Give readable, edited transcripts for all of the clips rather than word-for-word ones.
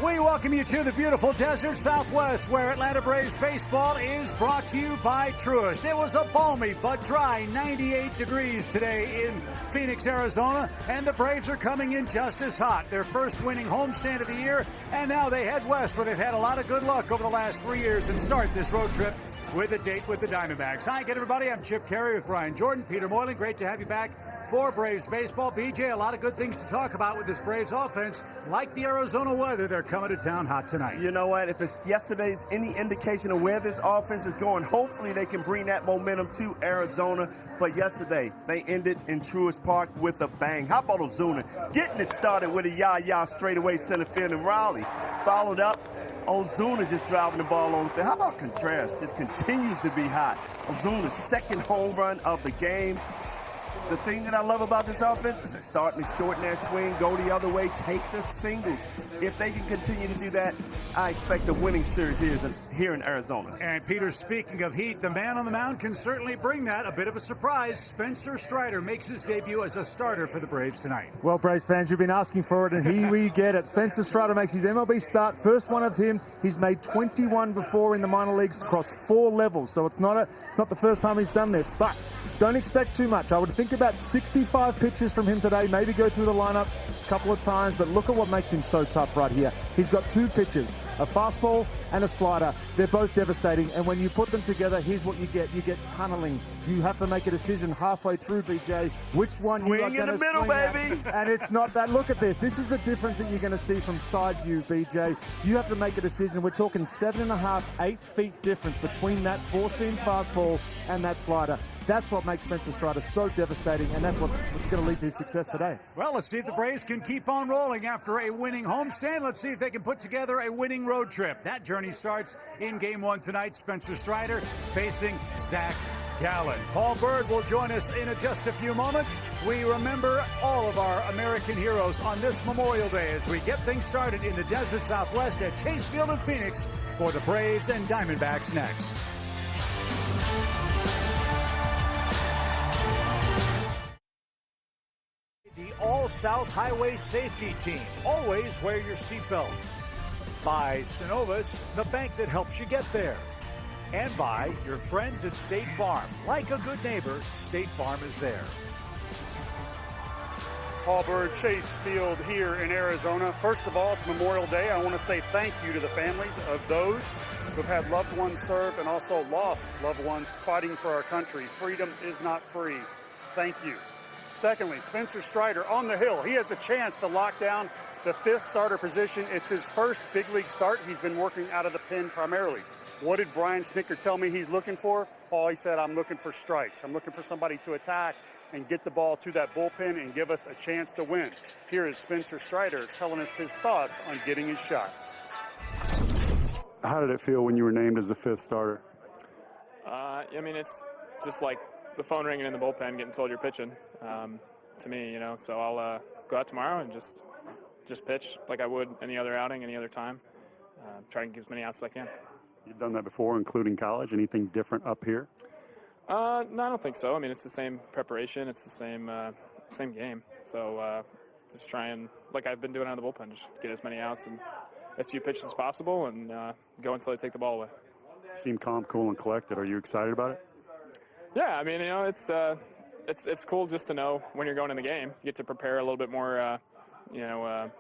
We welcome you to the beautiful desert Southwest, where Atlanta Braves baseball is brought to you by Truist. It was a balmy but dry 98 degrees today in Phoenix, Arizona, and the Braves are coming in just as hot. Their first winning homestand of the year, and now they head west, where they've had a lot of good luck over the last 3 years and start this road trip with a date with the Diamondbacks. Hi again, everybody. I'm Chip Carey with Brian Jordan, Peter Moylan. Great to have you back for Braves baseball. BJ, a lot of good things to talk about with this Braves offense. Like the Arizona weather, they're coming to town hot tonight. You know what? If it's yesterday's any indication of where this offense is going, hopefully they can bring that momentum to Arizona. But yesterday, they ended in Truist Park with a bang. How about Ozuna getting it started with a yah-yah straightaway center field, and Raleigh followed up. Ozuna just driving the ball on the field. How about Contreras? Just continues to be hot. Ozuna's second home run of the game. The thing that I love about this offense is they're starting to shorten their swing, go the other way, take the singles. If they can continue to do that, I expect a winning series here in Arizona. And Peter, speaking of heat, the man on the mound can certainly bring that. A bit of a surprise. Spencer Strider makes his debut as a starter for the Braves tonight. Well, Braves fans, you've been asking for it, and here we get it. Spencer Strider makes his MLB start, first one of him. He's made 21 before in the minor leagues across 4 levels, so it's not the first time he's done this, but don't expect too much. I would think about 65 pitches from him today, maybe go through the lineup a couple of times, but look at what makes him so tough right here. He's got 2 pitches, a fastball and a slider. They're both devastating, and when you put them together, here's what you get. You get tunneling. You have to make a decision halfway through, BJ, which one you are going to swing in the middle, baby. And it's not that. Look at this. This is the difference that you're going to see from side view, BJ. You have to make a decision. We're talking 7.5, 8 feet difference between that 4-seam fastball and that slider. That's what makes Spencer Strider so devastating, and that's what's going to lead to his success today. Well, let's see if the Braves can keep on rolling after a winning homestand. Let's see if they can put together a winning road trip. That journey starts in Game 1 tonight. Spencer Strider facing Zach Gallen. Paul Bird will join us in just a few moments. We remember all of our American heroes on this Memorial Day as we get things started in the desert Southwest at Chase Field in Phoenix for the Braves and Diamondbacks next. The All-South Highway Safety Team. Always wear your seatbelt. By Synovus, the bank that helps you get there. And by your friends at State Farm. Like a good neighbor, State Farm is there. Paul Bird, Chase Field here in Arizona. First of all, it's Memorial Day. I want to say thank you to the families of those who've had loved ones served and also lost loved ones fighting for our country. Freedom is not free. Thank you. Secondly, Spencer Strider on the hill. He has a chance to lock down the 5th starter position. It's his first big league start. He's been working out of the pen primarily. What did Brian Snitker tell me he's looking for? Paul, he said, I'm looking for strikes. I'm looking for somebody to attack and get the ball to that bullpen and give us a chance to win. Here is Spencer Strider telling us his thoughts on getting his shot. How did it feel when you were named as the 5th starter? I mean, it's just like the phone ringing in the bullpen, getting told you're pitching. To me, so I'll go out tomorrow and just pitch like I would any other outing, any other time. Try and get as many outs as I can. You've done that before, including college. Anything different up here? No, I don't think so. I mean, it's the same preparation. It's the same game. So just try and, like I've been doing out of the bullpen, just get as many outs and as few pitches as possible and go until they take the ball away. Seem calm, cool, and collected. Are you excited about it? Yeah, I mean, it's cool just to know when you're going in the game. You get to prepare a little bit more,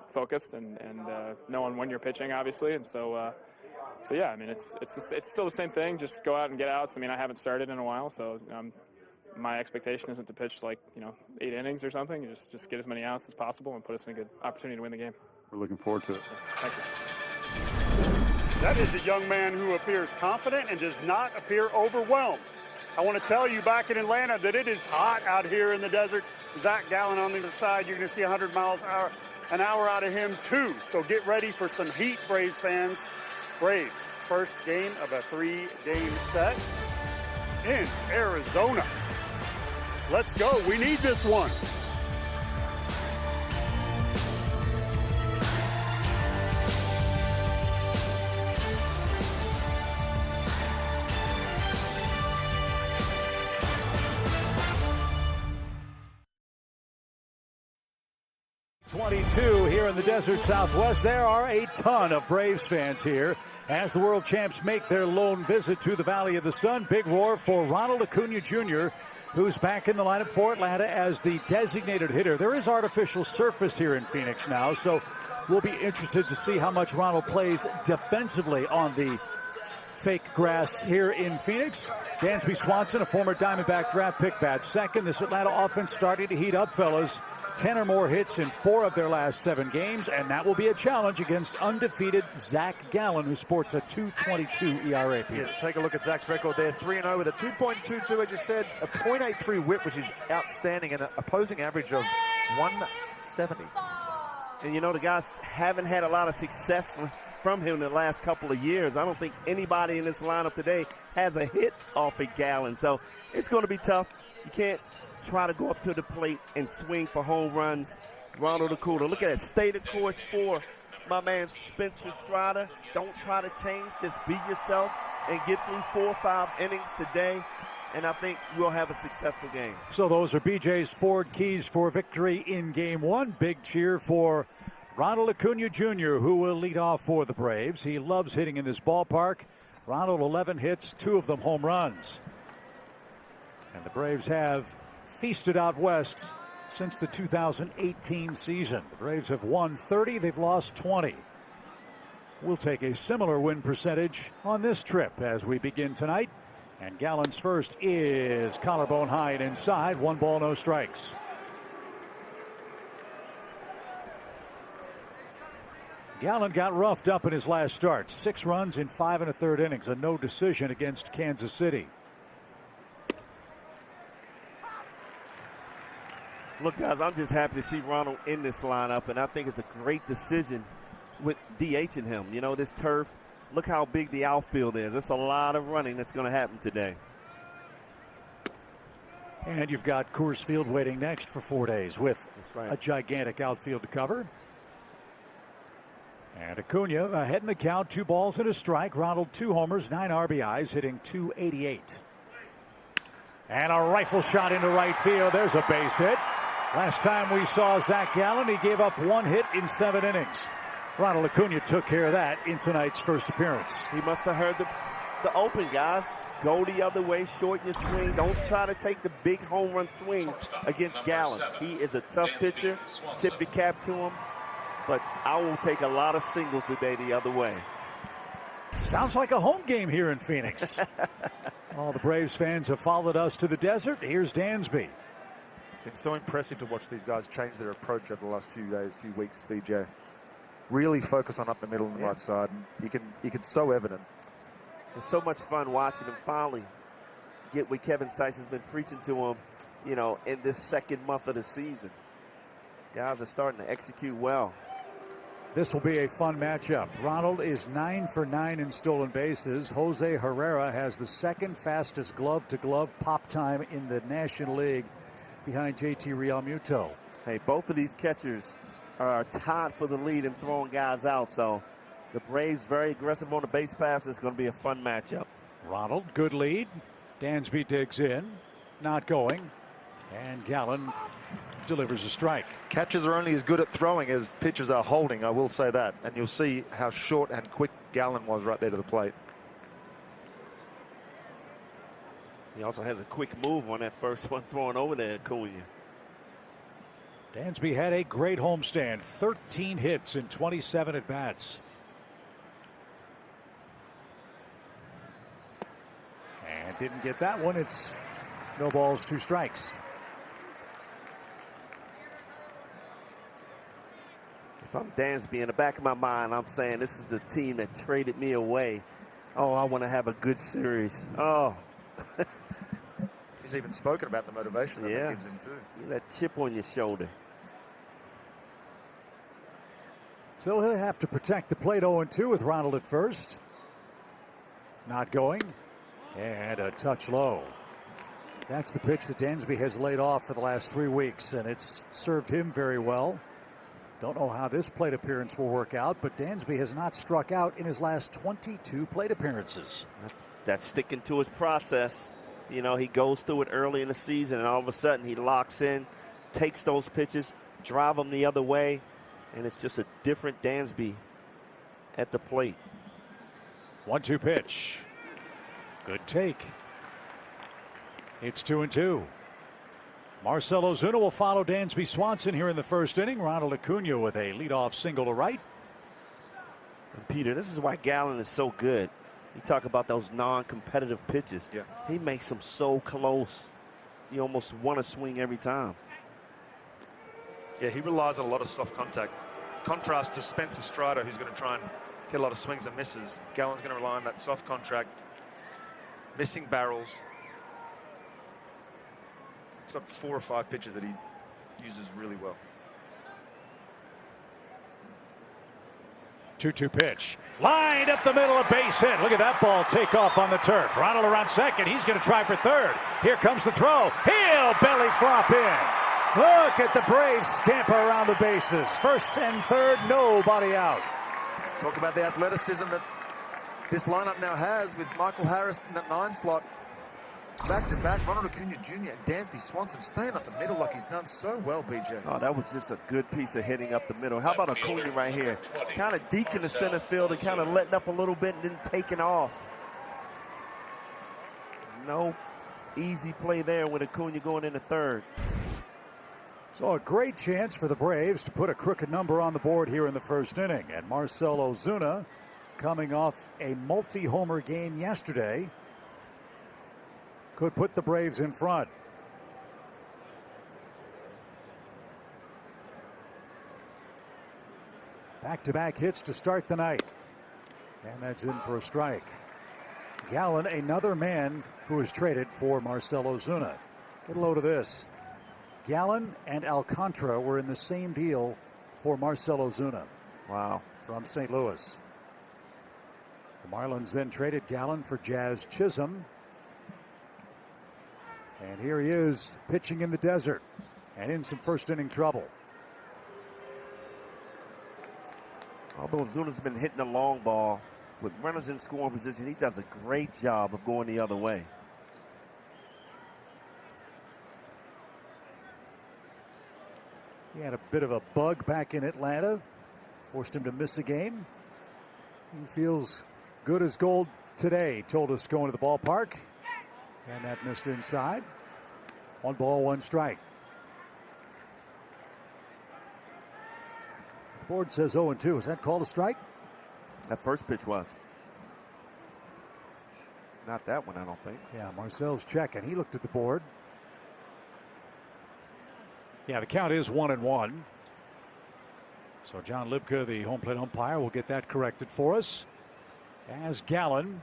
focused and knowing when you're pitching, obviously. And so yeah, I mean, it's still the same thing. Just go out and get outs. I mean, I haven't started in a while, so my expectation isn't to pitch 8 innings or something. You just get as many outs as possible and put us in a good opportunity to win the game. We're looking forward to it. Thank you. That is a young man who appears confident and does not appear overwhelmed. I want to tell you back in Atlanta that it is hot out here in the desert. Zach Gallen on the other side, you're going to see 100 miles an hour out of him too. So get ready for some heat, Braves fans. Braves, first game of a 3-game set in Arizona. Let's go. We need this one. 22 here in the desert Southwest. There are a ton of Braves fans here as the world champs make their lone visit to the Valley of the Sun. Big roar for Ronald Acuna Jr., who's back in the lineup for Atlanta as the designated hitter. There is artificial surface here in Phoenix now, so we'll be interested to see how much Ronald plays defensively on the fake grass here in Phoenix. Dansby Swanson, a former Diamondback draft pick, bats second. This Atlanta offense starting to heat up, fellas. 10 or more hits in 4 of their last 7 games, and that will be a challenge against undefeated Zach Gallen, who sports a 2.22 ERA. Yeah, take a look at Zach's record there, 3-0 with a 2.22, as you said, a .83 whip, which is outstanding, and an opposing average of 170. And you know, the guys haven't had a lot of success from him in the last couple of years. I don't think anybody in this lineup today has a hit off a Gallen, so it's going to be tough. You can't try to go up to the plate and swing for home runs. Ronald Acuna, look at that, stay the course for my man Spencer Strider. Don't try to change, just be yourself and get through 4 or 5 innings today, and I think we'll have a successful game. So those are BJ's Ford keys for victory in Game 1. Big cheer for Ronald Acuna Jr., who will lead off for the Braves. He loves hitting in this ballpark. Ronald, 11 hits, 2 of them home runs. And the Braves have feasted out west since the 2018 season. The Braves have won 30, they've lost 20. We'll take a similar win percentage on this trip as we begin tonight. And Gallen's first is collarbone high and inside. 1 ball, no strikes. Gallen got roughed up in his last start. 6 runs in 5 1/3 innings. A no decision against Kansas City. Look, guys, I'm just happy to see Ronald in this lineup, and I think it's a great decision with DHing him. You know, this turf, look how big the outfield is. It's a lot of running that's going to happen today. And you've got Coors Field waiting next for 4 days with right. a gigantic outfield to cover. And Acuna ahead in the count, 2 balls and a strike. Ronald 2 homers, 9 RBIs, hitting .288. And a rifle shot into right field. There's a base hit. Last time we saw Zach Gallen, he gave up 1 hit in 7 innings. Ronald Acuna took care of that in tonight's first appearance. He must have heard the open, guys. Go the other way, shorten your swing. Don't try to take the big home run swing against Gallen. He is a tough pitcher. Tip the cap to him. But I will take a lot of singles today the other way. Sounds like a home game here in Phoenix. All the Braves fans have followed us to the desert. Here's Dansby. It's been so impressive to watch these guys change their approach over the last few days, few weeks, BJ. Really focus on up the middle and the right side. You can so evident. It's so much fun watching him finally get what Kevin Seitz has been preaching to him, you know, in this second month of the season. Guys are starting to execute well. This will be a fun matchup. Ronald is 9 for 9 in stolen bases. Jose Herrera has the second fastest glove-to-glove pop time in the National League behind JT Realmuto. Hey, both of these catchers are tied for the lead in throwing guys out, so the Braves very aggressive on the base paths. It's going to be a fun matchup. Ronald, good lead. Dansby digs in, not going, and Gallen delivers a strike. Catchers are only as good at throwing as pitchers are holding, I will say that. And you'll see how short and quick Gallen was right there to the plate. He also has a quick move on that first one throwing over there, Acuna. Dansby had a great homestand, 13 hits in 27 at-bats. And didn't get that one. It's no balls, 2 strikes. If I'm Dansby, in the back of my mind, I'm saying this is the team that traded me away. Oh, I want to have a good series. Oh. He's even spoken about the motivation that gives him too. That chip on your shoulder. So he'll have to protect the plate 0-2 with Ronald at first. Not going. And a touch low. That's the pitch that Dansby has laid off for the last 3 weeks, and it's served him very well. Don't know how this plate appearance will work out, but Dansby has not struck out in his last 22 plate appearances. That's sticking to his process. You know, he goes through it early in the season, and all of a sudden he locks in, takes those pitches, drive them the other way, and it's just a different Dansby at the plate. 1-2 pitch. Good take. It's 2-2. Marcell Ozuna will follow Dansby Swanson here in the first inning. Ronald Acuna with a leadoff single to right. And Peter, this is why Gallen is so good. You talk about those non-competitive pitches. Yeah. He makes them so close. You almost want to swing every time. Yeah, he relies on a lot of soft contact. Contrast to Spencer Strider, who's going to try and get a lot of swings and misses. Gallen's going to rely on that soft contact, missing barrels. He's got 4 or 5 pitches that he uses really well. 2-2 pitch. Lined up the middle, a base hit. Look at that ball take off on the turf. Ronald around second. He's going to try for third. Here comes the throw. He'll belly flop in. Look at the Braves scamper around the bases. First and third, nobody out. Talk about the athleticism that this lineup now has with Michael Harris in that 9 slot. Back-to-back, Ronald Acuna Jr. and Dansby Swanson staying up the middle like he's done so well, BJ. Oh, that was just a good piece of hitting up the middle. How about Acuna right here? Kind of deeking the center field and kind of letting up a little bit and then taking off. No easy play there with Acuna going into third. So a great chance for the Braves to put a crooked number on the board here in the first inning. And Marcell Ozuna, coming off a multi-homer game yesterday, could put the Braves in front. Back-to-back hits to start the night. And that's in for a strike. Gallen, another man who is traded for Marcell Ozuna. Get a load of this. Gallen and Alcantara were in the same deal for Marcell Ozuna. Wow. From St. Louis. The Marlins then traded Gallen for Jazz Chisholm. And here he is pitching in the desert and in some first inning trouble. Although Ozuna's been hitting the long ball with runners in scoring position, he does a great job of going the other way. He had a bit of a bug back in Atlanta, forced him to miss a game. He feels good as gold today, told us going to the ballpark. And that missed inside. 1 ball, 1 strike. The board says 0-2. Is that called a strike? That first pitch was. Not that one, I don't think. Yeah, Marcel's checking. He looked at the board. Yeah, the count is 1-1. So John Libka, the home plate umpire, will get that corrected for us. As Gallen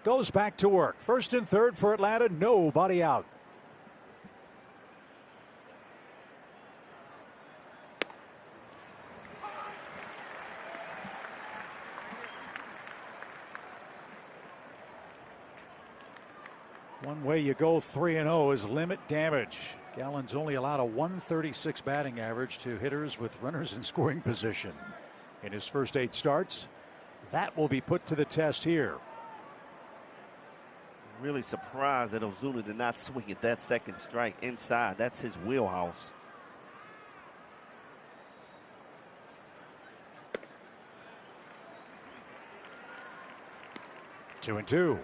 goes back to work. First and third for Atlanta. Nobody out. One way you go 3-0 is limit damage. Gallen's only allowed a 136 batting average to hitters with runners in scoring position in his first 8 starts. That will be put to the test here. Really surprised that Ozuna did not swing at that second strike inside. That's his wheelhouse. Two and two.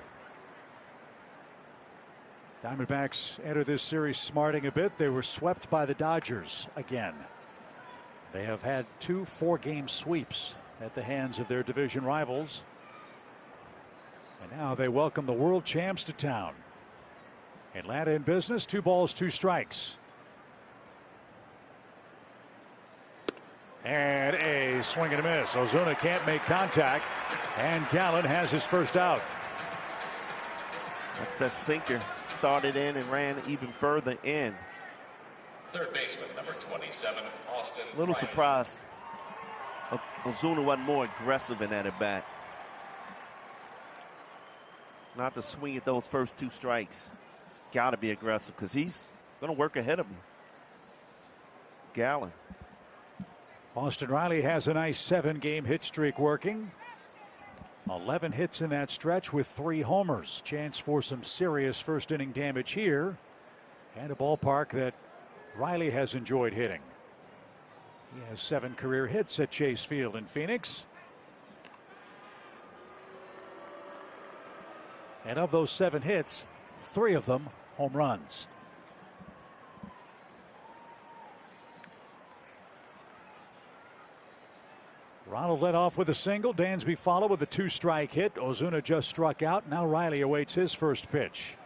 Diamondbacks enter this series smarting a bit. They were swept by the Dodgers again. They have had 2 4-game sweeps at the hands of their division rivals. And now they welcome the world champs to town. Atlanta in business, 2 balls, 2 strikes. And a swing and a miss. Ozuna can't make contact, and Gallen has his first out. That's that sinker. Started in and ran even further in. Third baseman, number 27, Austin. A little surprised Ozuna wasn't more aggressive in that at bat. Not to swing at those first 2 strikes. Got to be aggressive because he's going to work ahead of him. Gallen. Austin Riley has a nice 7-game hit streak working. 11 hits in that stretch with 3 homers. Chance for some serious first inning damage here. And a ballpark that Riley has enjoyed hitting. He has 7 career hits at Chase Field in Phoenix. And of those 7 hits, 3 of them home runs. Ronald led off with a single. Dansby followed with a 2-strike hit. Ozuna just struck out. Now Riley awaits his first pitch.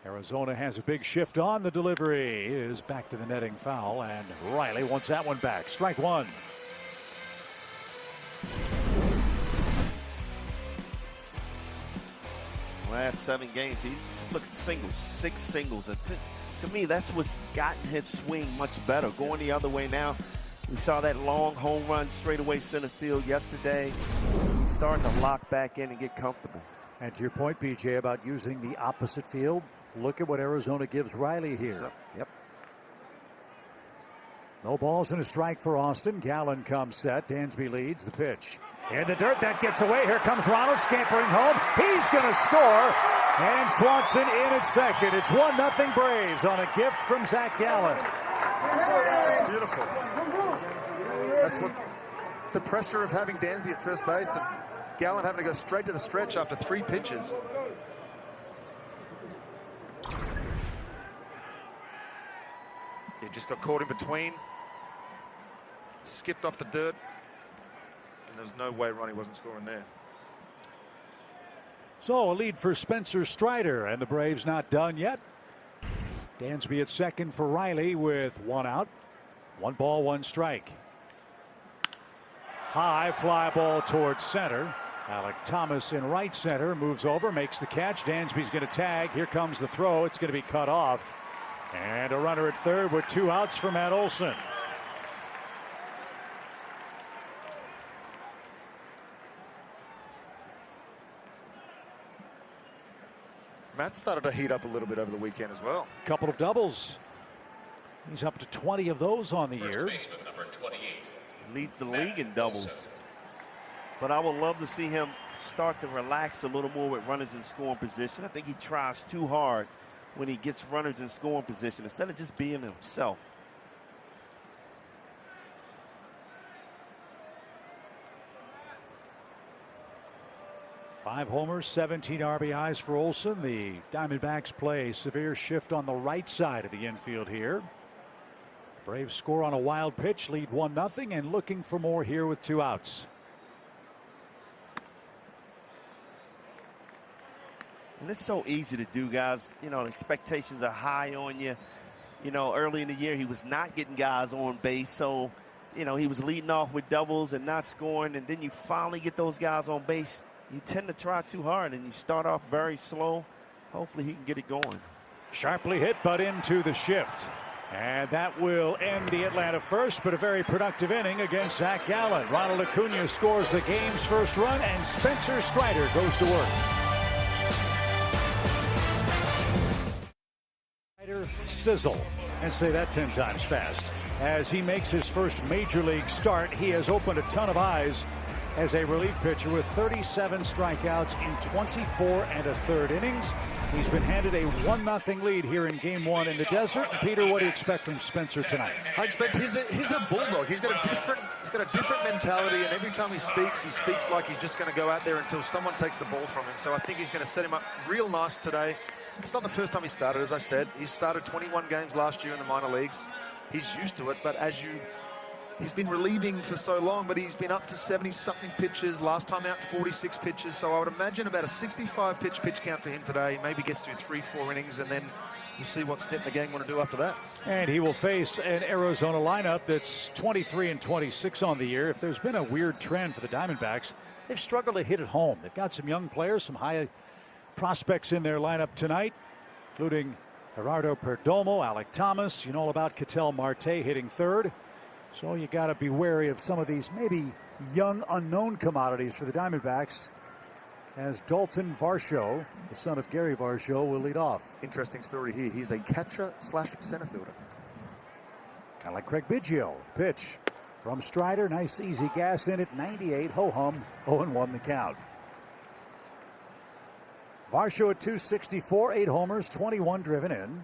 Arizona has a big shift on. The delivery is back to the netting foul, and Riley wants that one back. Strike 1. Last 7 games, he's looking singles, 6 singles. To me, that's what's gotten his swing much better. Going the other way now. We saw that long home run straightaway center field yesterday. He's starting to lock back in and get comfortable. And to your point, BJ, about using the opposite field, look at what Arizona gives Riley here. So, yep. No balls and a strike for Austin. Gallen comes set. Dansby leads the pitch. In the dirt, that gets away. Here comes Ronald scampering home. He's going to score. And Swanson in at second. It's 1-0 Braves on a gift from Zach Gallen. That's beautiful. That's what the pressure of having Dansby at first base and Gallen having to go straight to the stretch after 3 pitches. He just got caught in between. Skipped off the dirt. And there's no way Ronnie wasn't scoring there. So a lead for Spencer Strider, and the Braves not done yet. Dansby at second for Riley with 1 out. 1 ball, 1 strike. High fly ball towards center. Alec Thomas in right center moves over, makes the catch. Dansby's going to tag. Here comes the throw. It's going to be cut off. And a runner at third with 2 outs for Matt Olson. Matt started to heat up a little bit over the weekend as well. Couple of doubles. He's up to 20 of those on the year. Baseman, number 28. Leads the league in doubles. But I would love to see him start to relax a little more with runners in scoring position. I think he tries too hard when he gets runners in scoring position instead of just being himself. Five homers, 17 RBIs for Olson. The Diamondbacks play severe shift on the right side of the infield here. Braves score on a wild pitch, lead 1-0, and looking for more here with 2 outs. And it's so easy to do, guys. You know, the expectations are high on you. You know, early in the year, he was not getting guys on base. So, you know, he was leading off with doubles and not scoring. And then you finally get those guys on base. You tend to try too hard, and you start off very slow. Hopefully he can get it going. Sharply hit, but into the shift. And that will end the Atlanta first, but a very productive inning against Zach Gallen. Ronald Acuna scores the game's first run, and Spencer Strider goes to work. Strider sizzle, and say that 10 times fast. As he makes his first major league start, he has opened a ton of eyes as a relief pitcher with 37 strikeouts in 24 1/3 innings. He's been handed a 1-0 lead here in Game 1 in the desert. Peter, what do you expect from Spencer tonight? I expect he's a bulldog. He's got a different mentality, and every time he speaks like he's just going to go out there until someone takes the ball from him. So I think he's going to set him up real nice today. It's not the first time he started, as I said. He started 21 games last year in the minor leagues. He's used to it, but he's been relieving for so long, but he's been up to 70-something pitches. Last time out, 46 pitches. So I would imagine about a 65-pitch count for him today. Maybe gets through 3-4 innings, and then we'll see what Snit and the gang want to do after that. And he will face an Arizona lineup that's 23-26 on the year. If there's been a weird trend for the Diamondbacks, they've struggled to hit at home. They've got some young players, some high prospects in their lineup tonight, including Gerardo Perdomo, Alec Thomas. You know all about Ketel Marte hitting third. So you got to be wary of some of these maybe young unknown commodities for the Diamondbacks, as Dalton Varsho, the son of Gary Varsho, will lead off. Interesting story here. He's a catcher/center fielder. Kind of like Craig Biggio. Pitch from Strider. Nice easy gas in at 98. Ho-hum. 0-1 the count. Varsho at 264, 8 homers, 21 driven in.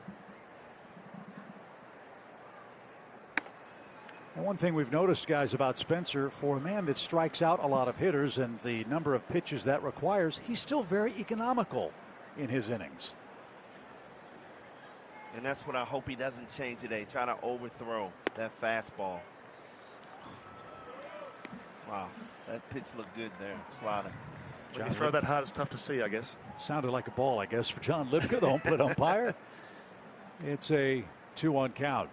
And one thing we've noticed, guys, about Spencer, for a man that strikes out a lot of hitters and the number of pitches that requires, he's still very economical in his innings. And that's what I hope he doesn't change today. Try to overthrow that fastball. Wow, that pitch looked good there, slider. When you throw that hard, it's tough to see, I guess. Sounded like a ball, I guess, for John Lipka, the home plate umpire. It's a 2-1 count.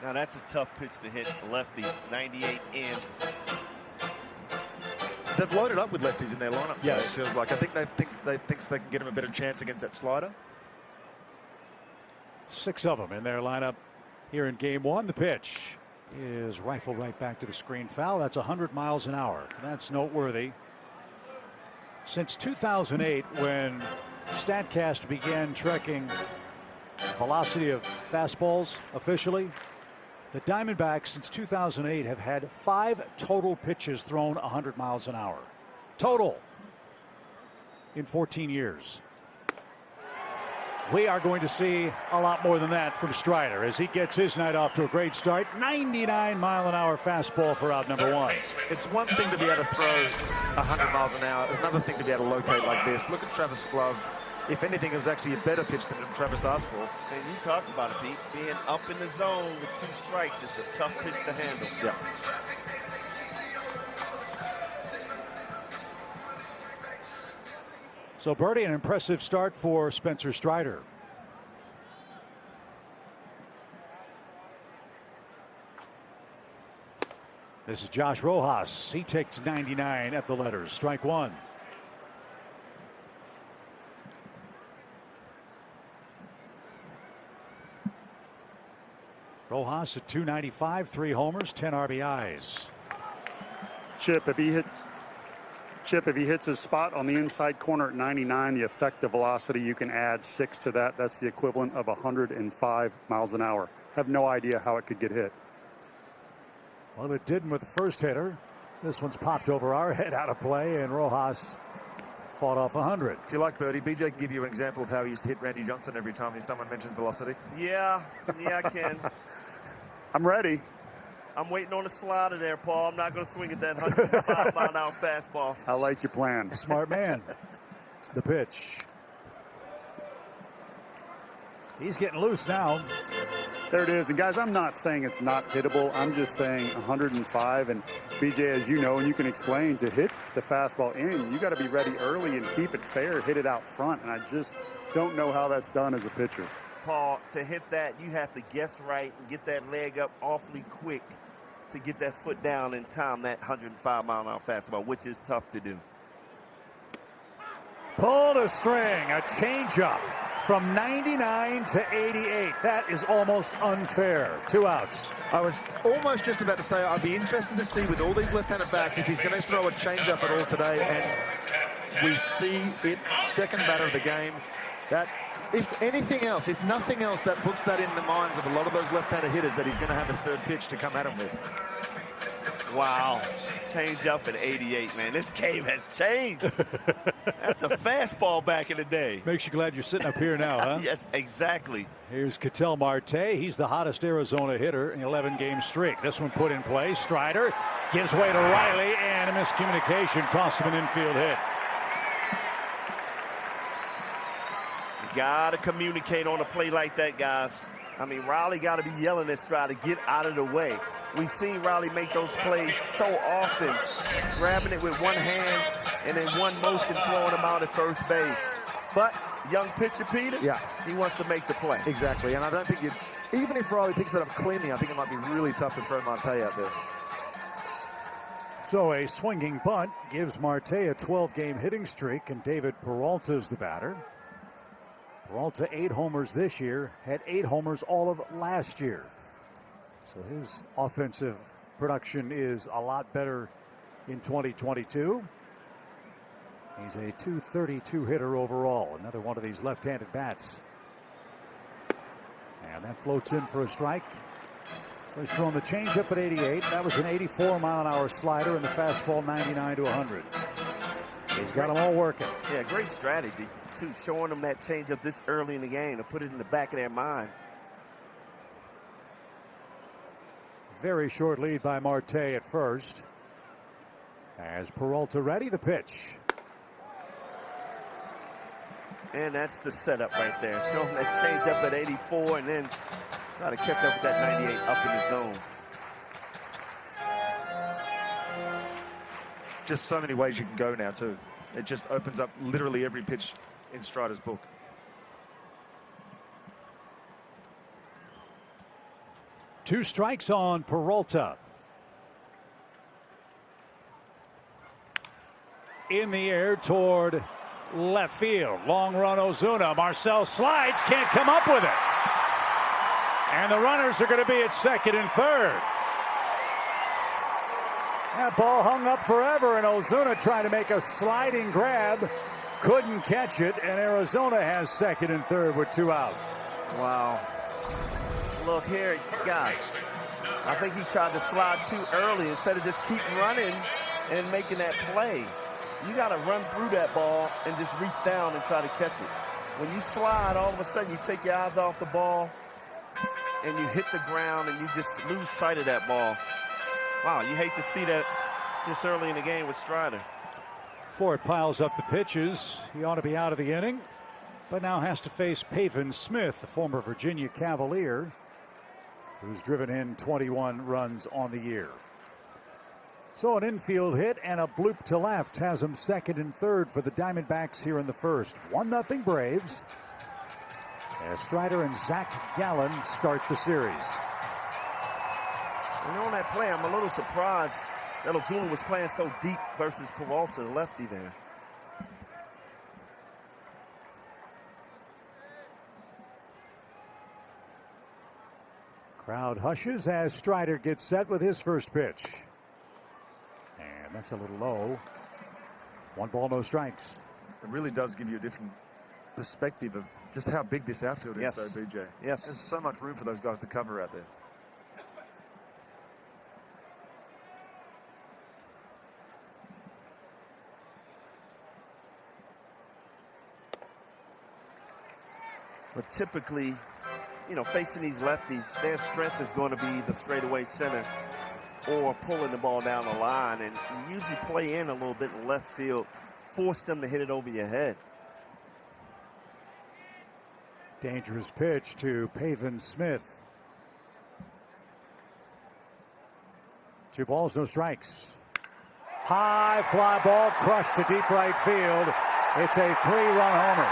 Now that's a tough pitch to hit lefty, 98 in. They've loaded up with lefties in their lineup today, yes. it feels like. I think they can get him a better chance against that slider. 6 of them in their lineup here in game 1. The pitch is rifled right back to the screen foul. That's 100 miles an hour. That's noteworthy. Since 2008, when StatCast began tracking velocity of fastballs officially, the Diamondbacks since 2008 have had 5 total pitches thrown 100 miles an hour. Total in 14 years. We are going to see a lot more than that from Strider as he gets his night off to a great start. 99-mile-an-hour fastball for out number 1. It's one thing to be able to throw 100 miles an hour. It's another thing to be able to locate like this. Look at Travis' glove. If anything, it was actually a better pitch than Travis asked for. And you talked about it, Pete. Being up in the zone with 2 strikes, it's a tough pitch to handle. Yeah. So, Birdie, an impressive start for Spencer Strider. This is Josh Rojas. He takes 99 at the letters. Strike 1. Rojas at 295, 3 homers, 10 RBIs. Chip, if he hits his spot on the inside corner at 99, the effective velocity, you can add 6 to that. That's the equivalent of 105 miles an hour. Have no idea how it could get hit. Well, it didn't with the first hitter. This one's popped over our head out of play, and Rojas fought off 100. If you like Birdie, BJ can give you an example of how he used to hit Randy Johnson every time someone mentions velocity. Yeah, I can. I'm ready. I'm waiting on the slider there, Paul. I'm not going to swing at that 105-mile-an-hour fastball. I like your plan. Smart man. The pitch. He's getting loose now. There it is. And, guys, I'm not saying it's not hittable. I'm just saying 105. And, BJ, as you know, and you can explain, to hit the fastball in, you got to be ready early and keep it fair, hit it out front. And I just don't know how that's done as a pitcher. Paul, to hit that, you have to guess right and get that leg up awfully quick to get that foot down and time that 105-mile-an-hour fastball, which is tough to do. Pulled a string, a changeup from 99 to 88. That is almost unfair. 2 outs. I was almost just about to say I'd be interested to see with all these left-handed bats if he's going to throw a changeup at all today. And we see it, second batter of the game. That, if anything else, if nothing else, that puts that in the minds of a lot of those left-handed hitters that he's going to have a third pitch to come at him with. Wow. Change up at 88, man. This game has changed. That's a fastball back in the day. Makes you glad you're sitting up here now, huh? Yes, exactly. Here's Ketel Marte. He's the hottest Arizona hitter in 11-game streak. This one put in play. Strider gives way to Riley, and a miscommunication costs him an infield hit. You got to communicate on a play like that, guys. I mean, Riley got to be yelling at Strider, get out of the way. We've seen Riley make those plays so often, grabbing it with one hand and in one motion throwing him out at first base. But young pitcher, Peter, he wants to make the play. Exactly, and I don't think even if Riley picks it up cleanly, I think it might be really tough to throw Marte out there. So a swinging bunt gives Marte a 12-game hitting streak, and David Peralta's the batter. Peralta 8 homers this year, had 8 homers all of last year. So his offensive production is a lot better in 2022. He's a .232 hitter overall. Another one of these left-handed bats. And that floats in for a strike. So he's throwing the changeup at 88. That was an 84-mile-an-hour slider, and the fastball 99 to 100. He's got them all working. Yeah, great strategy. too, showing them that changeup this early in the game to put it in the back of their mind. Very short lead by Marte at first. As Peralta ready, the pitch. And that's the setup right there. Show him that changeup at 84 and then try to catch up with that 98 up in the zone. Just so many ways you can go now, too. It just opens up literally every pitch in Strider's book. Two strikes on Peralta. In the air toward left field. Long run Ozuna. Marcel slides, can't come up with it. And the runners are going to be at second and third. That ball hung up forever, and Ozuna trying to make a sliding grab. Couldn't catch it, and Arizona has second and third with 2 out. Wow. Look here, guys. I think he tried to slide too early instead of just keep running and making that play. You got to run through that ball and just reach down and try to catch it. When you slide, all of a sudden you take your eyes off the ball and you hit the ground and you just lose sight of that ball. Wow, you hate to see that this early in the game with Strider. Ford piles up the pitches. He ought to be out of the inning, but now has to face Pavin Smith, the former Virginia Cavalier, who's driven in 21 runs on the year. So an infield hit and a bloop to left has him second and third for the Diamondbacks here in the first. 1-0 Braves as Strider and Zach Gallen start the series. And on that play, I'm a little surprised that Ozuna was playing so deep versus Peralta, the lefty there. Crowd hushes as Strider gets set with his first pitch. And that's a little low. 1 ball, no strikes. It really does give you a different perspective of just how big this outfield is, though, BJ. Yes. There's so much room for those guys to cover out there. But typically, you know, facing these lefties, their strength is going to be the straightaway center or pulling the ball down the line. And you usually play in a little bit in left field, force them to hit it over your head. Dangerous pitch to Pavin Smith. 2 balls, no strikes. High fly ball crushed to deep right field. It's a 3-run homer.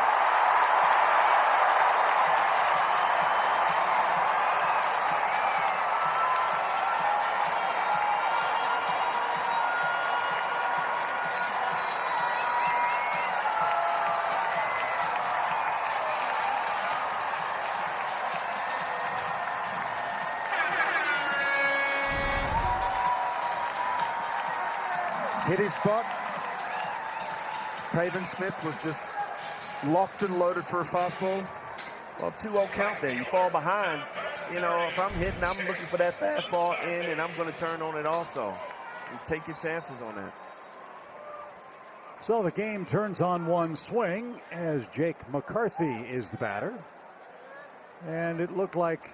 Hit his spot. Pavin Smith was just locked and loaded for a fastball. Well, 2-0 count there. You fall behind. You know, if I'm hitting, I'm looking for that fastball in, and I'm going to turn on it also. You take your chances on that. So the game turns on one swing as Jake McCarthy is the batter. And it looked like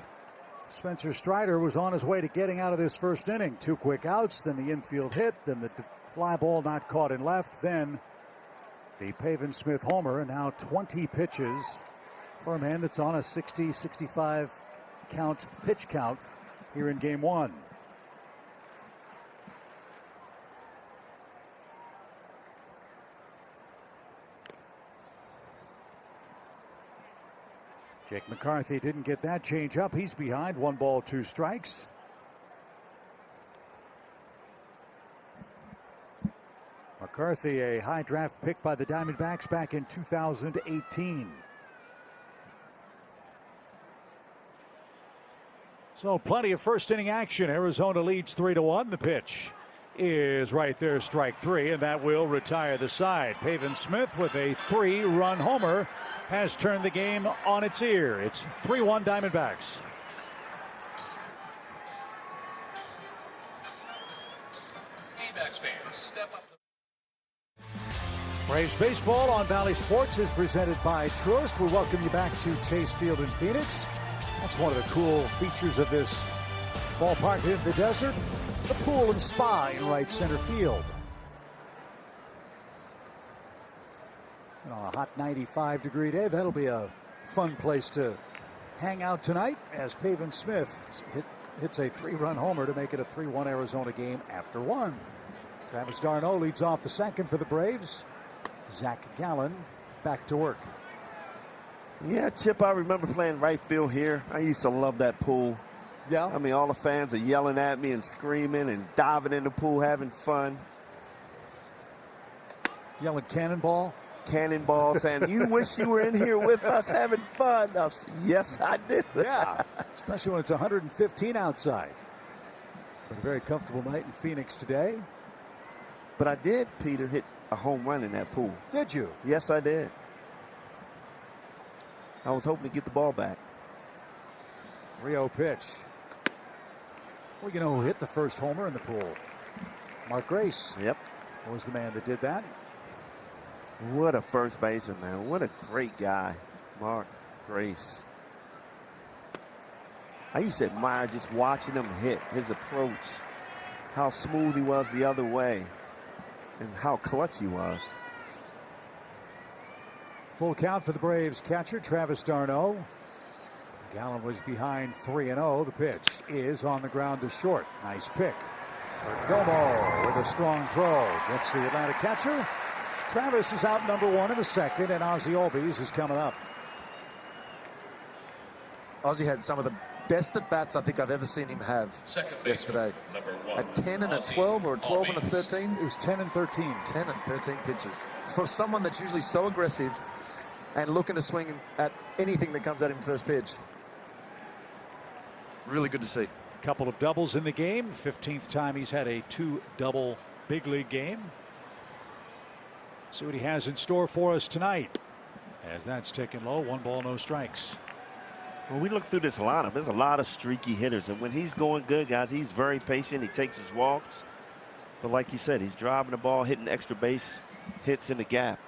Spencer Strider was on his way to getting out of this first inning. 2 quick outs, then the infield hit, then the fly ball not caught in left, then the Pavin Smith homer, and now 20 pitches for a man that's on a 60-65 count pitch count here in game 1. Jake McCarthy didn't get that change up. He's behind. 1 ball, 2 strikes. McCarthy, a high draft pick by the Diamondbacks back in 2018. So plenty of first inning action. Arizona leads 3-1. The pitch is right there, strike 3, and that will retire the side. Pavin Smith with a 3-run homer has turned the game on its ear. It's 3-1 Diamondbacks. DBacks fans, step up. Braves baseball on Valley Sports is presented by Truist. We welcome you back to Chase Field in Phoenix. That's one of the cool features of this ballpark in the desert. The pool and spa in right center field. And on a hot 95-degree day, that'll be a fun place to hang out tonight as Pavin Smith hits a 3-run homer to make it a 3-1 Arizona game after 1. Travis d'Arnaud leads off the second for the Braves. Zach Gallen back to work. Yeah, Chip, I remember playing right field here. I used to love that pool. Yeah. I mean, all the fans are yelling at me and screaming and diving in the pool, having fun. Yelling cannonball? Cannonball, saying, you wish you were in here with us having fun. Yes, I did. Yeah, especially when it's 115 outside. But a very comfortable night in Phoenix today. But I did, Peter, hit a home run in that pool. Did you? Yes, I did. I was hoping to get the ball back. 3-0 pitch. Well, you know who hit the first homer in the pool? Mark Grace. Yep. Was the man that did that. What a first baseman, man. What a great guy, Mark Grace. I used to admire just watching him hit, his approach, how smooth he was the other way, and how clutch he was. Full count for the Braves catcher, Travis d'Arnaud. Gallen was behind 3-0. The pitch is on the ground to short. Nice pick. Perdomo with a strong throw. Gets the Atlanta catcher. Travis is out number 1 in the second, and Ozzie Albies is coming up. Ozzie had some of the best at-bats I think I've ever seen him have yesterday. A 10 and a 12 or a 12 and a 13? It was 10 and 13. 10 and 13 pitches. For someone that's usually so aggressive and looking to swing at anything that comes at him first pitch. Really good to see. Couple of doubles in the game. 15th time he's had a 2-double big league game. See what he has in store for us tonight. As that's ticking low, 1 ball, no strikes. When we look through this lineup, there's a lot of streaky hitters. And when he's going good, guys, he's very patient. He takes his walks. But like you said, he's driving the ball, hitting extra base hits in the gap.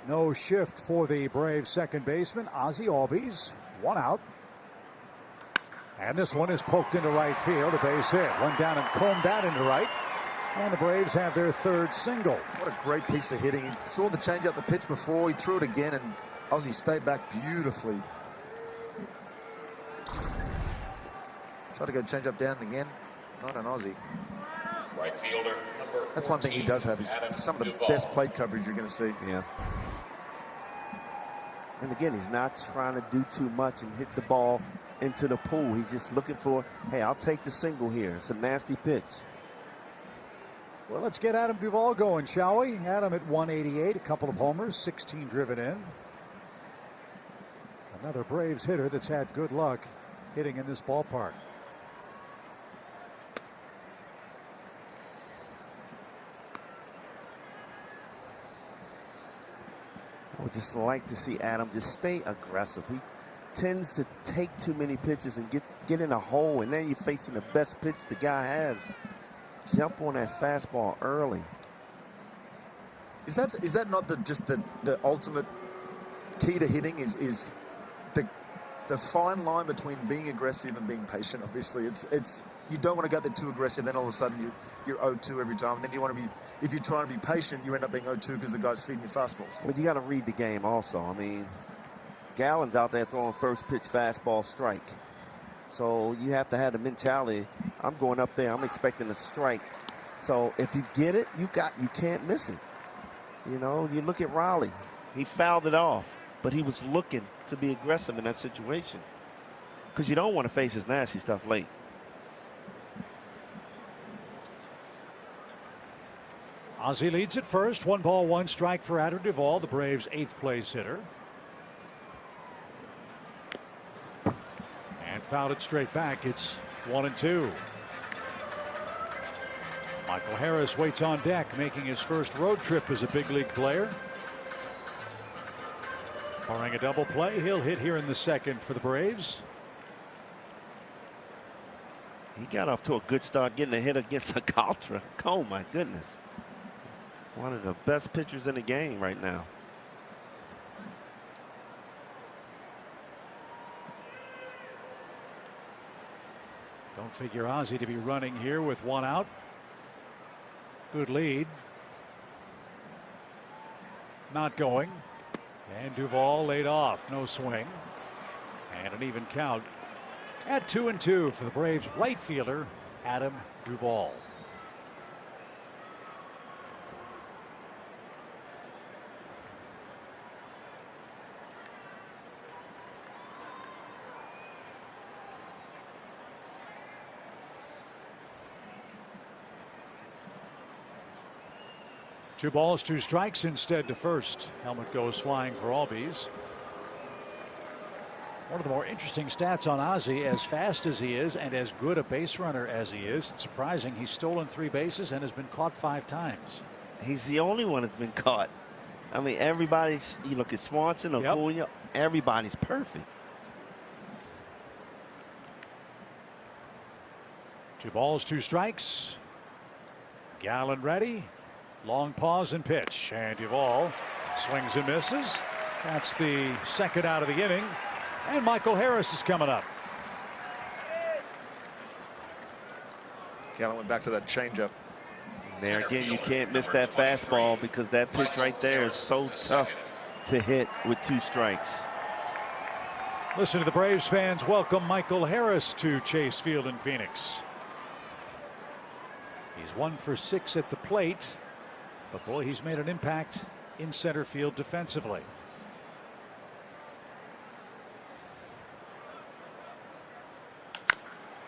No shift for the Braves second baseman, Ozzie Albies. 1 out. And this one is poked into right field. A base hit. One down and combed that into right. And the Braves have their 3rd single. What a great piece of hitting. He saw the change up the pitch before. He threw it again, and Ozzie stayed back beautifully. Tried to go change up down again. Not an Ozzie. Right fielder, number That's one thing he does have is some of the best plate coverage you're going to see. Yeah. And again, he's not trying to do too much and hit the ball into the pool. He's just looking for, hey, I'll take the single here. It's a nasty pitch. Well, let's get Adam Duvall going, shall we? Adam at 188, a couple of homers, 16 driven in. Another Braves hitter that's had good luck hitting in this ballpark. I would just like to see Adam just stay aggressive. He tends to take too many pitches and get in a hole, and then you're facing the best pitch the guy has. Jump on that fastball early. Is that not just the ultimate key to hitting is the fine line between being aggressive and being patient? Obviously, it's you don't want to go there too aggressive, then all of a sudden you're 0-2 every time. And then you want to be, if you're trying to be patient, you end up being 0-2 because the guy's feeding you fastballs. But you got to read the game also. I mean, Gallen's out there throwing first pitch fastball strike. So you have to have the mentality, I'm going up there, I'm expecting a strike. So if you get it, you can't miss it. You know, you look at Raleigh. He fouled it off, but he was looking to be aggressive in that situation. Because you don't want to face his nasty stuff late. Ozzie leads at first. 1 ball, 1 strike for Adam Duvall, the Braves' 8th place hitter. And fouled it straight back. It's 1-2. Michael Harris waits on deck, making his first road trip as a big league player. Barring a double play, he'll hit here in the second for the Braves. He got off to a good start getting a hit against Alcantara. Oh, my goodness. One of the best pitchers in the game right now. Don't figure Ozzie to be running here with one out. Good lead. Not going. And Duvall laid off. No swing. And an even count at 2-2 for the Braves right fielder Adam Duvall. Two balls, two strikes instead to first. Helmet goes flying for Albies. One of the more interesting stats on Ozzie, as fast as he is and as good a base runner as he is, it's surprising he's stolen 3 bases and has been caught 5 times. He's the only one that's been caught. I mean, everybody's, you look at Swanson, Acuna, everybody's perfect. 2 balls, 2 strikes. Gallen ready. Long pause and pitch, and Duvall swings and misses. That's the second out of the inning, and Michael Harris is coming up. Gallen went back to that changeup. There again, you can't miss that fastball because that pitch right there is so tough to hit with 2 strikes. Listen to the Braves fans welcome Michael Harris to Chase Field in Phoenix. He's 1 for 6 at the plate. But boy, he's made an impact in center field defensively.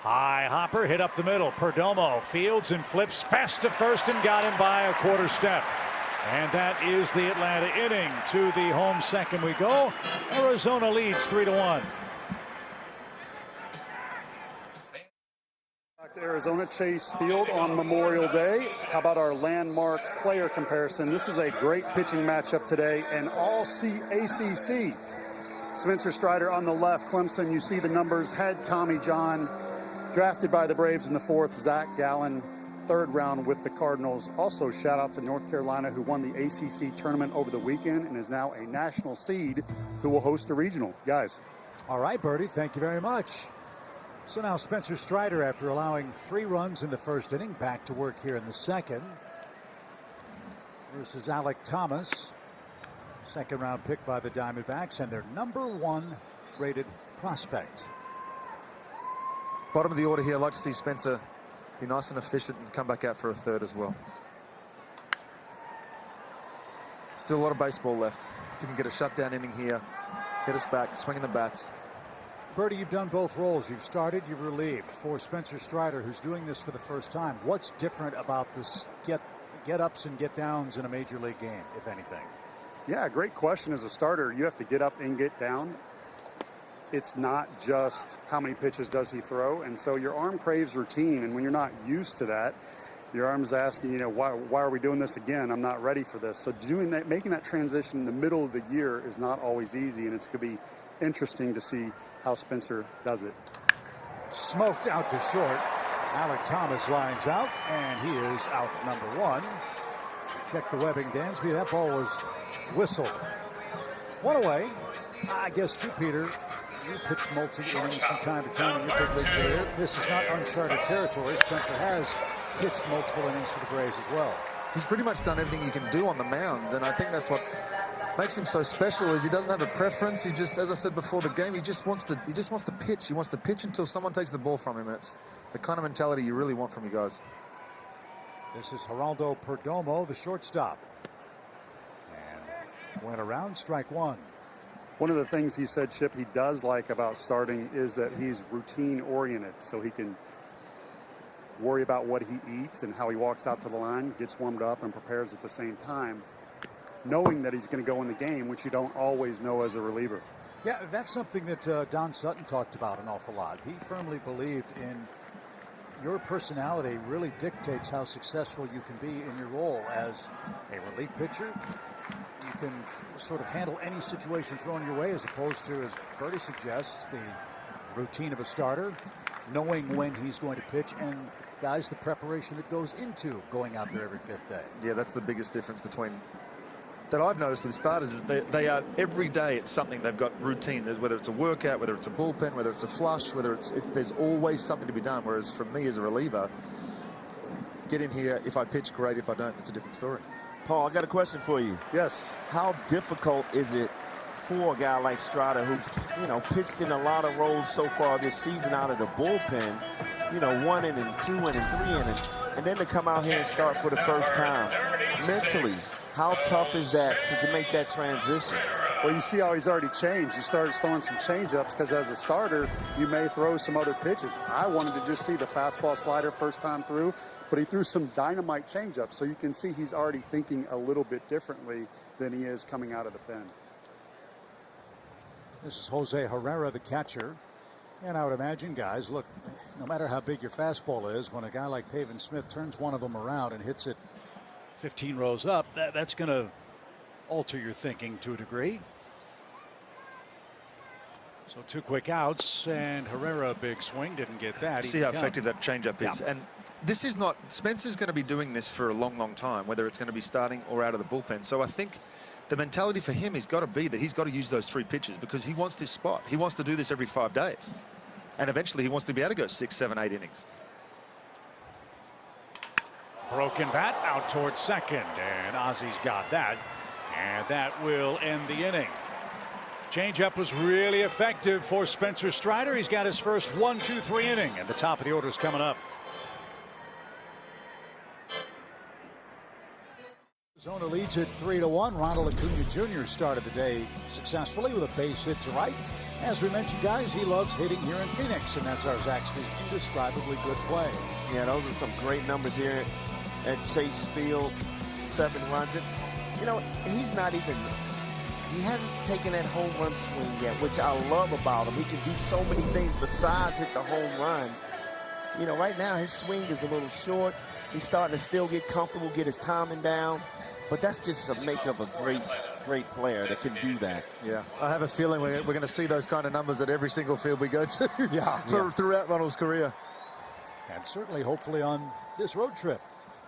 High hopper hit up the middle. Perdomo fields and flips fast to first and got him by a quarter step. And that is the Atlanta inning. To the home second we go. Arizona leads 3-1. Arizona Chase Field on Memorial Day. How about our landmark player comparison? This is a great pitching matchup today, and all ACC. Spencer Strider on the left, Clemson. You see the numbers. Head Tommy John, drafted by the Braves in the 4th. Zach Gallen, 3rd round with the Cardinals. Also, shout out to North Carolina, who won the ACC tournament over the weekend and is now a national seed who will host a regional. Guys. All right, Bertie. Thank you very much. So now Spencer Strider, after allowing 3 runs in the first inning, back to work here in the second. Versus Alec Thomas, 2nd round pick by the Diamondbacks and their #1 rated prospect. Bottom of the order here, I'd like to see Spencer be nice and efficient and come back out for a 3rd as well. Still a lot of baseball left. If you can get a shutdown inning here, get us back, swinging the bats. Bertie, you've done both roles. You've started, you've relieved. For Spencer Strider, who's doing this for the first time, what's different about this get-ups and get-downs in a major league game, if anything? Yeah, great question. As a starter, you have to get up and get down. It's not just how many pitches does he throw, and so your arm craves routine, and when you're not used to that, your arm's asking, why are we doing this again? I'm not ready for this. So making that transition in the middle of the year is not always easy, and it's going to be interesting to see how Spencer does it. Smoked out to short. Alec Thomas lines out, and he is out #1. Check the webbing, Dansby. That ball was whistled. 1 away. I guess too, Peter. You pitched multi-innings from time to time in your big league career. This is not uncharted territory. Spencer has pitched multiple innings for the Braves as well. He's pretty much done everything he can do on the mound, and I think that's what makes him so special. Is he doesn't have a preference. He just, as I said before the game, he just wants to pitch. He wants to pitch until someone takes the ball from him. It's the kind of mentality you really want from you guys. This is Geraldo Perdomo, the shortstop, and went around, strike 1. One of the things he said, Chip, he does like about starting is that he's routine oriented, so he can worry about what he eats and how he walks out to the line, gets warmed up and prepares at the same time, knowing that he's going to go in the game, which you don't always know as a reliever. Yeah, that's something that Don Sutton talked about an awful lot. He firmly believed in your personality really dictates how successful you can be in your role as a relief pitcher. You can sort of handle any situation thrown your way, as opposed to, as Bertie suggests, the routine of a starter, knowing when he's going to pitch, and guys, the preparation that goes into going out there every fifth day. Yeah, that's the biggest difference between that I've noticed with starters is they are every day it's something. They've got routine. There's, whether it's a workout, whether it's a bullpen, whether it's a flush, whether it's there's always something to be done. Whereas for me as a reliever, get in here, if I pitch, great. If I don't, it's a different story. Paul, I got a question for you. Yes. How difficult is it for a guy like Strider, who's, pitched in a lot of roles so far this season out of the bullpen, 1 inning, 2 inning, 3 inning, and then to come out here and start for the first time? Mentally, how tough is that to make that transition? Well, you see how he's already changed. He started throwing some changeups because as a starter, you may throw some other pitches. I wanted to just see the fastball slider first time through, but he threw some dynamite changeups. So you can see he's already thinking a little bit differently than he is coming out of the pen. This is Jose Herrera, the catcher. And I would imagine, guys, look, no matter how big your fastball is, when a guy like Pavin Smith turns one of them around and hits it 15 rows up, that's going to alter your thinking to a degree. So 2 quick outs, and Herrera, a big swing, didn't get that. See how effective that changeup is. Yeah. And this is not, Spencer's going to be doing this for a long, long time, whether it's going to be starting or out of the bullpen. So I think the mentality for him has got to be that he's got to use those 3 pitches because he wants this spot. He wants to do this every 5 days. And eventually he wants to be able to go 6, 7, 8 innings. Broken bat out towards second, and Ozzy's got that, and that will end the inning. Changeup was really effective for Spencer Strider. He's got his first 1, 2, 3 inning, and the top of the order is coming up. Arizona leads it 3-1. Ronald Acuna Jr. started the day successfully with a base hit to right. As we mentioned, guys, he loves hitting here in Phoenix, and that's our Zaxby's indescribably good play. Yeah, those are some great numbers here at Chase Field. 7 runs. He's not even, he hasn't taken that home run swing yet, which I love about him. He can do so many things besides hit the home run. Right now his swing is a little short. He's starting to still get comfortable, get his timing down. But that's just a make of a great player that can do that. Yeah, I have a feeling we're going to see those kind of numbers at every single field we go to throughout Ronald's career. And certainly, hopefully, on this road trip,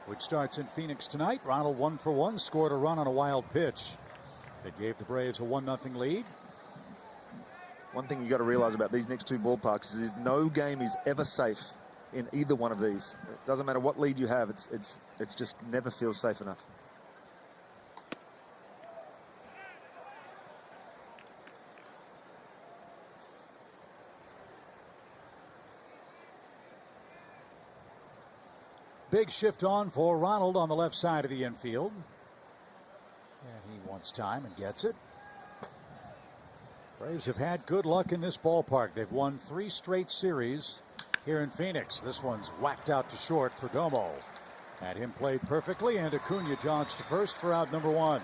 which starts in Phoenix tonight. Ronald 1 for 1, scored a run on a wild pitch that gave the Braves a 1-0 lead. One thing you got to realize about these next 2 ballparks is no game is ever safe in either one of these. It doesn't matter what lead you have. It's just never feels safe enough. Big shift on for Ronald on the left side of the infield. And he wants time and gets it. Braves have had good luck in this ballpark. They've won 3 straight series here in Phoenix. This one's whacked out to short. Perdomo had him played perfectly, and Acuna jogs to first for out number 1.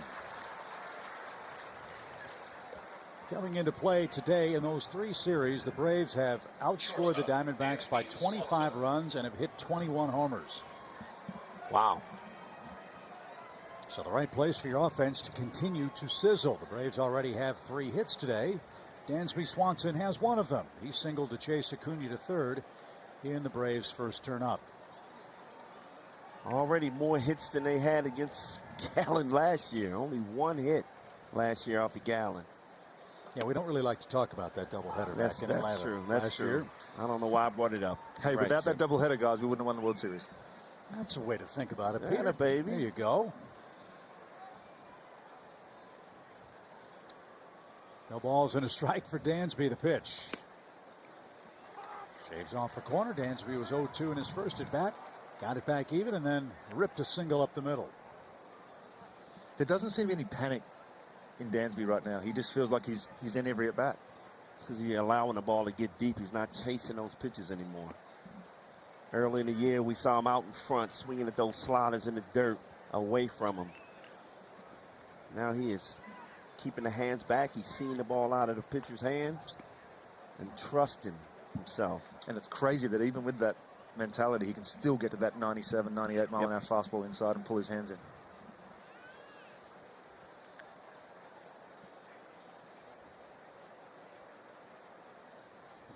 Coming into play today in those 3 series, the Braves have outscored the Diamondbacks by 25 runs and have hit 21 homers. Wow. So the right place for your offense to continue to sizzle. The Braves already have 3 hits today. Dansby Swanson has 1 of them. He singled to chase Acuna to third in the Braves' first turn up. Already more hits than they had against Gallen last year. Only 1 hit last year off of Gallen. Yeah, we don't really like to talk about that doubleheader back in Atlanta. That's true. That's true. Year. I don't know why I brought it up. Hey, without that doubleheader, guys, we wouldn't have won the World Series. That's a way to think about it, Peter. Peter. Baby. There you go. No balls and a strike for Dansby, the pitch. Shaves off the corner. Dansby was 0-2 in his first at bat. Got it back even and then ripped a single up the middle. There doesn't seem to be any panic in Dansby right now. He just feels like he's in every at bat. It's because he's allowing the ball to get deep. He's not chasing those pitches anymore. Early in the year, we saw him out in front, swinging at those sliders in the dirt away from him. Now he is keeping the hands back. He's seeing the ball out of the pitcher's hands and trusting himself. And it's crazy that even with that mentality, he can still get to that 97, 98 mile an hour fastball inside and pull his hands in.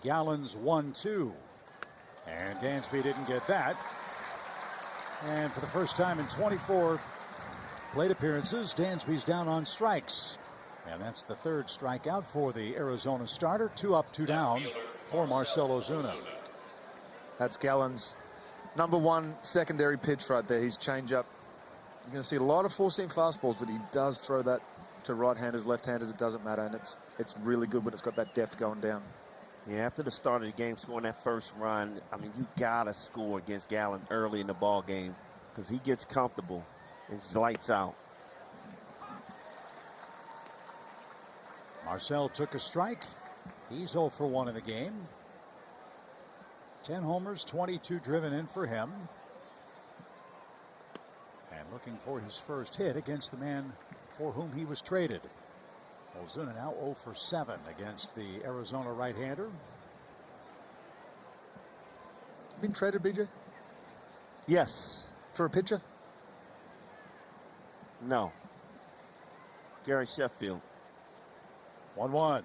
Gallons 1-2. And Dansby didn't get that. And for the first time in 24 plate appearances, Dansby's down on strikes. And that's the third strikeout for the Arizona starter. 2 up, 2 down for Marcell Ozuna. That's Gallen's #1 secondary pitch right there. His changeup. You're going to see a lot of four-seam fastballs, but he does throw that to right-handers, left-handers. It doesn't matter, and it's really good when it's got that depth going down. Yeah, after the start of the game, scoring that first run, I mean, you gotta score against Gallen early in the ball game because he gets comfortable. It's lights out. Marcell took a strike. He's 0 for 1 in the game. 10 homers, 22 driven in for him. And looking for his first hit against the man for whom he was traded. Ozuna now 0 for 7 against the Arizona right-hander. Been traded, BJ? Yes. For a pitcher? No. Gary Sheffield. 1-1.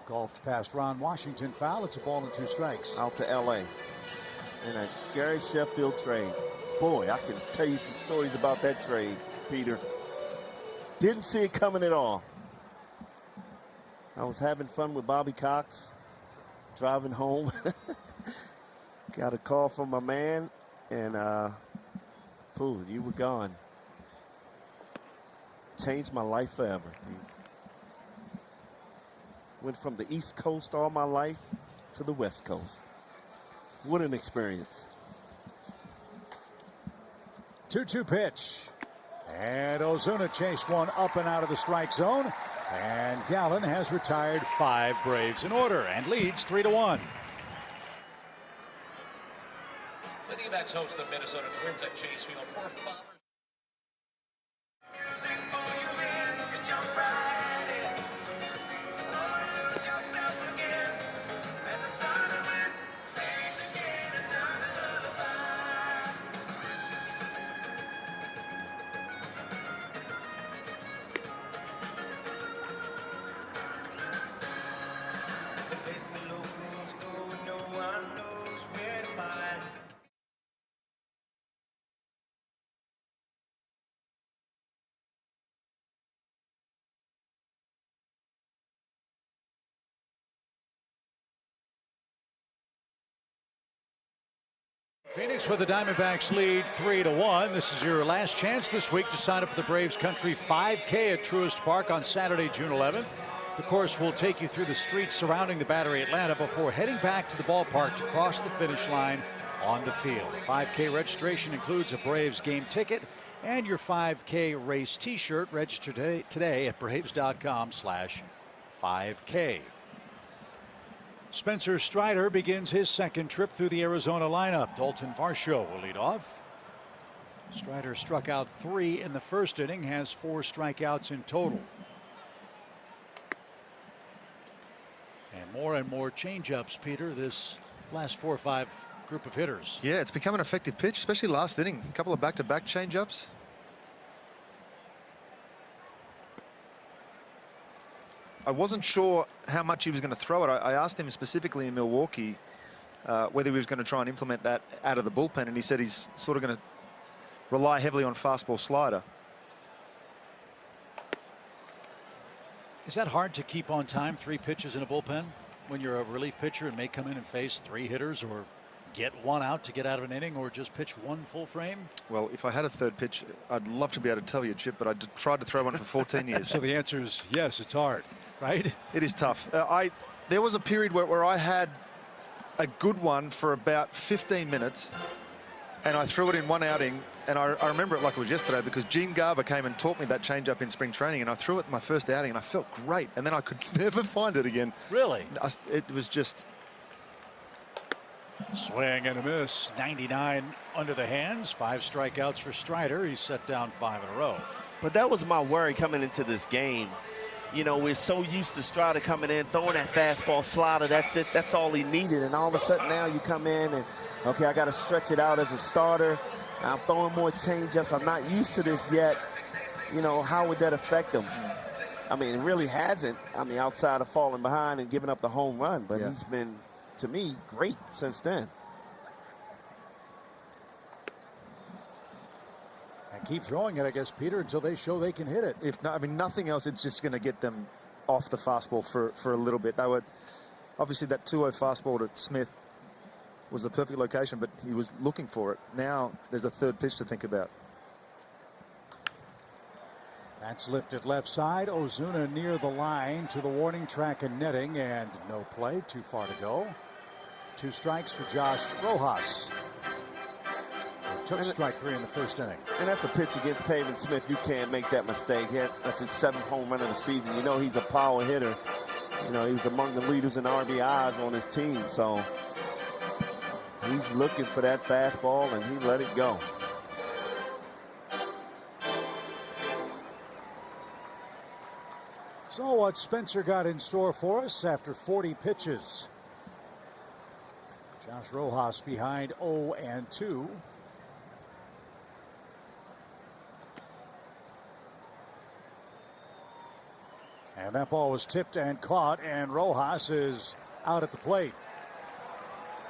Golfed past Ron Washington, foul. It's a ball and 2 strikes. Out to L.A. And a Gary Sheffield trade. Boy, I can tell you some stories about that trade, Peter. Didn't see it coming at all. I was having fun with Bobby Cox, driving home. Got a call from my man, and you were gone. Changed my life forever. Went from the East Coast all my life to the West Coast. What an experience. 2-2 pitch. And Ozuna chased one up and out of the strike zone. And Gallen has retired 5 Braves in order and leads 3-1. The DBacks host the Minnesota Twins at Chase Field for Father's Phoenix with the Diamondbacks lead 3-1. This is your last chance this week to sign up for the Braves Country 5K at Truist Park on Saturday, June 11th. The course will take you through the streets surrounding the Battery Atlanta before heading back to the ballpark to cross the finish line on the field. 5K registration includes a Braves game ticket and your 5K race t-shirt. Register today at Braves.com/5K. Spencer Strider begins his second trip through the Arizona lineup. Dalton Varsho will lead off. Strider struck out 3 in the first inning, has 4 strikeouts in total. And more changeups, Peter, this last 4 or 5 group of hitters. Yeah, it's become an effective pitch, especially last inning. A couple of back-to-back changeups. I wasn't sure how much he was going to throw it. I asked him specifically in Milwaukee whether he was going to try and implement that out of the bullpen, and he said he's sort of going to rely heavily on fastball slider. Is that hard to keep on time, 3 pitches in a bullpen, when you're a relief pitcher and may come in and face 3 hitters or get 1 out to get out of an inning or just pitch 1 full frame? Well, if I had a third pitch, I'd love to be able to tell you, Chip, but I tried to throw one for 14 years. So the answer is yes, it's hard, right? It is tough. There was a period where I had a good one for about 15 minutes, and I threw it in 1 outing, and I remember it like it was yesterday because Gene Garber came and taught me that changeup in spring training, and I threw it in my first outing, and I felt great, and then I could never find it again. Really? It was just... Swing and a miss. 99 under the hands. 5 strikeouts for Strider. He's set down 5 in a row. But that was my worry coming into this game. You know, we're so used to Strider coming in, throwing that fastball slider. That's it. That's all he needed. And all of a sudden now you come in and, okay, I got to stretch it out as a starter. I'm throwing more changeups. I'm not used to this yet. You know, how would that affect him? I mean, it really hasn't. I mean, outside of falling behind and giving up the home run. But he's been, to me, great since then. And keep throwing it, I guess, Peter, until they show they can hit it. If not, I mean, nothing else, it's just going to get them off the fastball for a little bit. They were obviously that 2-0 fastball to Smith was the perfect location, but he was looking for it. Now there's a third pitch to think about. That's lifted left side. Ozuna near the line to the warning track and netting, and no play. Too far to go. 2 strikes for Josh Rojas. Took strike 3 in the first inning. And that's a pitch against Pavin Smith. You can't make that mistake. That's his 7th home run of the season. You know he's a power hitter. You know, he was among the leaders in RBIs on his team. So he's looking for that fastball, and he let it go. So what Spencer got in store for us after 40 pitches. Josh Rojas behind 0-2. And that ball was tipped and caught, and Rojas is out at the plate.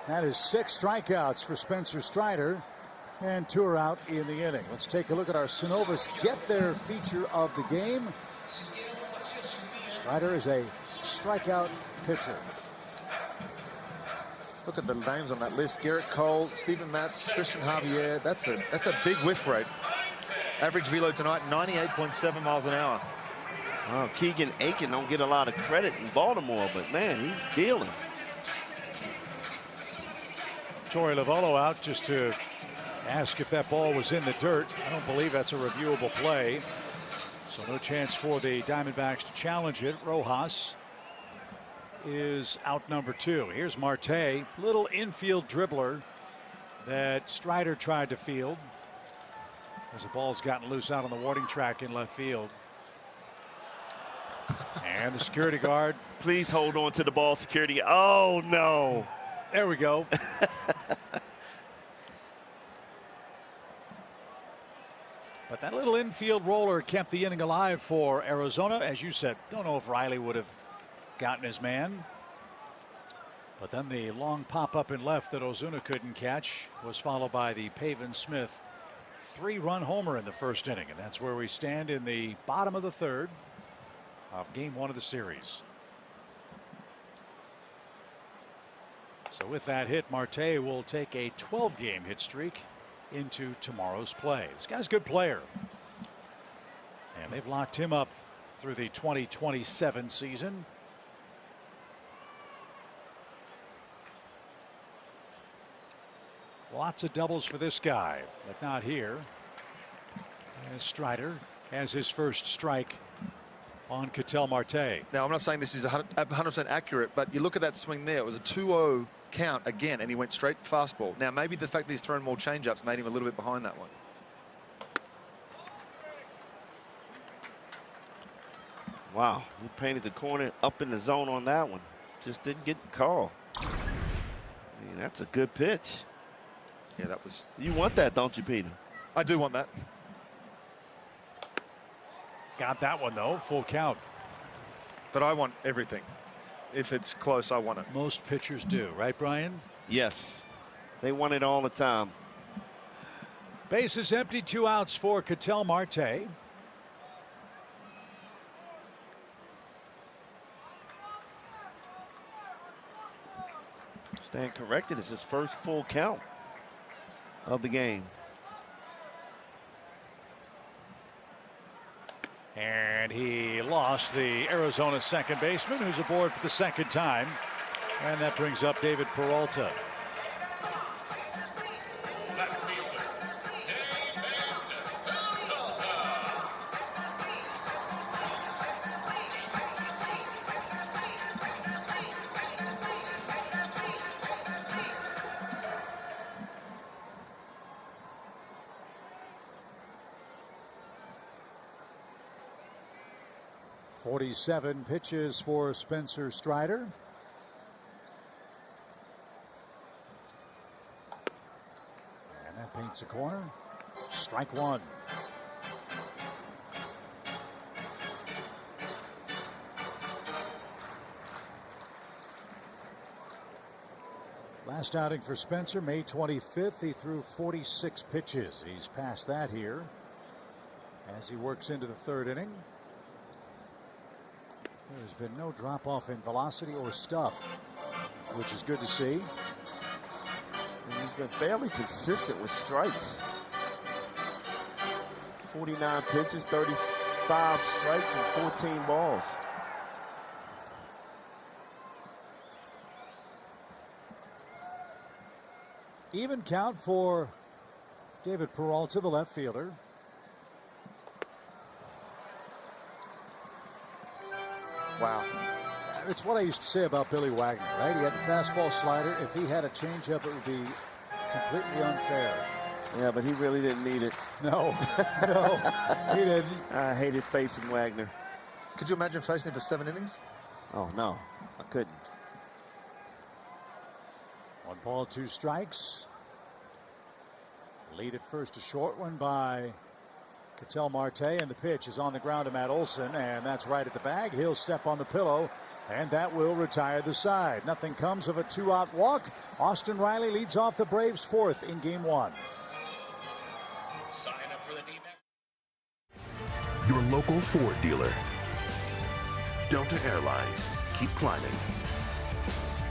That is 6 strikeouts for Spencer Strider, and 2 are out in the inning. Let's take a look at our Synovus Get There feature of the game. Strider is a strikeout pitcher. Look at the names on that list: Garrett Cole, Stephen Matz, Christian Javier. That's a big whiff rate. Average velo tonight, 98.7 miles an hour. Well, Keegan Aiken don't get a lot of credit in Baltimore, but man, he's dealing. Torey Lovullo out just to ask if that ball was in the dirt. I don't believe that's a reviewable play. So no chance for the Diamondbacks to challenge it. Rojas is out number 2. Here's Marte, little infield dribbler that Strider tried to field as the ball's gotten loose out on the warning track in left field. And the security guard. Please hold on to the ball, security. Oh, no. There we go. But that little infield roller kept the inning alive for Arizona. As you said, don't know if Riley would have gotten his man. But then the long pop up in left that Ozuna couldn't catch was followed by the Pavin Smith 3-run homer in the first inning. And that's where we stand in the bottom of the 3rd of game 1 of the series. So with that hit, Marte will take a 12-game hit streak into tomorrow's play. This guy's a good player, and they've locked him up through the 2027 season. Lots of doubles for this guy, but not here. As Strider has his first strike on Ketel Marte. Now, I'm not saying this is 100% accurate, but you look at that swing there. It was a 2-0 count again, and he went straight fastball. Now, maybe the fact that he's thrown more changeups made him a little bit behind that one. Wow, he painted the corner up in the zone on that one. Just didn't get the call. I mean, that's a good pitch. Yeah, that was... You want that, don't you, Peter? I do want that. Got that one, though. Full count. But I want everything. If it's close, I want it. Most pitchers do, right, Brian? Yes. They want it all the time. Bases empty, 2 outs for Ketel Marte. Stand corrected. It's his first full count of the game. And he lost the Arizona second baseman, who's aboard for the 2nd time. And that brings up David Peralta. 47 pitches for Spencer Strider. And that paints a corner. Strike one. Last outing for Spencer, May 25th. He threw 46 pitches. He's past that here as he works into the third inning. There's been no drop off in velocity or stuff, which is good to see. And he's been fairly consistent with strikes. 49 pitches, 35 strikes, and 14 balls. Even count for David Peralta, the left fielder. Wow. It's what I used to say about Billy Wagner, right? He had the fastball slider. If he had a changeup, it would be completely unfair. Yeah, but he really didn't need it. No, no, he didn't. I hated facing Wagner. Could you imagine facing him for 7 innings? Oh, no, I couldn't. 1 ball, 2 strikes. Lead at first, a short one by Ketel Marte, and the pitch is on the ground to Matt Olson, and that's right at the bag. He'll step on the pillow, and that will retire the side. Nothing comes of a 2-out walk. Austin Riley leads off the Braves' 4th in Game 1. Sign up for the DBacks. Your local Ford dealer. Delta Airlines. Keep climbing.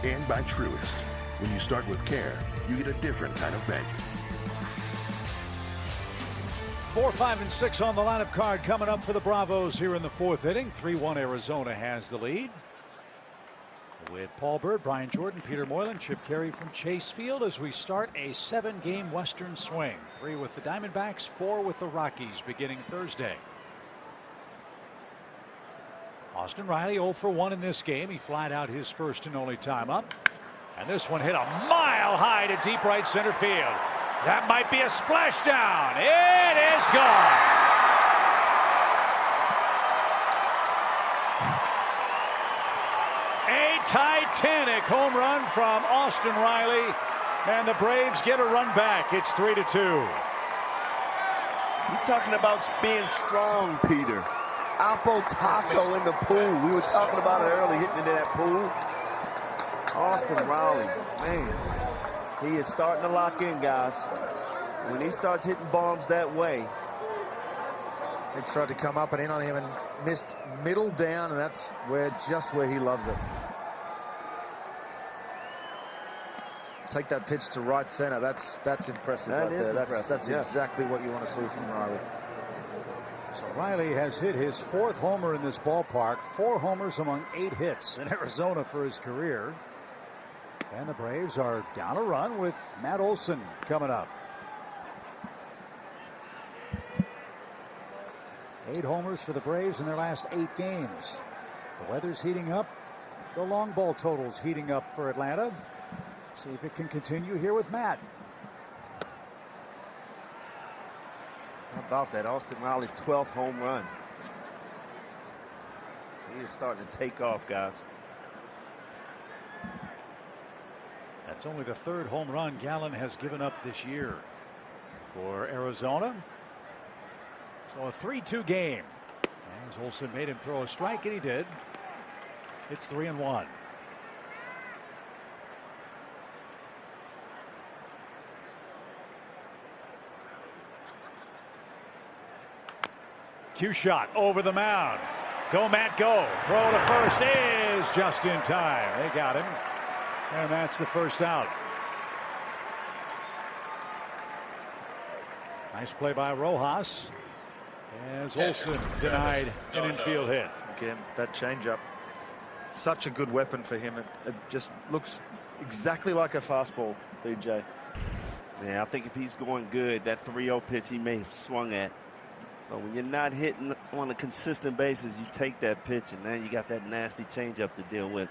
And by Truist. When you start with care, you get a different kind of bank. 4, 5, and 6 on the lineup card coming up for the Bravos here in the 4th inning. 3-1 Arizona has the lead. With Paul Bird, Brian Jordan, Peter Moylan, Chip Carey from Chase Field as we start a 7-game Western swing. 3 with the Diamondbacks, 4 with the Rockies beginning Thursday. Austin Riley 0 for 1 in this game. He flied out his first and only time up. And this one hit a mile high to deep right center field. That might be a splashdown. It is gone. A Titanic home run from Austin Riley, and the Braves get a run back. It's 3-2. You're talking about being strong, Peter. Alpo Taco in the pool. We were talking about it early, hitting into that pool. Austin Riley, man, he is starting to lock in, guys. When he starts hitting bombs that way. He tried to come up and in on him and missed middle down, and that's just where he loves it. Take that pitch to right center. That's impressive. That right is there. impressive. That's yes. exactly what you want to see from Riley. So Riley has hit his 4th homer in this ballpark. 4 homers among 8 hits in Arizona for his career. And the Braves are down a run with Matt Olson coming up. 8 homers for the Braves in their last 8 games. The weather's heating up. The long ball totals heating up for Atlanta. See if it can continue here with Matt. How about that? Austin Riley's 12th home run. He is starting to take off, guys. That's only the 3rd home run Gallen has given up this year for Arizona. So a 3-2 game. As Olson made him throw a strike, and he did. It's 3-1. Cue shot over the mound. Go, Matt, go. Throw to first is just in time. They got him. And that's the first out. Nice play by Rojas. As Olson denied an infield hit. Again, that changeup. Such a good weapon for him. It just looks exactly like a fastball, BJ. Yeah, I think if he's going good, that 3-0 pitch he may have swung at. But when you're not hitting on a consistent basis, you take that pitch, and then you got that nasty changeup to deal with.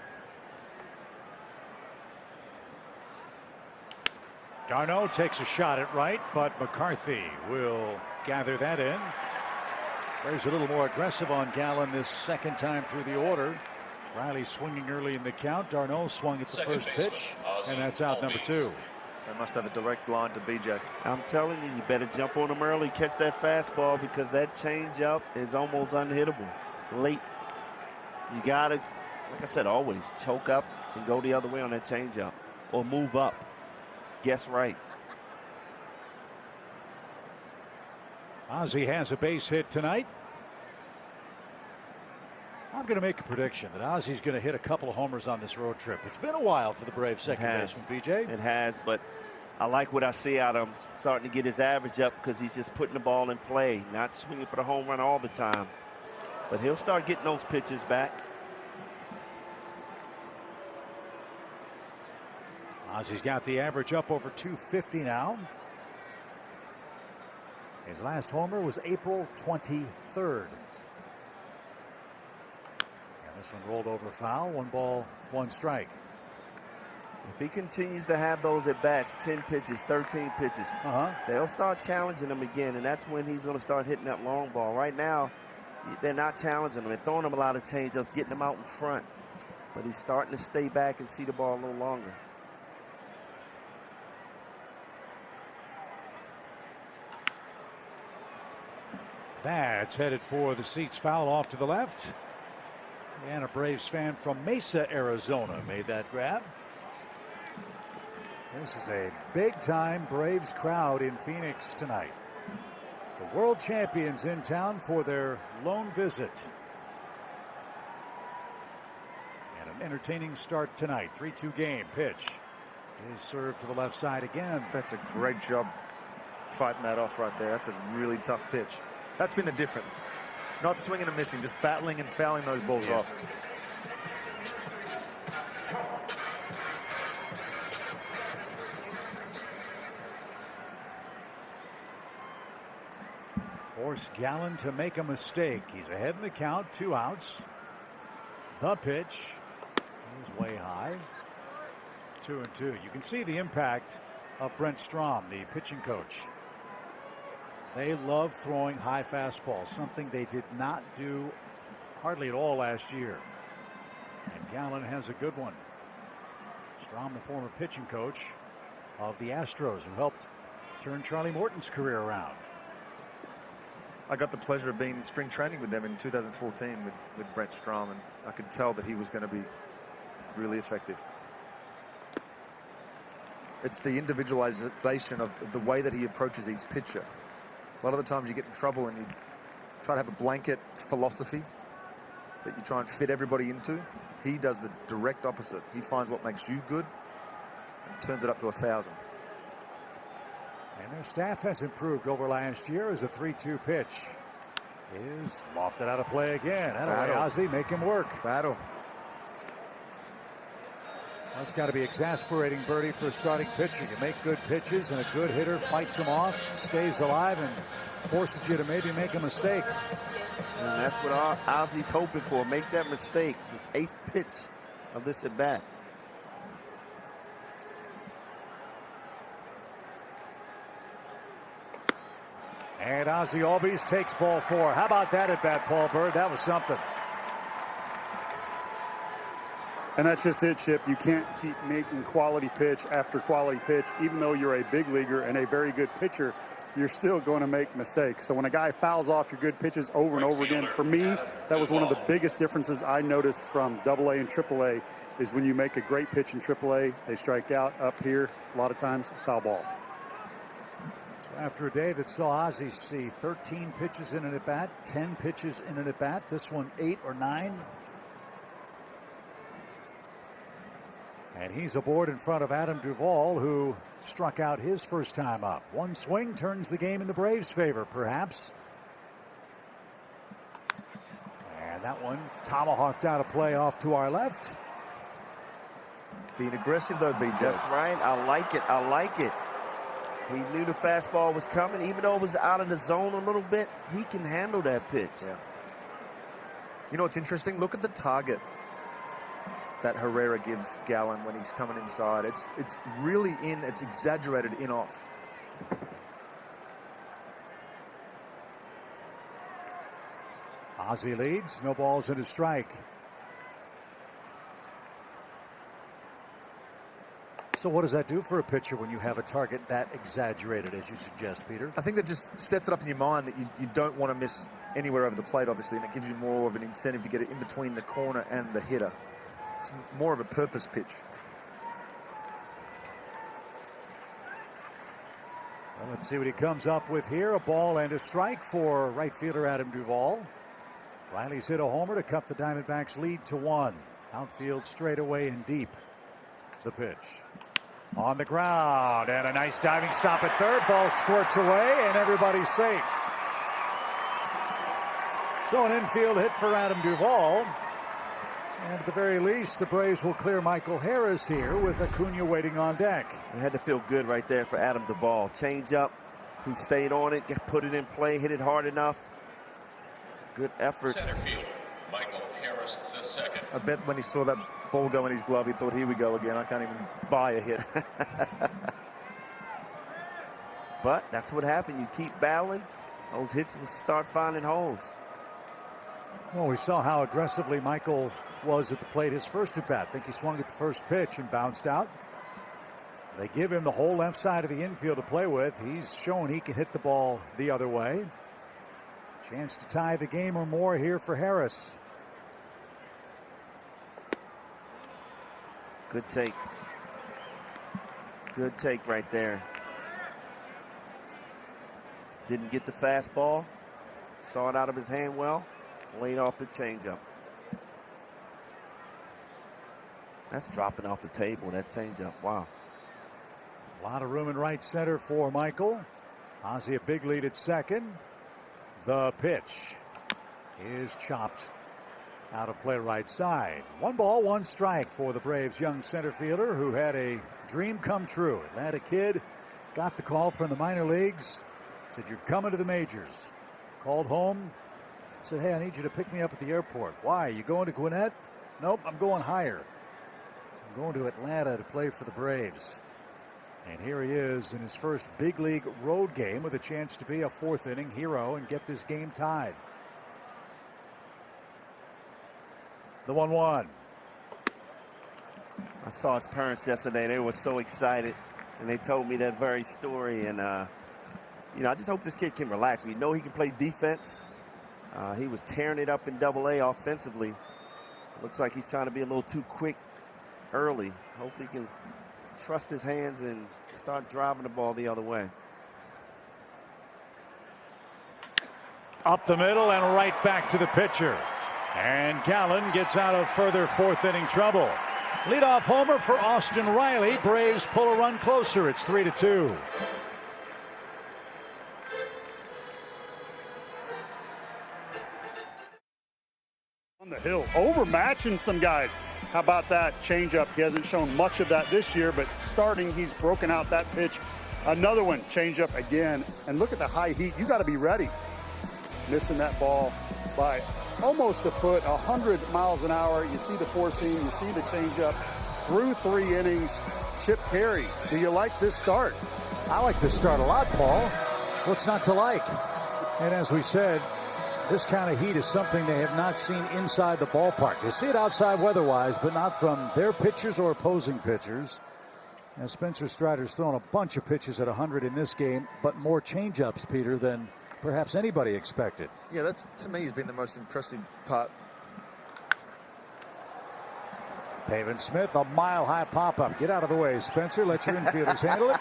Garneau takes a shot at right, but McCarthy will gather that in. Braves a little more aggressive on Gallen this second time through the order. Riley swinging early in the count. Darno swung at the first pitch, and that's out number 2. They must have a direct line to BJ. I'm telling you, you better jump on him early, catch that fastball, because that changeup is almost unhittable late. You got to, like I said, always choke up and go the other way on that changeup or move up. Guess right. Ozzie has a base hit tonight. I'm going to make a prediction that Ozzie's going to hit a couple of homers on this road trip. It's been a while for the Braves second baseman, BJ. It has, but I like what I see out of him, starting to get his average up because he's just putting the ball in play, not swinging for the home run all the time. But he'll start getting those pitches back. Ozzie's got the average up over 250 now. His last homer was April 23rd. This one rolled over foul. 1 ball, 1 strike. If he continues to have those at bats, 10 pitches, 13 pitches, they'll start challenging him again, and that's when he's going to start hitting that long ball. Right now, they're not challenging him. They're throwing him a lot of changeups, getting him out in front. But he's starting to stay back and see the ball a little longer. That's headed for the seats, foul off to the left. And a Braves fan from Mesa, Arizona made that grab. This is a big-time Braves crowd in Phoenix tonight. The world champions in town for their lone visit. And an entertaining start tonight. 3-2 game. Pitch is served to the left side again. That's a great job fighting that off right there. That's a really tough pitch. That's been the difference. Not swinging and missing, just battling and fouling those balls off. Force Gallen to make a mistake. He's ahead in the count, 2 outs. The pitch is way high. 2-2. You can see the impact of Brent Strom, the pitching coach. They love throwing high fastballs, something they did not do hardly at all last year. And Gallen has a good one. Strom, the former pitching coach of the Astros, who helped turn Charlie Morton's career around. I got the pleasure of being in spring training with them in 2014 with Brent Strom, and I could tell that he was going to be really effective. It's the individualization of the way that he approaches each pitcher. A lot of the times you get in trouble and you try to have a blanket philosophy that you try and fit everybody into. He does the direct opposite. He finds what makes you good and turns it up to 1,000. And their staff has improved over last year as a 3-2 pitch is lofted out of play again. That'll Ozzie make him work. Battle. That's got to be exasperating, Bertie, for a starting pitcher. You make good pitches, and a good hitter fights them off, stays alive, and forces you to maybe make a mistake. And that's what Ozzie's hoping for. Make that mistake. His 8th pitch of this at bat. And Ozzie Albies takes ball 4. How about that at bat, Paul Bird? That was something. And that's just it, Chip. You can't keep making quality pitch after quality pitch. Even though you're a big leaguer and a very good pitcher, you're still going to make mistakes. So when a guy fouls off your good pitches over and over again, for me, that was one of the biggest differences I noticed from AA and AAA is when you make a great pitch in AAA, they strike out. Up here, a lot of times, foul ball. So after a day that saw Ozzie see 13 pitches in an at-bat, 10 pitches in an at-bat, this one 8 or 9. And he's aboard in front of Adam Duvall, who struck out his first time up. One swing turns the game in the Braves' favor, perhaps. And that one tomahawked out of play off to our left. Being aggressive, though, BJ. That's right. I like it. I like it. He knew the fastball was coming. Even though it was out of the zone a little bit, he can handle that pitch. Yeah. You know what's interesting? Look at the target that Herrera gives Gallen when he's coming inside. It's really in, it's exaggerated in off. Ozzie leads, no balls and a strike. So what does that do for a pitcher when you have a target that exaggerated, as you suggest, Peter? I think that just sets it up in your mind that you don't want to miss anywhere over the plate, obviously, and it gives you more of an incentive to get it in between the corner and the hitter. It's more of a purpose pitch. Well, let's see what he comes up with here. A ball and a strike for right fielder Adam Duvall. Riley's hit a homer to cut the Diamondbacks lead to 1. Outfield straightaway and deep. The pitch. On the ground, and a nice diving stop at third. Ball squirts away, and everybody's safe. So an infield hit for Adam Duvall. And at the very least, the Braves will clear Michael Harris here with Acuna waiting on deck. It had to feel good right there for Adam Duvall. Change up. He stayed on it, put it in play, hit it hard enough. Good effort. Center field, Michael Harris, the second. I bet when he saw that ball go in his glove, he thought, here we go again. I can't even buy a hit. But that's what happened. You keep battling, those hits will start finding holes. Well, we saw how aggressively Michael was at the plate his first at bat. I think he swung at the first pitch and bounced out. They give him the whole left side of the infield to play with. He's shown he can hit the ball the other way. Chance to tie the game or more here for Harris. Good take. Good take right there. Didn't get the fastball. Saw it out of his hand well. Laid off the changeup. That's dropping off the table, that changeup. Wow. A lot of room in right center for Michael. Ozzie a big lead at second. The pitch is chopped out of play right side. 1 ball, 1 strike for the Braves' young center fielder who had a dream come true. Atlanta kid, got the call from the minor leagues. Said, you're coming to the majors. Called home. Said, hey, I need you to pick me up at the airport. Why? You going to Gwinnett? Nope, I'm going higher. I'm going to Atlanta to play for the Braves. And here he is in his first big league road game with a chance to be a 4th inning hero and get this game tied. The 1-1. I saw his parents yesterday. They were so excited, and they told me that very story. And, you know, I just hope this kid can relax. We know he can play defense. He was tearing it up in Double-A offensively. Looks like he's trying to be a little too quick early. Hopefully he can trust his hands and start driving the ball the other way. Up the middle and right back to the pitcher. And Gallen gets out of further 4th inning trouble. Leadoff homer for Austin Riley. Braves pull a run closer. It's 3-2. On the hill, overmatching some guys. How about that changeup? He hasn't shown much of that this year, but starting, he's broken out that pitch. Another one, changeup again. And look at the high heat. You got to be ready. Missing that ball by almost a foot, 100 miles an hour. You see the 4-seam, you see the changeup. Through 3 innings, Chip Carey. Do you like this start? I like this start a lot, Paul. What's not to like? And as we said, this kind of heat is something they have not seen inside the ballpark. They see it outside weather-wise, but not from their pitchers or opposing pitchers. Now, Spencer Strider's thrown a bunch of pitches at 100 in this game, but more change-ups, Peter, than perhaps anybody expected. Yeah, that's, to me, has been the most impressive part. Pavin Smith, a mile-high pop-up. Get out of the way, Spencer. Let your infielders handle it.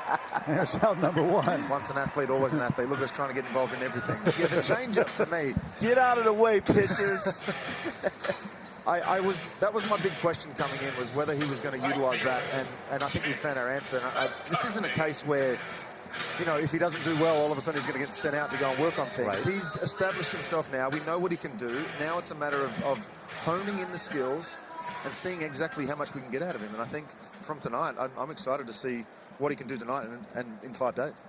There's out number 1. Once an athlete, always an athlete. Look, us trying to get involved in everything. Yeah, the change-up for me. Get out of the way, pitchers. That was my big question coming in, was whether he was going to utilize that, and I think we found our answer. This isn't a case where, you know, if he doesn't do well, all of a sudden he's going to get sent out to go and work on things. Right. He's established himself now. We know what he can do. Now it's a matter of honing in the skills and seeing exactly how much we can get out of him. And I think from tonight, I'm excited to see what he can do tonight and in 5 days.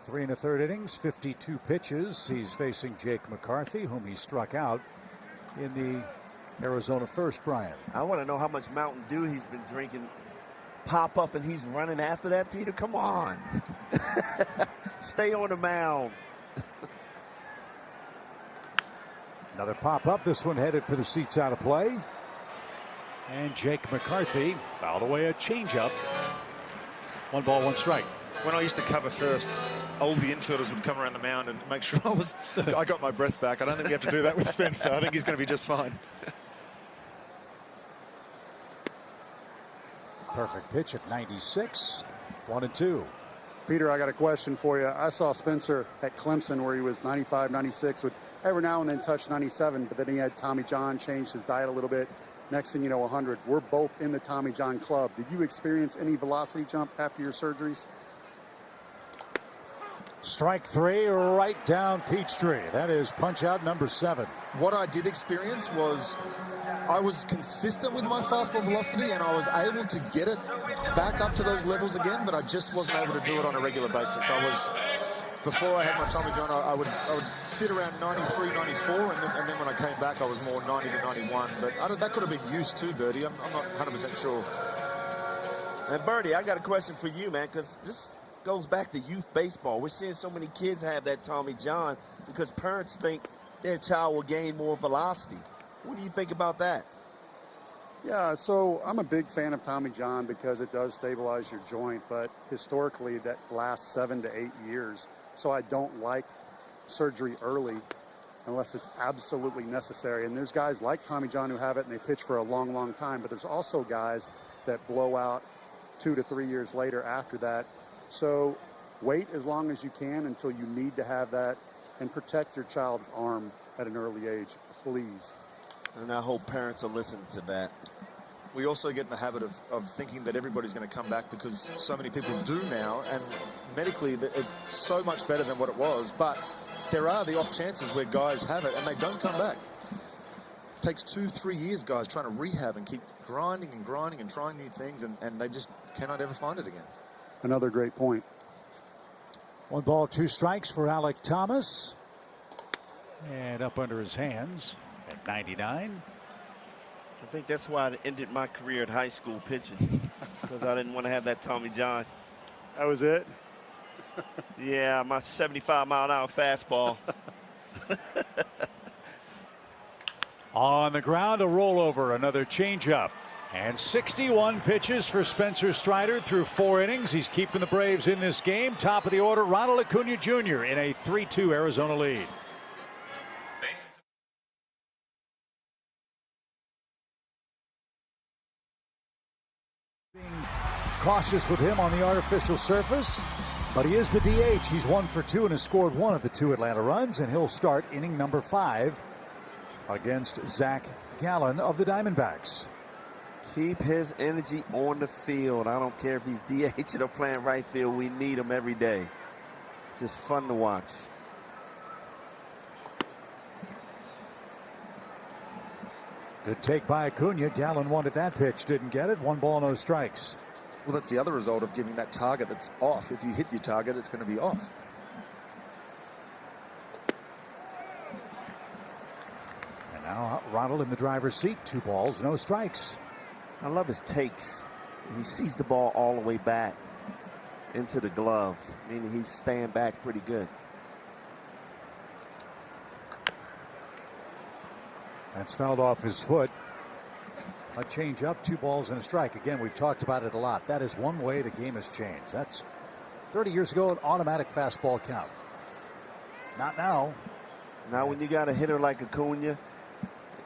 3 1/3 innings, 52 pitches. He's facing Jake McCarthy, whom he struck out in the Arizona first, Brian. I want to know how much Mountain Dew he's been drinking. Pop up and he's running after that, Peter. Come on. Stay on the mound. Another pop-up. This one headed for the seats out of play. And Jake McCarthy fouled away a changeup. 1 ball, 1 strike. When I used to cover first, all the infielders would come around the mound and make sure I got my breath back. I don't think we have to do that with Spencer. I think he's going to be just fine. Perfect pitch at 96. 1-2. Peter, I got a question for you. I saw Spencer at Clemson where he was 95, 96, would every now and then touch 97, but then he had Tommy John, changed his diet a little bit. Next thing you know, 100. We're both in the Tommy John club. Did you experience any velocity jump after your surgeries? Strike 3 right down Peachtree. That is punch out number 7. What I did experience was I was consistent with my fastball velocity and I was able to get it back up to those levels again, but I just wasn't able to do it on a regular basis. Before I had my Tommy John, I would sit around 93, 94, and then when I came back, I was more 90 to 91. But that could have been used too, Birdie. I'm not 100% sure. And Birdie, I got a question for you, man, because this goes back to youth baseball. We're seeing so many kids have that Tommy John because parents think their child will gain more velocity. What do you think about that? Yeah, so I'm a big fan of Tommy John because it does stabilize your joint, but historically that lasts 7 to 8 years. So I don't like surgery early unless it's absolutely necessary. And there's guys like Tommy John who have it and they pitch for a long, long time, but there's also guys that blow out 2 to 3 years later after that. So wait as long as you can until you need to have that and protect your child's arm at an early age, please. And I hope parents are listening to that. We also get in the habit of thinking that everybody's going to come back because so many people do now, and medically it's so much better than what it was, but there are the off chances where guys have it and they don't come back. It takes 2-3 years, guys, trying to rehab and keep grinding and grinding and trying new things, and they just cannot ever find it again. Another great point. 1 ball, 2 strikes for Alec Thomas. And up under his hands at 99. I think that's why I ended my career at high school pitching, because I didn't want to have that Tommy John. That was it? Yeah, my 75-mile-an-hour fastball. On the ground, a rollover, another changeup. And 61 pitches for Spencer Strider through 4 innings. He's keeping the Braves in this game. Top of the order, Ronald Acuna Jr. in a 3-2 Arizona lead. Being cautious with him on the artificial surface, but he is the DH. He's 1 for 2 and has scored 1 of the 2 Atlanta runs, and he'll start inning number 5 against Zach Gallen of the Diamondbacks. Keep his energy on the field. I don't care if he's DH or playing right field. We need him every day. Just fun to watch. Good take by Acuna. Gallen wanted that pitch, didn't get it. 1 ball, no strikes. Well, that's the other result of giving that target that's off. If you hit your target, it's going to be off. And now Ronald in the driver's seat. 2 balls, no strikes. I love his takes. He sees the ball all the way back into the glove, meaning he's staying back pretty good. That's fouled off his foot. A change up, 2 balls and a strike. Again, we've talked about it a lot. That is one way the game has changed. That's 30 years ago, an automatic fastball count. Not now. Now when you got a hitter like Acuna,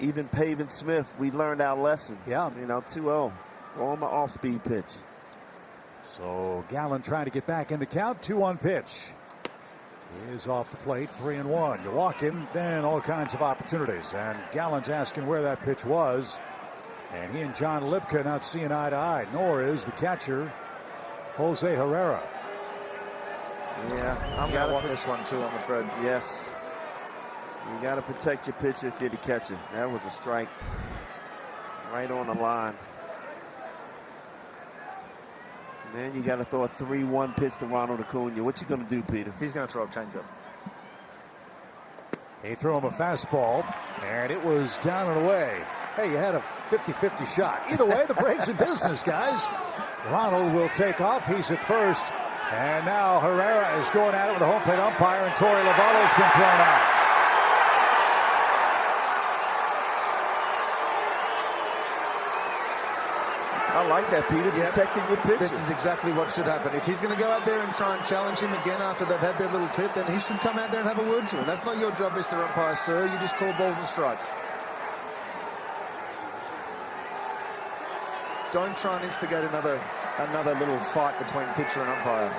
even Pavin Smith, we learned our lesson. Yeah. You know, 2-0. Throw him an off-speed pitch. So Gallen trying to get back in the count. 2-1 pitch. He is off the plate, 3-1. You walk him, then all kinds of opportunities. And Gallen's asking where that pitch was. And he and John Lipka not seeing eye to eye, nor is the catcher, Jose Herrera. Yeah, I'm going to want this one too, I'm afraid. Yes. You got to protect your pitcher if you're the catcher. That was a strike right on the line. And then you got to throw a 3-1 pitch to Ronald Acuna. What you going to do, Peter? He's going to throw a changeup. He threw him a fastball, and it was down and away. Hey, you had a 50-50 shot. Either way, the Braves in business, guys. Ronald will take off. He's at first. And now Herrera is going at it with a home plate umpire, and Torey Lovullo's been thrown out. I like that, Peter, protecting your pitcher. This is exactly what should happen. If he's going to go out there and try and challenge him again after they've had their little pit, then he should come out there and have a word to him. That's not your job, Mr. Umpire, sir. You just call balls and strikes. Don't try and instigate another little fight between pitcher and umpire.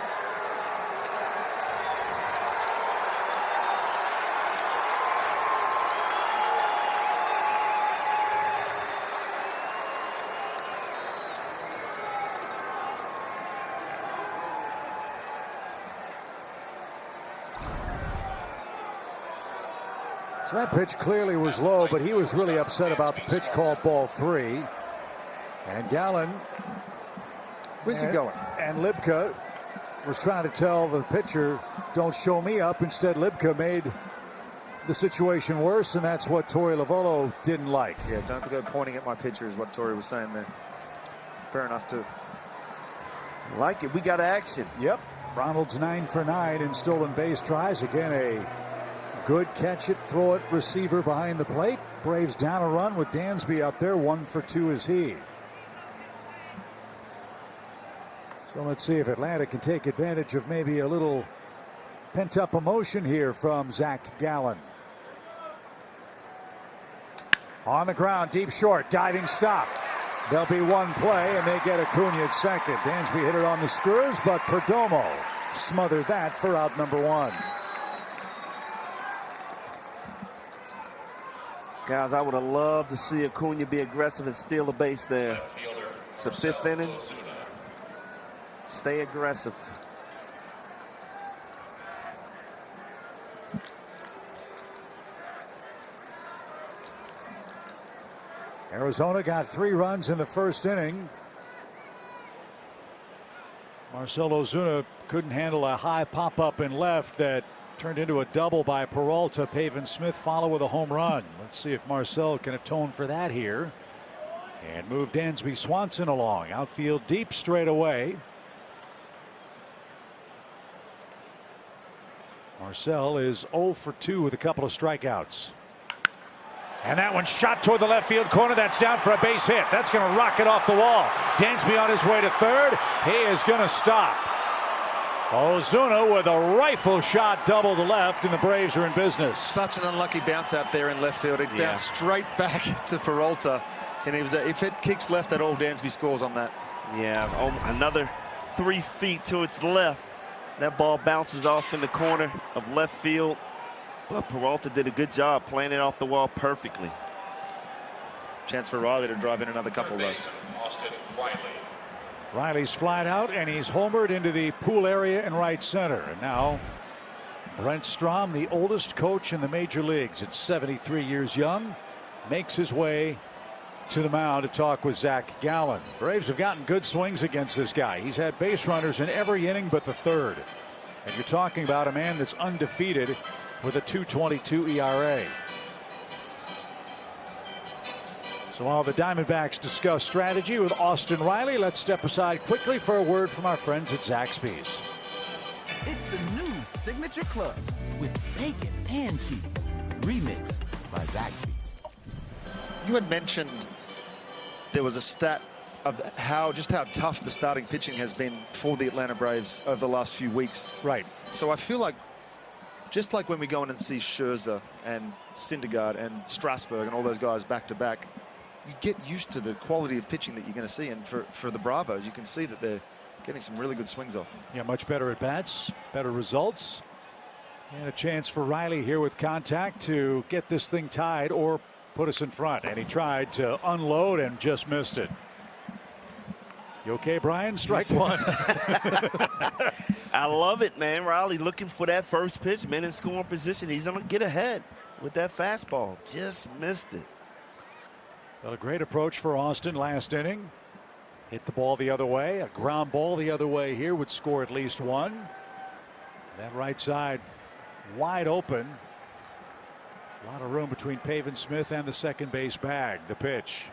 So that pitch clearly was low, but he was really upset about the pitch called ball 3. And Gallen. Where's he going? And Libka was trying to tell the pitcher, don't show me up. Instead, Libka made the situation worse, and that's what Torey Lovullo didn't like. Yeah, don't go pointing at my pitcher is what Torey was saying there. Fair enough, too. Like it. We got action. Yep. Ronald's 9 for 9 in stolen base tries. Again, a good catch it, throw it receiver behind the plate. Braves down a run with Dansby up there. 1 for 2 is he. So let's see if Atlanta can take advantage of maybe a little pent-up emotion here from Zach Gallen. On the ground, deep short, diving stop. There'll be one play, and they get Acuna at second. Dansby hit it on the screws, but Perdomo smothered that for out number 1. Guys, I would have loved to see Acuna be aggressive and steal a base there. It's the 5th inning. Stay aggressive. Arizona got 3 runs in the first inning. Marcell Ozuna couldn't handle a high pop-up in left that turned into a double by Peralta. Pavin Smith follow with a home run. Let's see if Marcell can atone for that here. And move Dansby Swanson along. Outfield deep straight away. Marcell is 0 for 2 with a couple of strikeouts. And that one shot toward the left field corner. That's down for a base hit. That's going to rocket off the wall. Dansby on his way to third. He is going to stop. Ozuna with a rifle shot double to left, and the Braves are in business. Such an unlucky bounce out there in left field. It bounced straight back to Peralta. And it was if it kicks left at all, Dansby scores on that. Yeah, another 3 feet to its left. That ball bounces off in the corner of left field. But Peralta did a good job playing it off the wall perfectly. Chance for Riley to drive in another couple of runs. Riley's flied out, and he's homered into the pool area in right center. And now Brent Strom, the oldest coach in the major leagues at 73 years young, makes his way to the mound to talk with Zach Gallen. Braves have gotten good swings against this guy. He's had base runners in every inning but the third. And you're talking about a man that's undefeated with a 2.22 ERA. So while the Diamondbacks discuss strategy with Austin Riley, let's step aside quickly for a word from our friends at Zaxby's. It's the new Signature Club with bacon and cheese, remixed by Zaxby's. You had mentioned there was a stat of how tough the starting pitching has been for the Atlanta Braves over the last few weeks. Right. So I feel like, just like when we go in and see Scherzer and Syndergaard and Strasburg and all those guys back to back, you get used to the quality of pitching that you're going to see. And for the Bravos, you can see that they're getting some really good swings off. Yeah, much better at bats, better results. And a chance for Riley here with contact to get this thing tied or put us in front. And he tried to unload and just missed it. You okay, Brian? Strike one. I love it, man. Riley looking for that first pitch, man, in scoring position. He's going to get ahead with that fastball. Just missed it. Well, a great approach for Austin last inning. Hit the ball the other way. A ground ball the other way here would score at least one. That right side wide open. A lot of room between Pavin Smith and the second base bag. The pitch.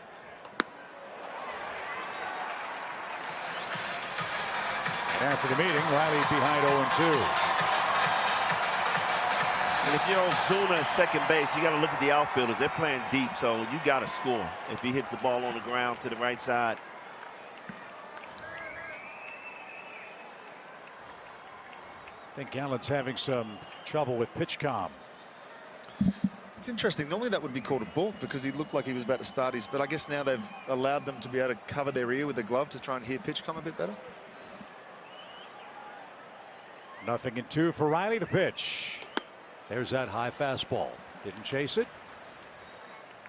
And after the meeting, Riley behind 0-2. And if you're Ozuna at second base, you got to look at the outfielders. They're playing deep, so you got to score. If he hits the ball on the ground to the right side, think Gallen's having some trouble with pitch calm. It's interesting. Normally that would be called a balk because he looked like he was about to start his, but I guess now they've allowed them to be able to cover their ear with the glove to try and hear pitch calm a bit better. 0-2 for Riley. The pitch. There's that high fastball. Didn't chase it.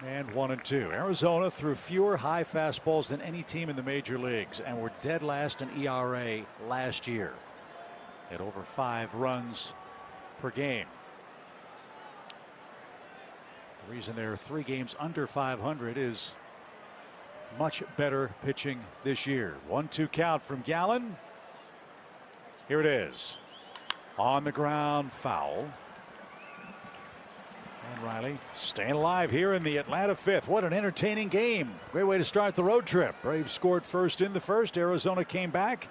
And 1-2. Arizona threw fewer high fastballs than any team in the major leagues and were dead last in ERA last year at over 5 runs per game. The reason they're 3 games under 500 is much better pitching this year. 1-2 count from Gallen. Here it is. On the ground, foul. And Riley staying alive here in the Atlanta 5th. What an entertaining game. Great way to start the road trip. Braves scored first in the first. Arizona came back.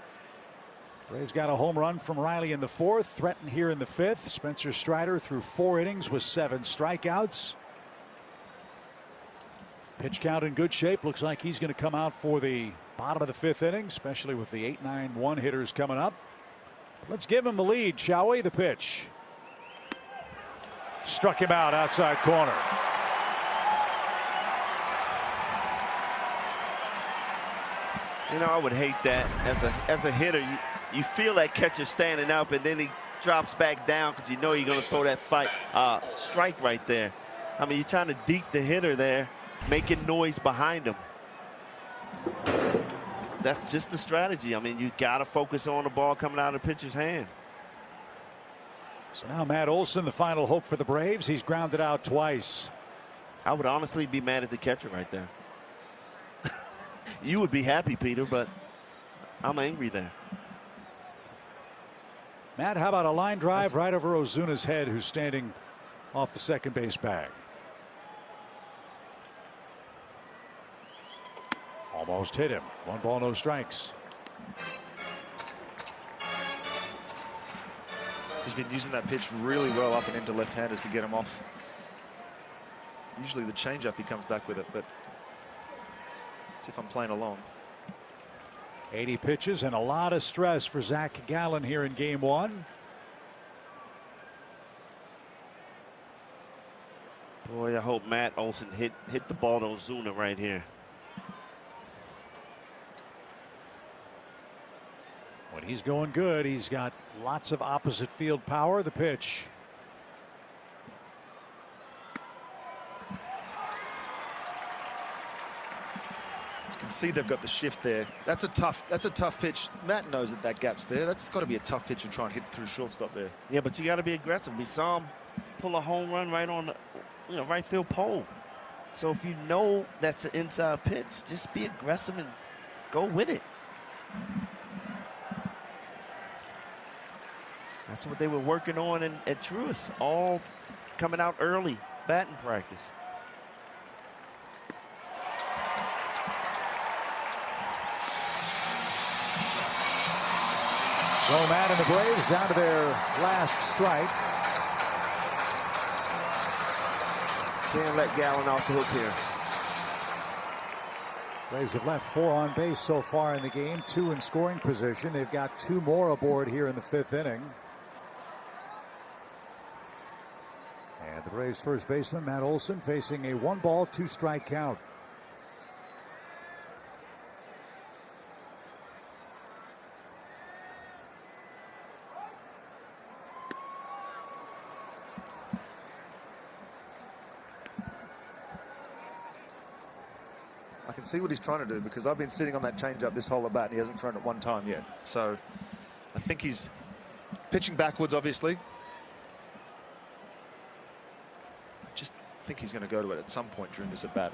Braves got a home run from Riley in the 4th. Threatened here in the 5th. Spencer Strider threw 4 innings with 7 strikeouts. Pitch count in good shape. Looks like he's going to come out for the bottom of the 5th inning, especially with the 8-9-1 hitters coming up. Let's give him the lead, shall we? The pitch. Struck him out outside corner. You know, I would hate that as a hitter. You feel that catcher standing up, and then he drops back down because you know you're going to throw that strike right there. I mean, you're trying to deke the hitter there, making noise behind him. That's just the strategy. I mean, you got to focus on the ball coming out of the pitcher's hand. So now Matt Olson, the final hope for the Braves. He's grounded out twice. I would honestly be mad at the catcher right there. You would be happy, Peter, but I'm angry there. Matt, how about a line drive right over Ozuna's head, who's standing off the second base bag? Almost hit him. 1 ball, no strikes. He's been using that pitch really well up and into left-handers to get him off. Usually the changeup he comes back with it, but let's see if I'm playing along. 80 pitches and a lot of stress for Zach Gallen here in game 1. Boy, I hope Matt Olson hit the ball to Ozuna right here. When he's going good, he's got lots of opposite field power. The pitch. You can see they've got the shift there. That's a tough pitch. Matt knows that gap's there. That's got to be a tough pitch to try and hit through shortstop there. Yeah, but you got to be aggressive. We saw him pull a home run right on the right field pole. So if you know that's an inside pitch, just be aggressive and go with it. That's what they were working on at Truist, all coming out early, batting practice. So Matt and the Braves down to their last strike. Can't let Gallen off the hook here. Braves have left 4 on base so far in the game, 2 in scoring position. They've got 2 more aboard here in the 5th inning. And the Braves first baseman Matt Olson facing a 1 ball, 2 strike count. I can see what he's trying to do because I've been sitting on that changeup this whole at bat and he hasn't thrown it 1 time yet. So I think he's pitching backwards, obviously. I just think he's going to go to it at some point during this at bat.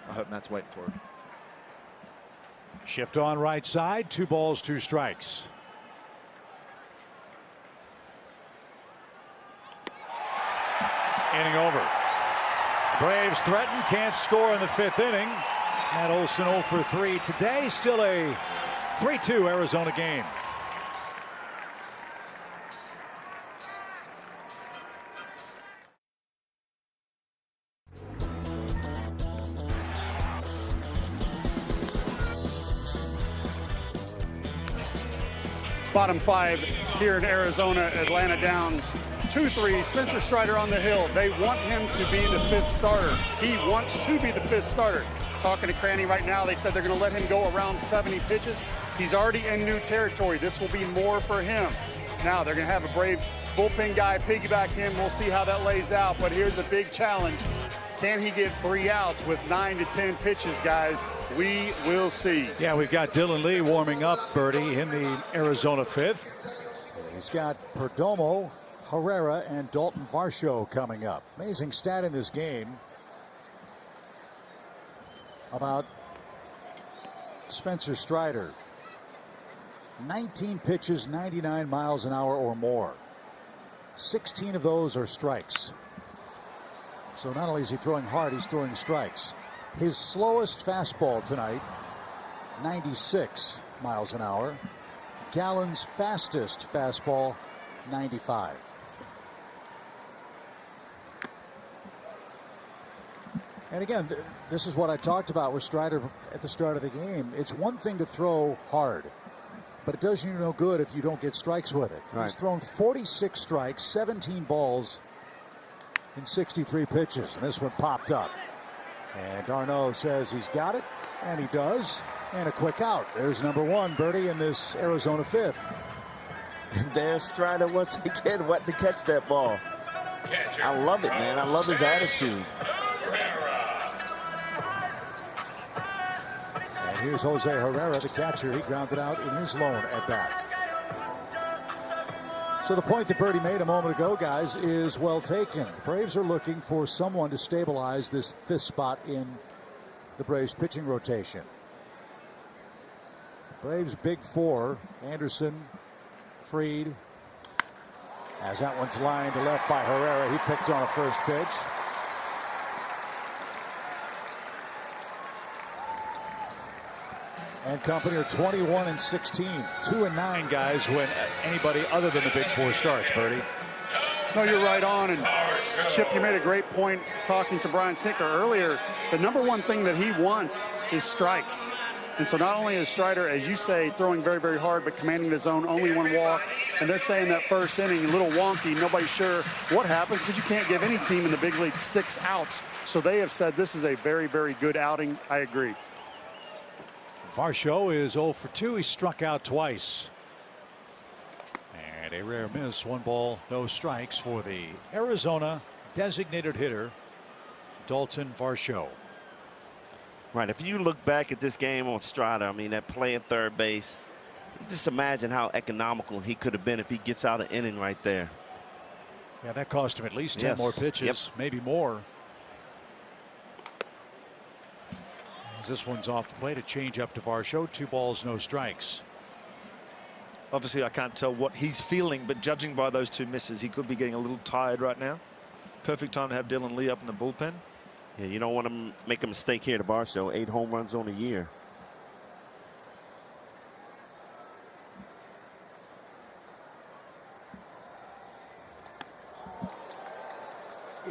I hope Matt's waiting for it. Shift on right side, 2 balls, 2 strikes. Inning over. Braves threaten, can't score in the 5th inning. Matt Olson 0 for 3 today. Still a 3-2 Arizona game. bottom 5 here in Arizona. Atlanta down 2-3. Spencer Strider on the hill. They want him to be the 5th starter. He wants to be the 5th starter. Talking to Cranny right now, they said they're going to let him go around 70 pitches. He's already in new territory. This will be more for him. Now they're going to have a Braves bullpen guy piggyback him. We'll see how that lays out, but here's a big challenge. Can he get 3 outs with 9 to 10 pitches, guys? We will see. Yeah, we've got Dylan Lee warming up, Bertie, in the Arizona 5th. He's got Perdomo, Herrera, and Dalton Varsho coming up. Amazing stat in this game about Spencer Strider. 19 pitches, 99 miles an hour or more. 16 of those are strikes. So not only is he throwing hard, he's throwing strikes. His slowest fastball tonight, 96 miles an hour. Gallen's fastest fastball, 95. And again, this is what I talked about with Strider at the start of the game. It's one thing to throw hard, but it does you no good if you don't get strikes with it. Right. He's thrown 46 strikes, 17 balls in 63 pitches, and this one popped up. And Darno says he's got it, and he does. And a quick out. There's number 1, Bertie, in this Arizona 5th. And there's Strider once again wanting to catch that ball. I love it, man. I love his attitude. And here's Jose Herrera, the catcher. He grounded out in his lone at bat. So the point that Bertie made a moment ago, guys, is well taken. The Braves are looking for someone to stabilize this 5th spot in the Braves pitching rotation. Braves big 4, Anderson, Fried. As that one's lined to left by Herrera, he picked on a first pitch. And company are 21-16, 2-9 guys when anybody other than the big 4 starts, Bertie. No, you're right on. And Chip, you made a great point talking to Brian Sinker earlier. The number 1 thing that he wants is strikes. And so not only is Strider, as you say, throwing very, very hard, but commanding the zone, only 1 walk. And they're saying that first inning, a little wonky. Nobody's sure what happens, but you can't give any team in the big league 6 outs. So they have said this is a very, very good outing. I agree. Varsho is 0 for 2. He struck out twice. And a rare miss. 1 ball, no strikes for the Arizona designated hitter, Dalton Varsho. Right. If you look back at this game on Strider, I mean, that play at third base, just imagine how economical he could have been if he gets out an inning right there. Yeah, that cost him at least 10 more pitches, maybe more. This one's off the plate. A change up to Varsho. 2 balls, no strikes. Obviously, I can't tell what he's feeling, but judging by those 2 misses, he could be getting a little tired right now. Perfect time to have Dylan Lee up in the bullpen. Yeah, you don't want to make a mistake here to Varsho. 8 home runs on a year.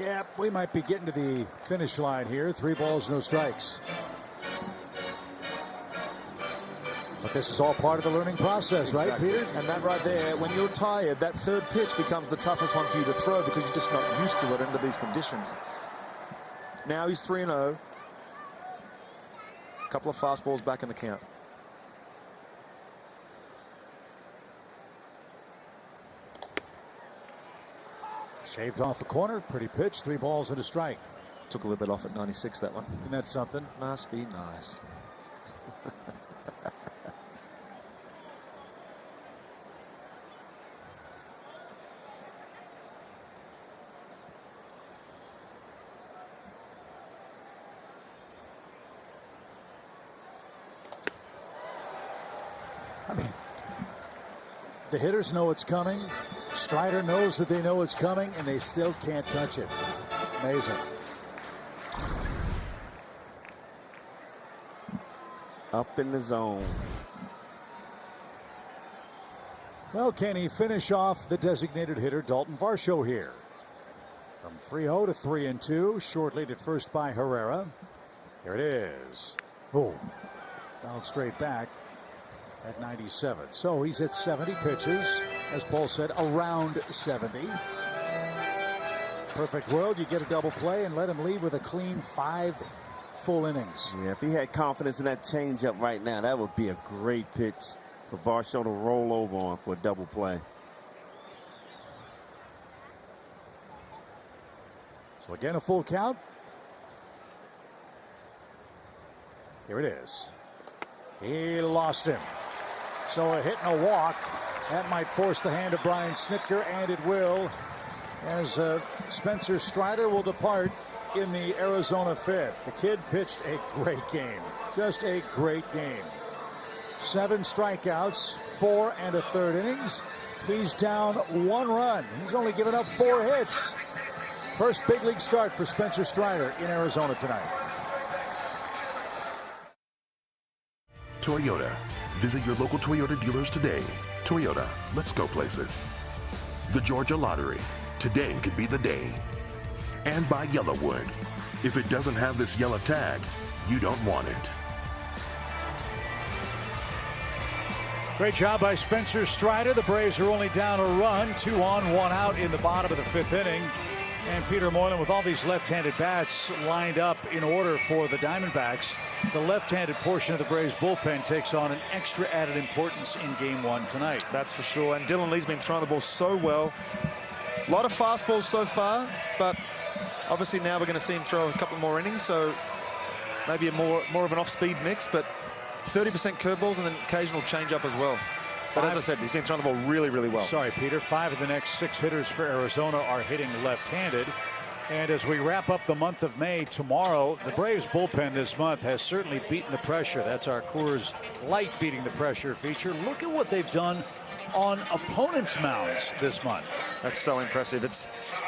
Yeah, we might be getting to the finish line here. 3 balls, no strikes. But this is all part of the learning process, right, Peter? And that right there, when you're tired, that 3rd pitch becomes the toughest one for you to throw because you're just not used to it under these conditions. Now he's 3-0. A couple of fastballs back in the count. Shaved off the corner. Pretty pitch. 3 balls and a strike. Took a little bit off at 96, that one. Isn't that something? Must be nice. I mean, the hitters know it's coming. Strider knows that they know it's coming, and they still can't touch it. Amazing. Up in the zone. Well, can he finish off the designated hitter, Dalton Varsho, here? From 3-0 to 3-2. Short lead at first by Herrera. Here it is. Oh, fouled straight back. at 97. So he's at 70 pitches, as Paul said, around 70. Perfect world, you get a double play and let him leave with a clean 5 full innings. Yeah, if he had confidence in that changeup right now, that would be a great pitch for Varsho to roll over on for a double play. So again, a full count. Here it is. He lost him. So a hit and a walk. That might force the hand of Brian Snitker, and it will, as Spencer Strider will depart in the Arizona 5th. The kid pitched a great game. Just a great game. 7 strikeouts, 4 1/3 innings. He's down 1 run. He's only given up 4 hits. First big league start for Spencer Strider in Arizona tonight. Toyota. Visit your local Toyota dealers today. Toyota, let's go places. The Georgia Lottery. Today could be the day. And by Yellowwood. If it doesn't have this yellow tag, you don't want it. Great job by Spencer Strider. The Braves are only down a run, 2 on, 1 out in the bottom of the 5th inning. And Peter Moylan, with all these left-handed bats lined up in order for the Diamondbacks, the left-handed portion of the Braves bullpen takes on an extra added importance in Game 1 tonight. That's for sure. And Dylan Lee's been throwing the ball so well. A lot of fastballs so far, but obviously now we're going to see him throw a couple more innings, so maybe a more of an off-speed mix, but 30% curveballs and then occasional changeup as well. But as I said, he's been throwing the ball really, really well. Sorry, Peter. 5 of the next 6 hitters for Arizona are hitting left-handed. And as we wrap up the month of May tomorrow, the Braves bullpen this month has certainly beaten the pressure. That's our Coors Light beating the pressure feature. Look at what they've done on opponents' mounds this month. That's so impressive.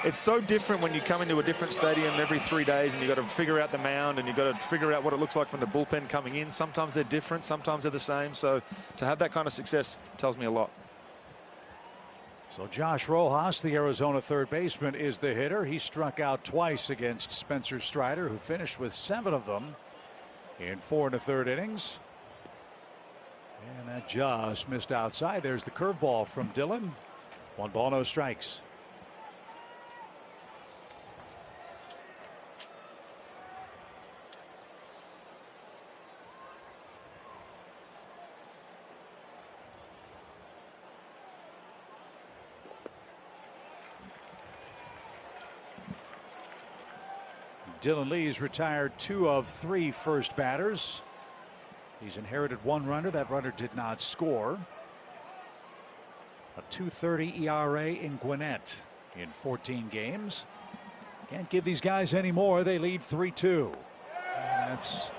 It's so different when you come into a different stadium every 3 days and you've got to figure out the mound and you've got to figure out what it looks like from the bullpen coming in. Sometimes they're different, sometimes they're the same. So to have that kind of success tells me a lot. So Josh Rojas, the Arizona third baseman, is the hitter. He struck out twice against Spencer Strider, who finished with 7 of them in 4 1/3 innings. And that just missed outside. There's the curveball from Dylan. 1 ball, no strikes. Dylan Lee's retired 2 of 3 first batters. He's inherited 1 runner. That runner did not score. A 2.30 ERA in Gwinnett in 14 games. Can't give these guys any more. They lead 3-2. And that's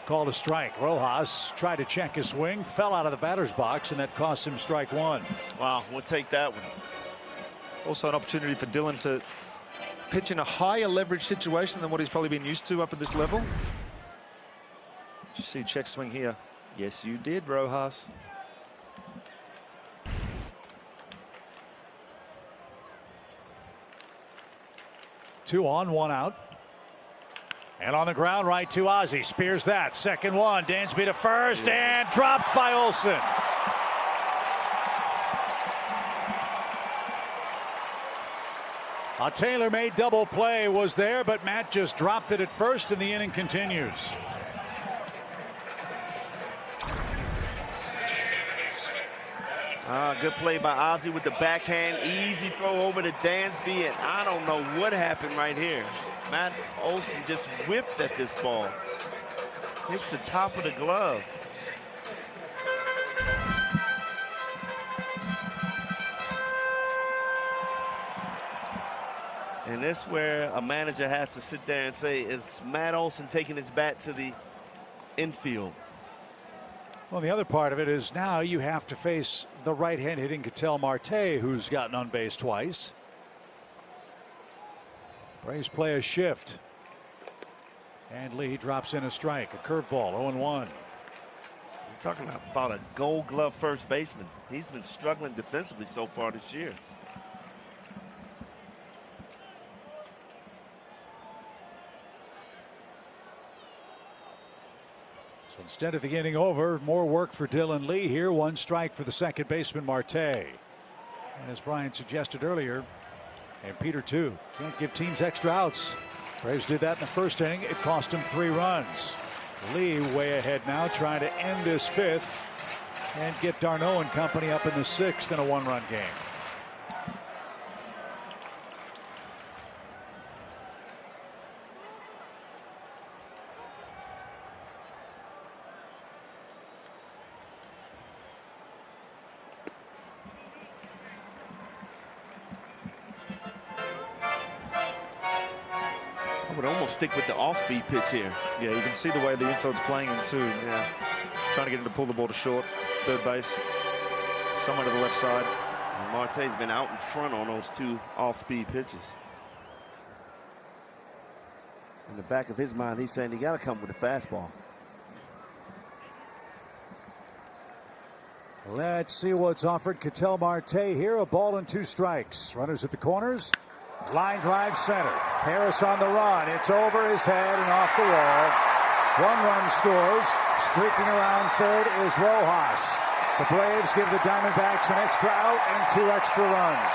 called a strike. Rojas tried to check his swing, fell out of the batter's box, and that cost him strike 1. Wow, we'll take that one. Also an opportunity for Dylan to pitch in a higher leverage situation than what he's probably been used to up at this level. Did you see check swing here? Yes, you did, Rojas. Two on, 1 out. And on the ground, right to Ozzie. Spears that. Second one. Dansby to first and dropped by Olsen. A tailor-made double play was there, but Matt just dropped it at first, and the inning continues. Good play by Ozzie with the backhand. Easy throw over to Dansby, and I don't know what happened right here. Matt Olsen just whipped at this ball. Hits the top of the glove. And that's where a manager has to sit there and say, is Matt Olsen taking his bat to the infield? Well, the other part of it is now you have to face the right-hand hitting Ketel Marte, who's gotten on base twice. Braves play a shift. And Lee drops in a strike, a curveball, 0-1. You're talking about a gold glove first baseman. He's been struggling defensively so far this year. So instead of the inning over, more work for Dylan Lee here. 1 strike for the second baseman, Marte. And as Brian suggested earlier, and Peter too, can't give teams extra outs. Braves did that in the first inning. It cost him 3 runs. Lee way ahead now, trying to end this 5th and get d'Arnaud and company up in the 6th in a 1-run game. I would almost stick with the off-speed pitch here. Yeah, you can see the way the infield's playing him too. Yeah, trying to get him to pull the ball to short, third base, somewhere to the left side. And Marte's been out in front on those 2 off-speed pitches. In the back of his mind, he's saying he got to come with a fastball. Let's see what's offered Ketel Marte here. A ball and 2 strikes. Runners at the corners. Line drive center. Harris on the run. It's over his head and off the wall. 1 run scores. Streaking around third is Rojas. The Braves give the Diamondbacks an extra out and 2 extra runs.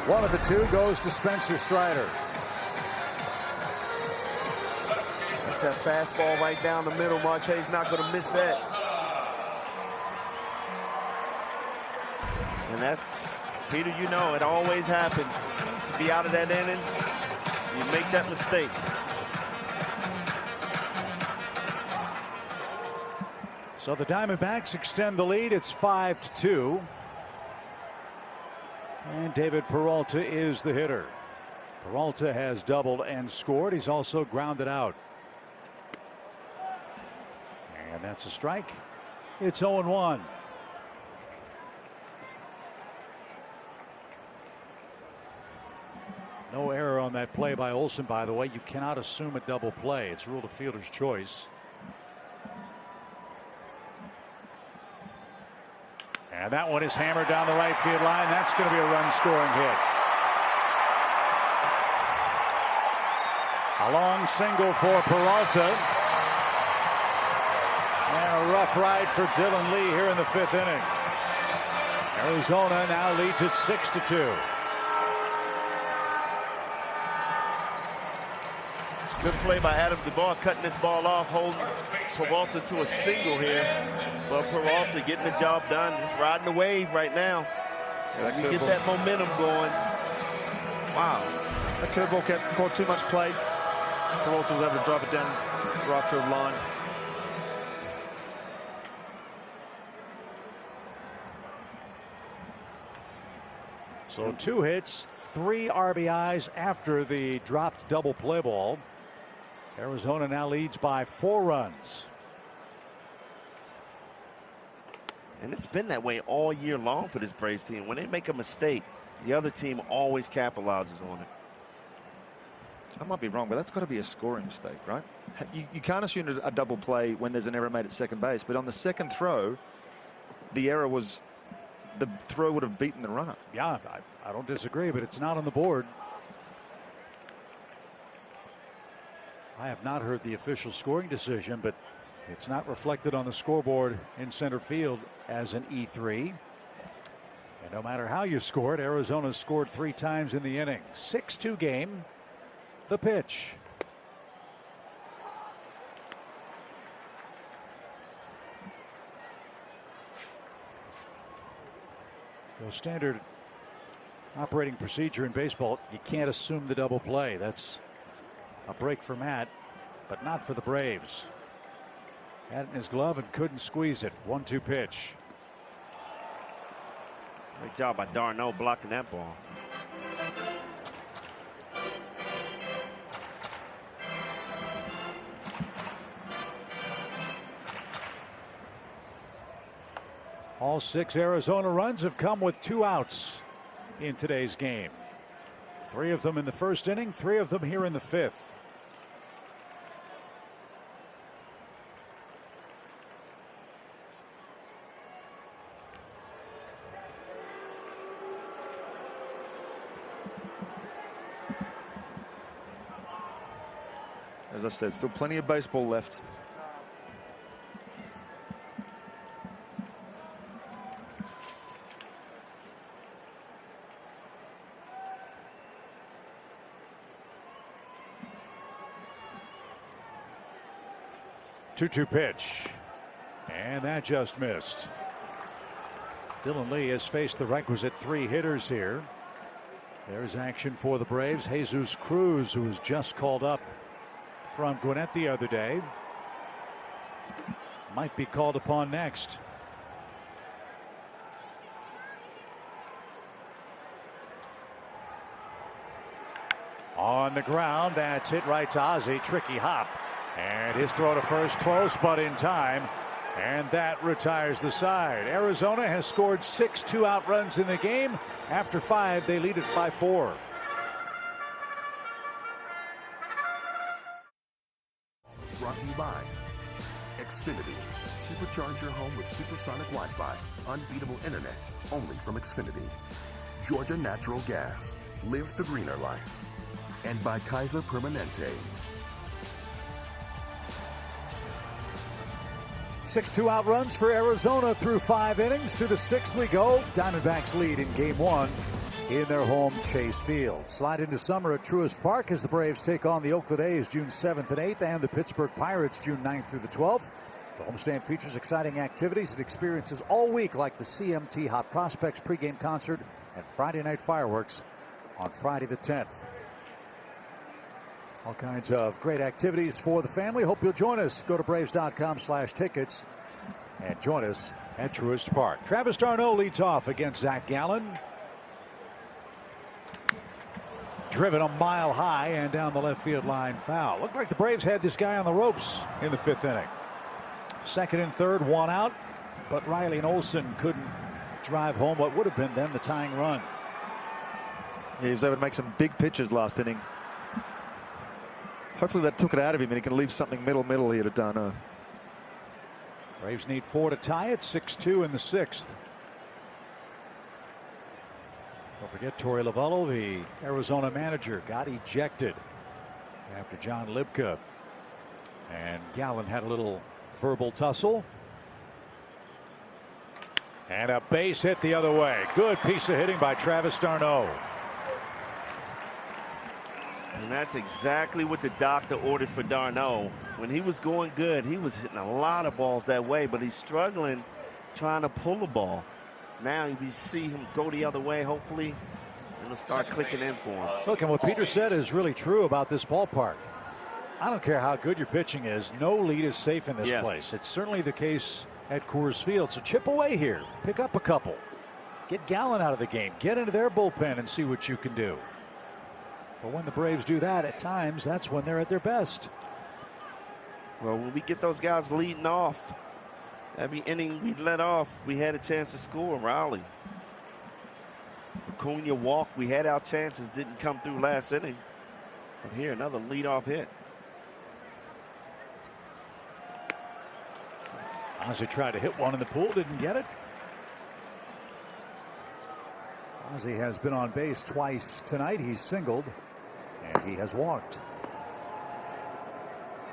One of the 2 goes to Spencer Strider. That's that fastball right down the middle. Marte's not going to miss that. And that's, Peter, you know, it always happens. To be out of that inning, you make that mistake. So the Diamondbacks extend the lead. It's 5-2. And David Peralta is the hitter. Peralta has doubled and scored. He's also grounded out. And that's a strike. It's 0-1. No error on that play by Olsen, by the way. You cannot assume a double play. It's ruled a fielder's choice. And that one is hammered down the right field line. That's going to be a run-scoring hit. A long single for Peralta. And a rough ride for Dylan Lee here in the 5th inning. Arizona now leads it 6-2. Good play by Adam Duvall, cutting this ball off, holding Peralta to a single here. Well, Peralta getting the job done, just riding the wave right now. Yeah, you get that momentum going. Wow. That curveball caught too much play. Peralta was able to drive it down the right field line. So 2 hits, 3 RBIs after the dropped double play ball. Arizona now leads by 4 runs. And it's been that way all year long for this Braves team. When they make a mistake, the other team always capitalizes on it. I might be wrong, but that's got to be a scoring mistake, right? You can't assume a double play when there's an error made at second base. But on the second throw, the error was the throw would have beaten the runner. Yeah, I don't disagree, but it's not on the board. I have not heard the official scoring decision, but it's not reflected on the scoreboard in center field as an E3. And no matter how you score it, Arizona scored 3 times in the inning. 6-2 game. The pitch. So standard operating procedure in baseball, you can't assume the double play. That's a break for Matt, but not for the Braves. Had it in his glove and couldn't squeeze it. 1-2 pitch. Great job by d'Arnaud blocking that ball. All 6 Arizona runs have come with 2 outs in today's game. 3 of them in the first inning, 3 of them here in the 5th. As I said, still plenty of baseball left. Two-two pitch. And that just missed. Dylan Lee has faced the requisite 3 hitters here. There's action for the Braves. Jesus Cruz, who was just called up from Gwinnett the other day, might be called upon next. On the ground, that's hit right to Ozzie. Tricky hop. And his throw to first close, but in time. And that retires the side. Arizona has scored 6 2-out runs in the game. After 5, they lead it by 4. It's brought to you by Xfinity. Supercharge your home with supersonic Wi-Fi. Unbeatable internet, only from Xfinity. Georgia Natural Gas. Live the greener life. And by Kaiser Permanente. 6 2-out runs for Arizona through 5 innings. To the 6th we go. Diamondbacks lead in Game 1 in their home Chase Field. Slide into summer at Truist Park as the Braves take on the Oakland A's June 7th and 8th and the Pittsburgh Pirates June 9th through the 12th. The homestand features exciting activities and experiences all week, like the CMT Hot Prospects pregame concert and Friday night fireworks on Friday the 10th. All kinds of great activities for the family. Hope you'll join us. Go to Braves.com/tickets and join us at Truist Park. Travis d'Arnaud leads off against Zach Gallen. Driven a mile high and down the left field line, foul. Looked like the Braves had this guy on the ropes in the 5th inning. 2nd and 3rd, 1 out, but Riley and Olsen couldn't drive home what would have been then the tying run. He was able to make some big pitches last inning. Hopefully that took it out of him and he can leave something middle here to d'Arnaud. Braves need 4 to tie it. 6-2 in the 6th. Don't forget Torey Lovullo, the Arizona manager, got ejected after John Libka and Gallen had a little verbal tussle. And a base hit the other way. Good piece of hitting by Travis d'Arnaud. And that's exactly what the doctor ordered for d'Arnaud. When he was going good, he was hitting a lot of balls that way, but he's struggling trying to pull the ball. Now we see him go the other way. Hopefully it'll start clicking in for him. Look, and what Peter said is really true about this ballpark. I don't care how good your pitching is. No lead is safe in this place. It's certainly the case at Coors Field. So chip away here. Pick up a couple. Get Gallen out of the game. Get into their bullpen and see what you can do. But when the Braves do that, at times, that's when they're at their best. Well, when we get those guys leading off, every inning we let off, we had a chance to score. Raleigh. Acuna walked. We had our chances. Didn't come through last inning. But here, another leadoff hit. Ozzie tried to hit one in the pool. Didn't get it. Ozzie has been on base twice tonight. He's singled. And he has walked.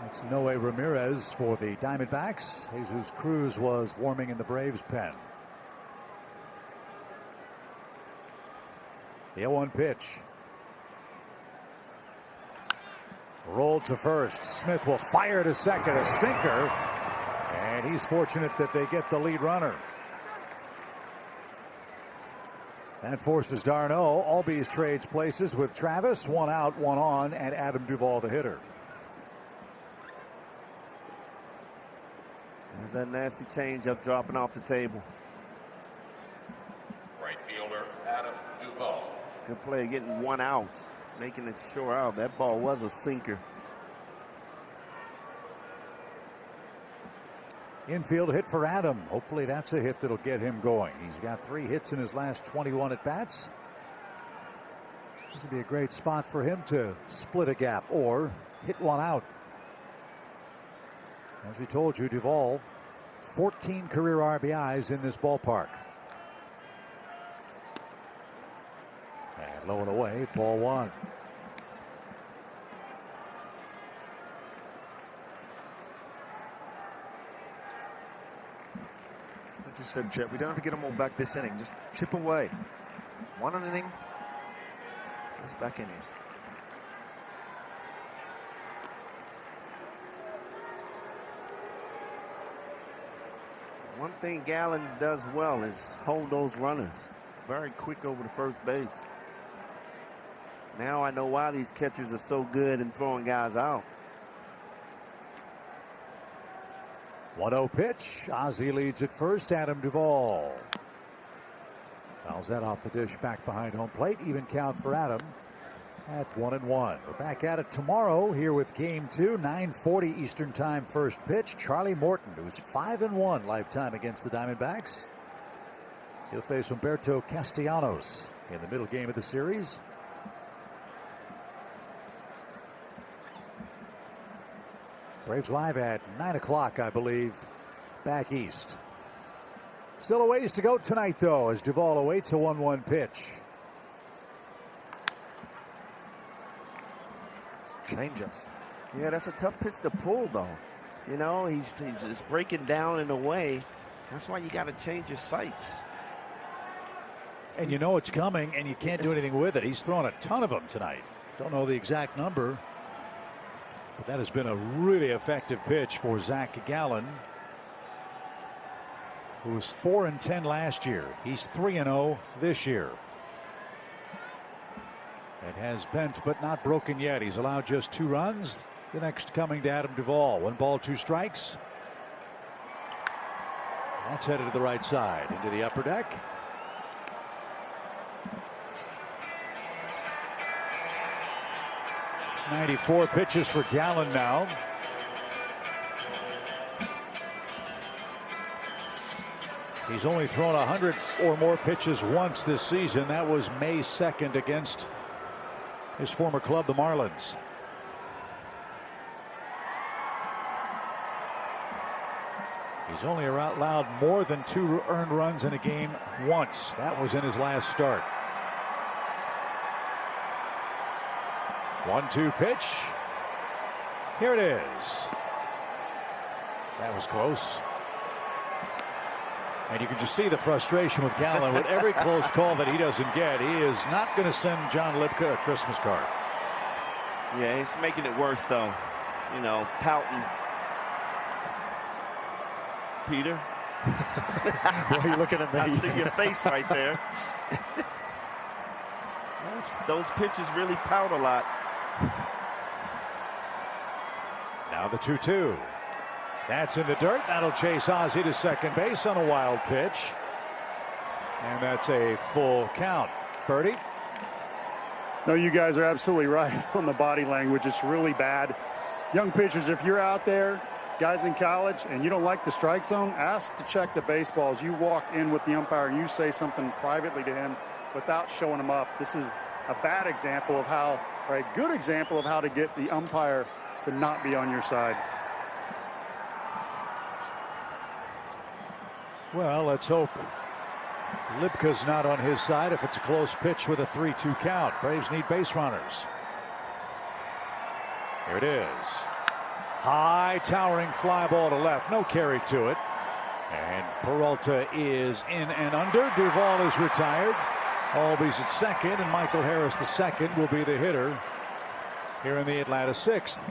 That's Noe Ramirez for the Diamondbacks. Jesus Cruz was warming in the Braves pen. The 0-1 pitch. Rolled to first. Smith will fire to second, a sinker. And he's fortunate that they get the lead runner. That forces d'Arnaud. Albies trades places with Travis. 1 out, 1 on, and Adam Duvall the hitter. There's that nasty changeup dropping off the table. Right fielder Adam Duvall. Good play, getting 1 out, making it sure out. That ball was a sinker. Infield hit for Adam. Hopefully that's a hit that'll get him going. He's got 3 hits in his last 21 at bats. This would be a great spot for him to split a gap or hit 1 out. As we told you, Duvall, 14 career RBIs in this ballpark. And low and away, ball 1. Like you said, Chet, we don't have to get them all back this inning. Just chip away. One inning, just back in here. One thing Gallen does well is hold those runners. Very quick over to first base. Now I know why these catchers are so good in throwing guys out. 1-0 pitch. Ozzie leads at first. Adam Duvall fouls that off the dish back behind home plate. Even count for Adam at 1-1. We're back at it tomorrow here with Game 2, 9:40 Eastern Time first pitch. Charlie Morton, who's 5-1 lifetime against the Diamondbacks. He'll face Humberto Castellanos in the middle game of the series. Braves live at 9 o'clock, I believe, back east. Still a ways to go tonight, though, as Duvall awaits a 1-1 pitch. Change-ups. Yeah, that's a tough pitch to pull, though. You know, he's just breaking down in a way. That's why you got to change your sights. And you know it's coming, and you can't do anything with it. He's thrown a ton of them tonight. Don't know the exact number, but that has been a really effective pitch for Zach Gallen, who was 4-10 last year. He's 3-0 this year. It has bent but not broken yet. He's allowed just 2 runs. The next coming to Adam Duvall. 1 ball, 2 strikes. That's headed to the right side into the upper deck. .94 pitches for Gallen now. He's only thrown 100 or more pitches once this season. That was May 2nd against his former club, the Marlins. He's only allowed more than 2 earned runs in a game once. That was in his last start. 1-2 pitch. Here it is. That was close. And you can just see the frustration with Gallen. With every close call that he doesn't get, he is not going to send John Lipka a Christmas card. Yeah, he's making it worse, though. You know, pouting. Peter? Why are you looking at me? I see your face right there. Those pitches really pout a lot. Now the 2-2. That's in the dirt. That'll chase Ozzie to second base on a wild pitch. And that's a full count. Birdie? No, you guys are absolutely right on the body language. It's really bad. Young pitchers, if you're out there, guys in college, and you don't like the strike zone, ask to check the baseballs. You walk in with the umpire and you say something privately to him without showing him up. This is a bad example of how, or a good example of how to get the umpire to not be on your side. Well, let's hope Lipka's not on his side if it's a close pitch with a 3-2 count. Braves need base runners. Here it is. High towering fly ball to left. No carry to it. And Peralta is in and under. Duvall is retired. Albies at second, and Michael Harris the second will be the hitter here in the Atlanta 6th.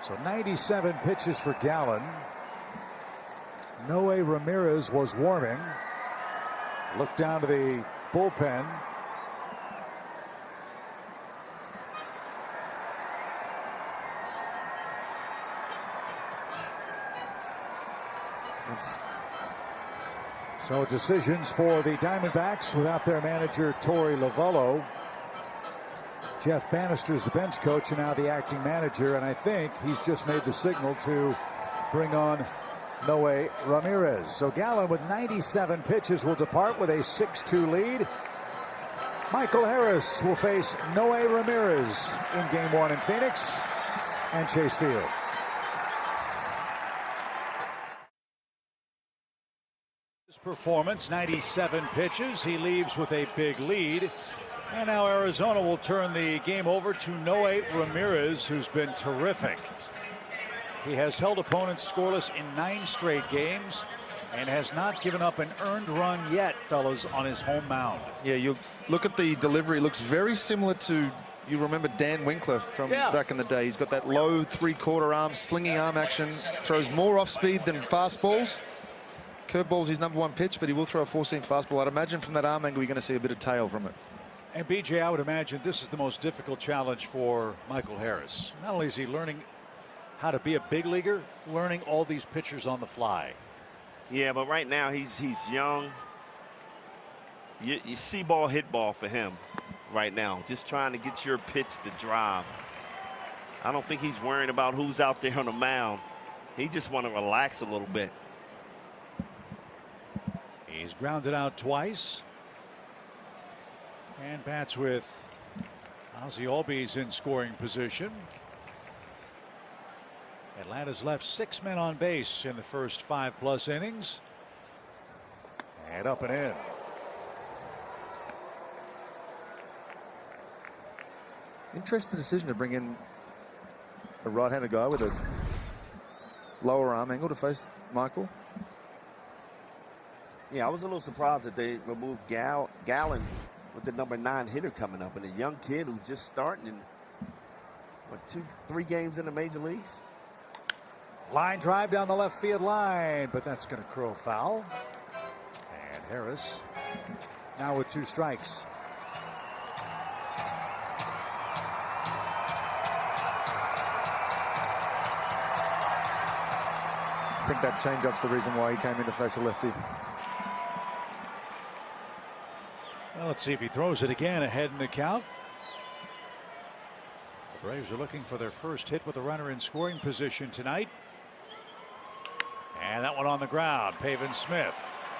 So 97 pitches for Gallen. Noe Ramirez was warming. Look down to the bullpen. So decisions for the Diamondbacks without their manager Torey Lovello. Jeff Bannister's the bench coach and now the acting manager, and I think he's just made the signal to bring on Noe Ramirez. So Gallen with 97 pitches will depart with a 6-2 lead. Michael Harris will face Noe Ramirez in Game 1 in Phoenix and Chase Field. performance, 97 pitches. He leaves with a big lead. And now Arizona will turn the game over to Noe Ramirez, who's been terrific. He has held opponents scoreless in 9 straight games and has not given up an earned run yet, fellas, on his home mound. Yeah, you look at the delivery. It looks very similar to, you remember Dan Winkler from back in the day. He's got that low 3/4 arm, slinging arm action, throws more off speed than fastballs. Curveball's his #1 pitch, but he will throw a 4-seam fastball. I'd imagine from that arm angle you're going to see a bit of tail from it. And BJ, I would imagine this is the most difficult challenge for Michael Harris. Not only is he learning how to be a big leaguer, learning all these pitchers on the fly. Yeah, but right now he's young. You see ball, hit ball for him right now. Just trying to get your pitch to drive. I don't think he's worrying about who's out there on the mound. He just want to relax a little bit. He's grounded out twice. And bats with Ozzie Albies in scoring position. Atlanta's left 6 men on base in the first 5+ innings. And up and in. Interesting decision to bring in a right-handed guy with a lower arm angle to face Michael. Yeah, I was a little surprised that they removed Gallen with the #9 hitter coming up, and a young kid who's just starting in, what, 2-3 games in the major leagues? Line drive down the left field line, but that's going to crow foul. And Harris now with 2 strikes. I think that changeup's the reason why he came in to face a lefty. Well, let's see if he throws it again ahead in the count. The Braves are looking for their first hit with a runner in scoring position tonight. And that one on the ground. Pavin Smith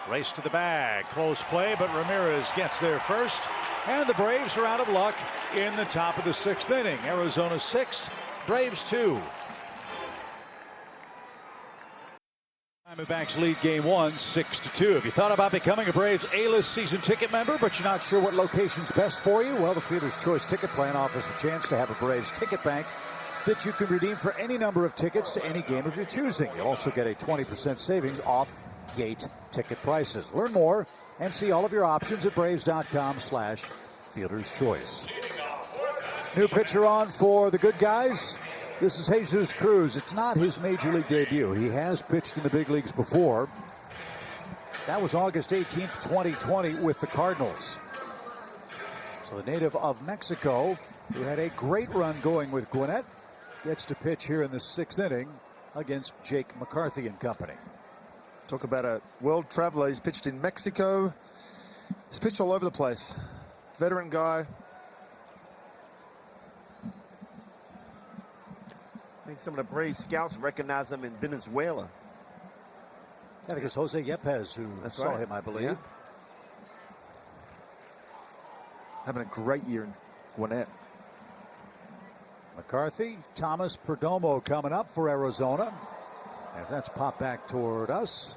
race to the bag. Close play, but Ramirez gets there first. And the Braves are out of luck in the top of the 6th inning. Arizona 6, Braves 2. Diamondbacks lead game 1, 6-2. If you thought about becoming a Braves A-list season ticket member, but you're not sure what location's best for you, well, the Fielder's Choice Ticket Plan offers the chance to have a Braves ticket bank that you can redeem for any number of tickets to any game of your choosing. You'll also get a 20% savings off gate ticket prices. Learn more and see all of your options at Braves.com/Fielder's Choice. New pitcher on for the good guys. This is Jesus Cruz. It's not his major league debut. He has pitched in the big leagues before. That was August 18th, 2020 with the Cardinals. So the native of Mexico, who had a great run going with Gwinnett, gets to pitch here in the 6th inning against Jake McCarthy and company. Talk about a world traveler. He's pitched in Mexico. He's pitched all over the place. Veteran guy. I think some of the Brave scouts recognize him in Venezuela. I think it's Jose Yepes who saw him, I believe. Yeah. Having a great year in Gwinnett. McCarthy, Thomas Perdomo coming up for Arizona. As that's popped back toward us.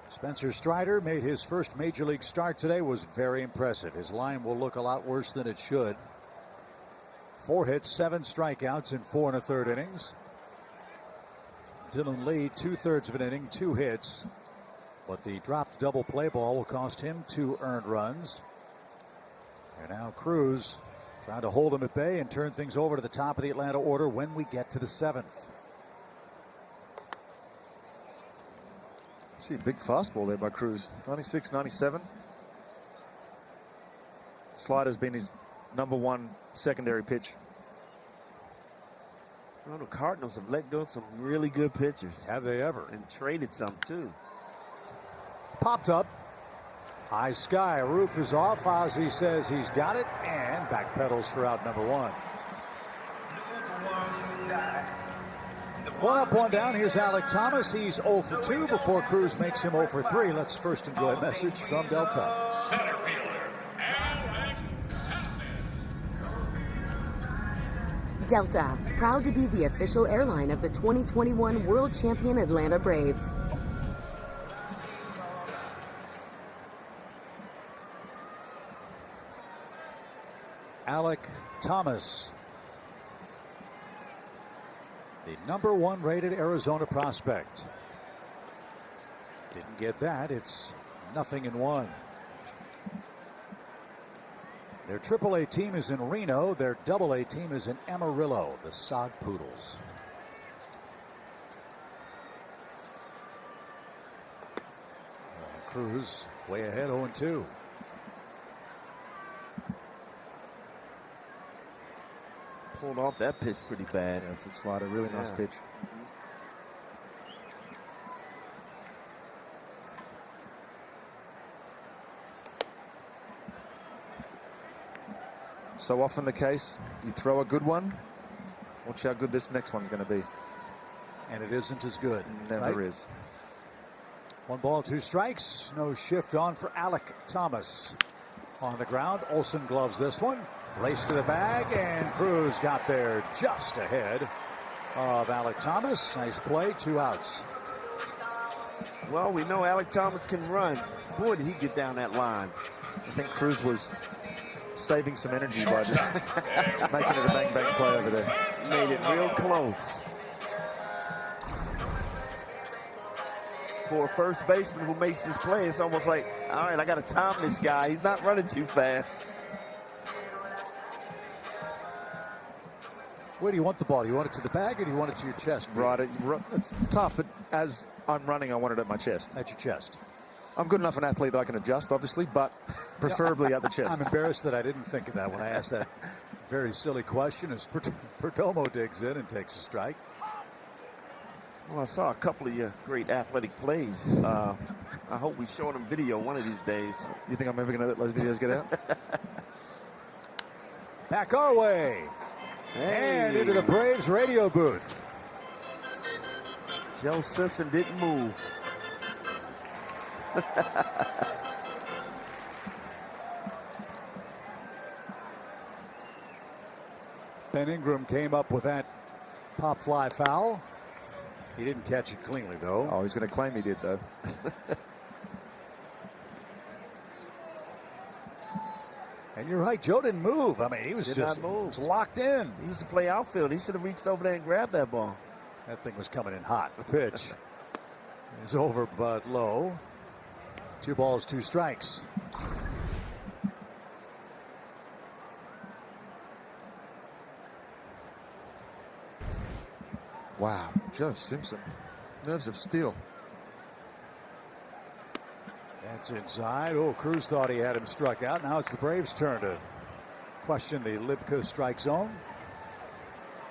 Spencer Strider made his first major league start today, was very impressive. His line will look a lot worse than it should. 4 hits, 7 strikeouts in 4 1/3 innings. Dylan Lee, 2/3 of an inning, 2 hits. But the dropped double play ball will cost him 2 earned runs. And now Cruz trying to hold him at bay and turn things over to the top of the Atlanta order when we get to the 7th. See a big fastball there by Cruz. 96, 97. Slider's been his #1 secondary pitch. Well, the Cardinals have let go of some really good pitchers. Have they ever? And traded some, too. Popped up. High sky. Roof is off. Ozzie says he's got it and backpedals for out #1. 1 up, 1 down. Here's Alek Thomas. He's 0 for 2 before Cruz makes him 0 for 3. Let's first enjoy a message from Delta. Center fielder, Alek Delta, proud to be the official airline of the 2021 World Champion Atlanta Braves. Alek Thomas, the #1 rated Arizona prospect. Didn't get that. It's 0-1. Their AAA team is in Reno. Their AA team is in Amarillo, the Sod Poodles. Cruz way ahead, 0-2. Pulled off that pitch pretty bad. Yeah, it's a slider. Really nice pitch. So often the case, you throw a good one, watch how good this next one's going to be. And it isn't as good. Never is. 1 ball, 2 strikes. No shift on for Alek Thomas. On the ground, Olsen gloves this one. Race to the bag, and Cruz got there just ahead of Alek Thomas. Nice play, 2 outs. Well, we know Alek Thomas can run. Boy, did he get down that line. I think Cruz was saving some energy by just making it a bang-bang play over there. Made it real close. For a first baseman who makes this play, it's almost like, all right, I got to time this guy. He's not running too fast. Where do you want the ball? Do you want it to the bag or do you want it to your chest? Right, it's tough, but as I'm running, I want it at my chest. At your chest. I'm good enough an athlete that I can adjust, obviously, but preferably at the chest. I'm embarrassed that I didn't think of that when I asked that very silly question as Perdomo digs in and takes a strike. Well, I saw a couple of your great athletic plays. I hope we show them video one of these days. You think I'm ever going to let those videos get out? Back our way. Hey. And into the Braves radio booth. Joe Simpson didn't move. Ben Ingram came up with that pop fly foul. He didn't catch it cleanly, though. Oh, he's going to claim he did, though. And you're right, Joe didn't move. I mean, he was just was locked in. He used to play outfield. He should have reached over there and grabbed that ball. That thing was coming in hot. The pitch is over but low. 2 balls, 2 strikes. Wow, Joe Simpson. Nerves of steel. That's inside. Oh, Cruz thought he had him struck out. Now it's the Braves' turn to question the Libka strike zone.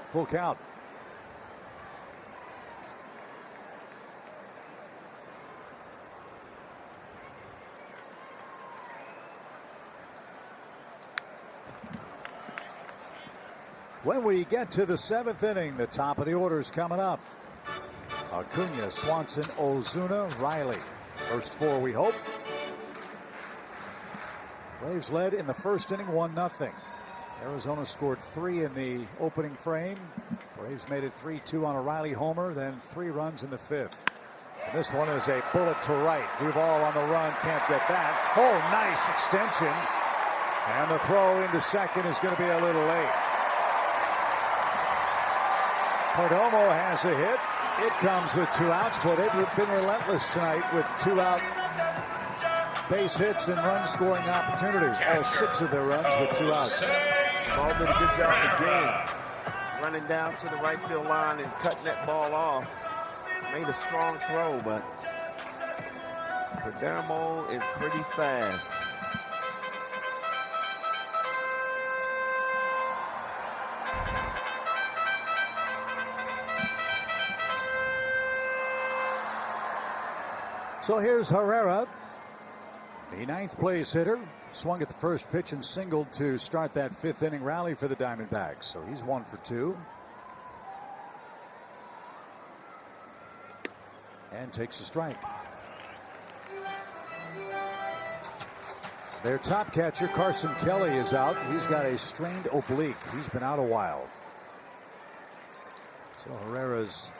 Full count. When we get to the 7th inning, the top of the order is coming up. Acuna, Swanson, Ozuna, Riley. First 4, we hope. Braves led in the first inning 1-0. Arizona scored 3 in the opening frame. Braves made it 3-2 on a Riley homer, then 3 runs in the 5th. And this one is a bullet to right. Duvall on the run, can't get that. Oh, nice extension. And the throw into second is going to be a little late. Perdomo has a hit. It comes with 2 outs, but they've been relentless tonight with 2 out base hits and run scoring opportunities. All 6 of their runs with 2 outs. Ball did a good job again. Running down to the right field line and cutting that ball off. Made a strong throw, but Perdomo is pretty fast. So here's Herrera, the 9th place hitter. Swung at the first pitch and singled to start that 5th inning rally for the Diamondbacks. So he's 1 for 2. And takes a strike. Their top catcher, Carson Kelly, is out. He's got a strained oblique. He's been out a while. So Herrera's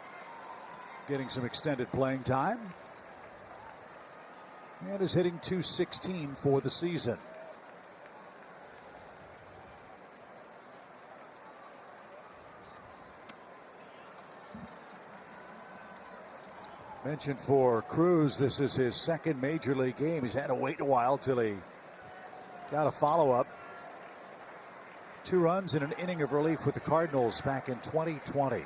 getting some extended playing time and is hitting .216 for the season. Mentioned for Cruz, this is his second major league game. He's had to wait a while till he got a follow-up. 2 runs in an inning of relief with the Cardinals back in 2020.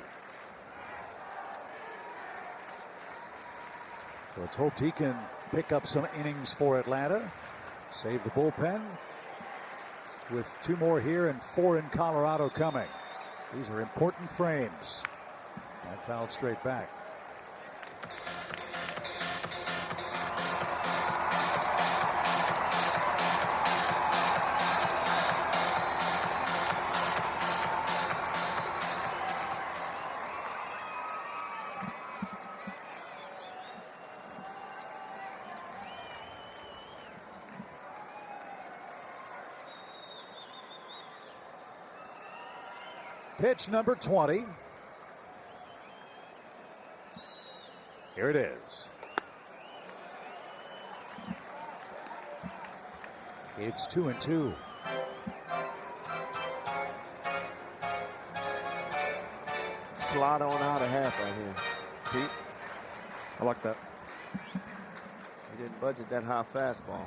So it's hoped he can pick up some innings for Atlanta, save the bullpen, with 2 more here and 4 in Colorado coming. These are important frames. And fouled straight back. Pitch number 20. Here it is. It's 2-2. Slide on out of half right here, Pete. I like that. He didn't budget that high fastball.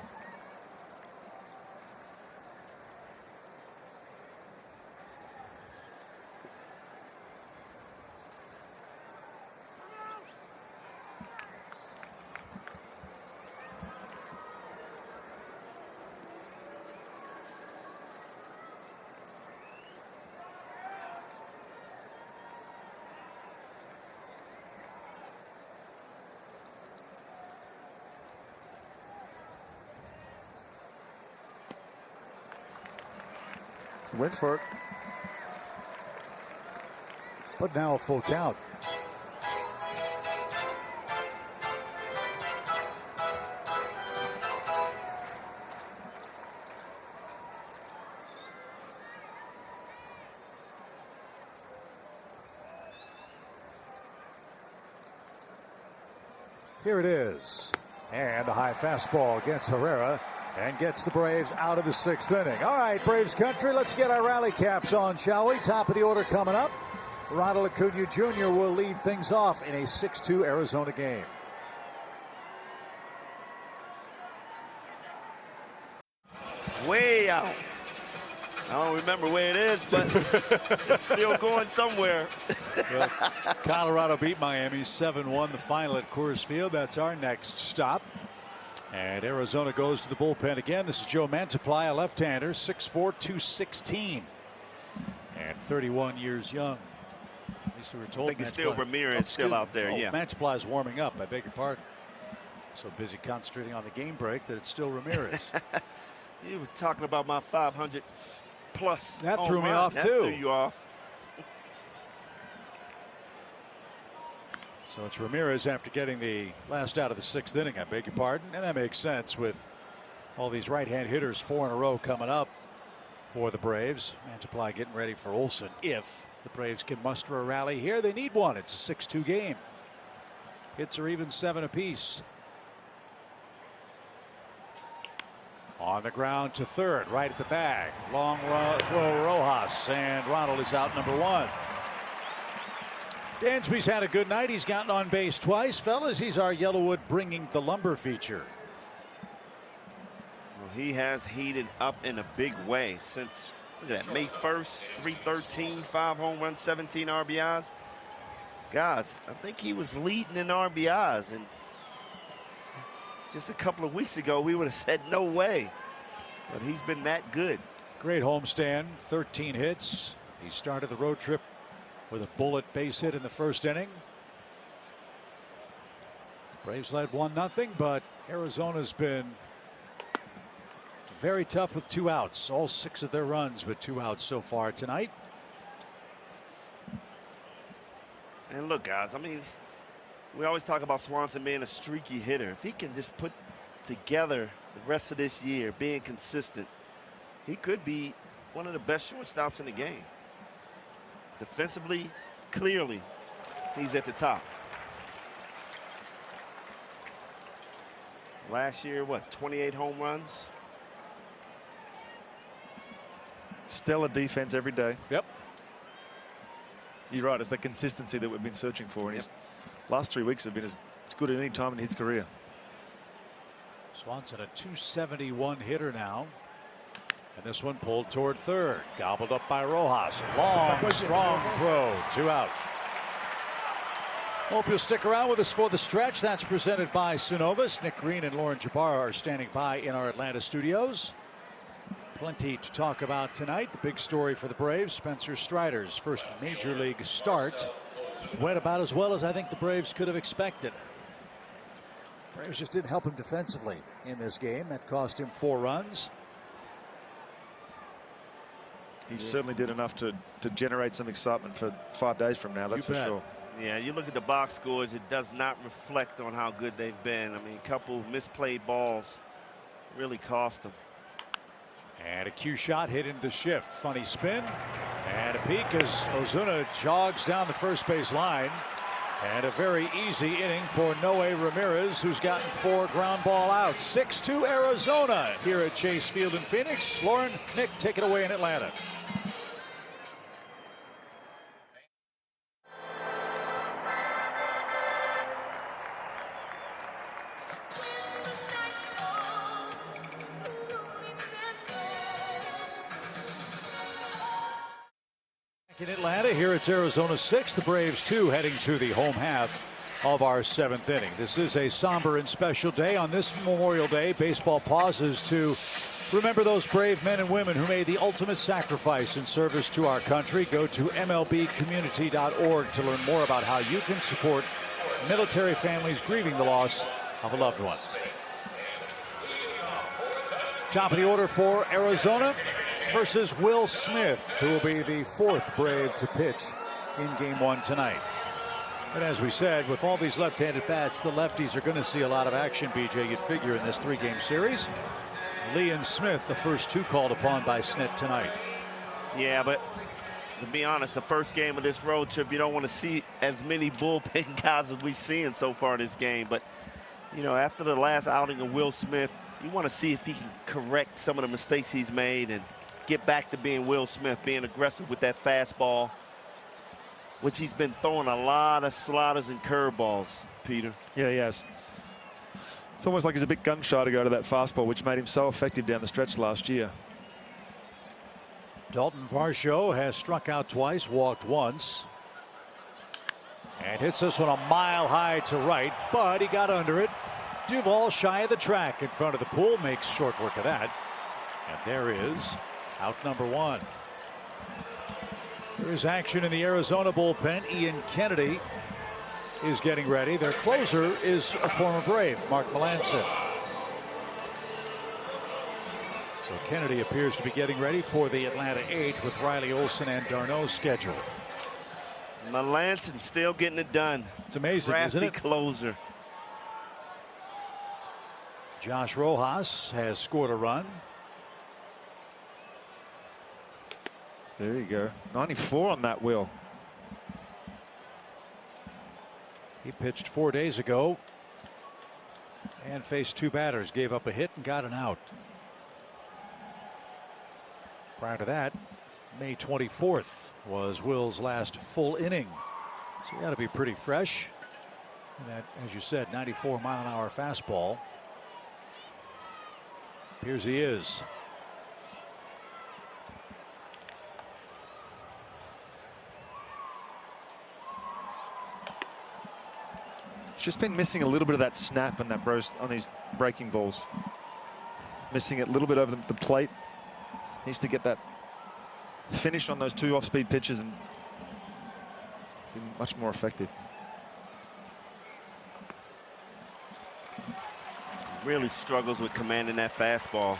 Went for it. But now a full count. Here it is. And a high fastball against Herrera and gets the Braves out of the 6th inning. All right, Braves country, let's get our rally caps on, shall we? Top of the order coming up. Ronald Acuna Jr. will lead things off in a 6-2 Arizona game. Way out. I don't remember where it is, but it's still going somewhere. Well, Colorado beat Miami 7-1, the final at Coors Field. That's our next stop. And Arizona goes to the bullpen again. This is Joe Mantiply, a left-hander, 6'4", 216, and 31 years young. At least we were told. I think it's still Ramirez still out there. Yeah, Mantiply's warming up. I beg your pardon. So busy concentrating on the game break that it's still Ramirez. You were talking about my 500 plus. That threw me off that too. Threw you off. So it's Ramirez after getting the last out of the 6th inning. I beg your pardon. And that makes sense with all these right-hand hitters, 4 in a row coming up for the Braves. Mantiply getting ready for Olsen. If the Braves can muster a rally here, they need one. It's a 6-2 game. Hits are even 7 apiece. On the ground to third, right at the bag. Long throw, Rojas, and Ronald is out, number 1. Dansby's had a good night. He's gotten on base twice. Fellas, he's our Yellowwood Bringing the Lumber feature. Well, he has heated up in a big way since, look at that, May 1st, 313, 5 home runs, 17 RBIs. Guys, I think he was leading in RBIs, and just a couple of weeks ago, we would have said no way. But he's been that good. Great homestand, 13 hits. He started the road trip with a bullet base hit in the 1st inning. Braves led 1-0, but Arizona's been very tough with 2 outs. All 6 of their runs with 2 outs so far tonight. And look, guys, I mean, we always talk about Swanson being a streaky hitter. If he can just put together the rest of this year, being consistent, he could be one of the best shortstops in the game. Defensively, clearly he's at the top. Last year, 28 home runs? Stellar defense every day. Yep. You're right. It's the consistency that we've been searching for. And his last 3 weeks have been as good at any time in his career. Swanson, a .271 hitter now. And this one pulled toward third. Gobbled up by Rojas. Long, strong throw. 2 out. Hope you'll stick around with us for the stretch. That's presented by Synovus. Nick Green and Lauren Jabbar are standing by in our Atlanta studios. Plenty to talk about tonight. The big story for the Braves, Spencer Strider's first major league start went about as well as I think the Braves could have expected. Braves just didn't help him defensively in this game. That cost him 4 runs. He certainly did enough to generate some excitement for 5 days from now, that's for sure. Yeah, you look at the box scores, it does not reflect on how good they've been. I mean, a couple misplayed balls really cost them. And a cue shot hit into the shift. Funny spin. And a peek as Ozuna jogs down the first base line. And a very easy inning for Noe Ramirez, who's gotten 4 ground ball outs. 6-2 Arizona here at Chase Field in Phoenix. Lauren, Nick, take it away in Atlanta. In Atlanta, here it's Arizona 6, the Braves 2, heading to the home half of our 7th inning. This is a somber and special day. On this Memorial Day, baseball pauses to remember those brave men and women who made the ultimate sacrifice in service to our country. Go to MLBcommunity.org to learn more about how you can support military families grieving the loss of a loved one. Top of the order for Arizona versus Will Smith, who will be the 4th Brave to pitch in Game 1 tonight. And as we said, with all these left-handed bats, the lefties are going to see a lot of action, BJ, you'd figure, in this 3-game series. Lee and Smith, the first 2 called upon by Snit tonight. Yeah, but to be honest, the first game of this road trip, you don't want to see as many bullpen guys as we've seen so far this game. But, you know, after the last outing of Will Smith, you want to see if he can correct some of the mistakes he's made and get back to being Will Smith, being aggressive with that fastball, which he's been throwing a lot of sliders and curveballs, Peter. Yeah, he has. It's almost like he's a bit gun-shy to go to that fastball, which made him so effective down the stretch last year. Dalton Varsho has struck out twice, walked once. And hits this one a mile high to right, but he got under it. Duvall shy of the track in front of the pool, makes short work of that. And there is out number 1. There is action in the Arizona bullpen. Ian Kennedy is getting ready. Their closer is a former Brave, Mark Melanson. So Kennedy appears to be getting ready for the Atlanta 8 with Riley Olsen and d'Arnaud scheduled. Melanson still getting it done. It's amazing, isn't it? Closer. Josh Rojas has scored a run. There you go. 94 on that wheel. He pitched 4 days ago and faced 2 batters, gave up a hit and got an out. Prior to that, May 24th was Will's last full inning. So he got to be pretty fresh. And that, as you said, 94-mile-an-hour fastball. Here's he is. Just been missing a little bit of that snap on that on these breaking balls. Missing it a little bit over the plate. Needs to get that finish on those 2 off-speed pitches and be much more effective. Really struggles with commanding that fastball.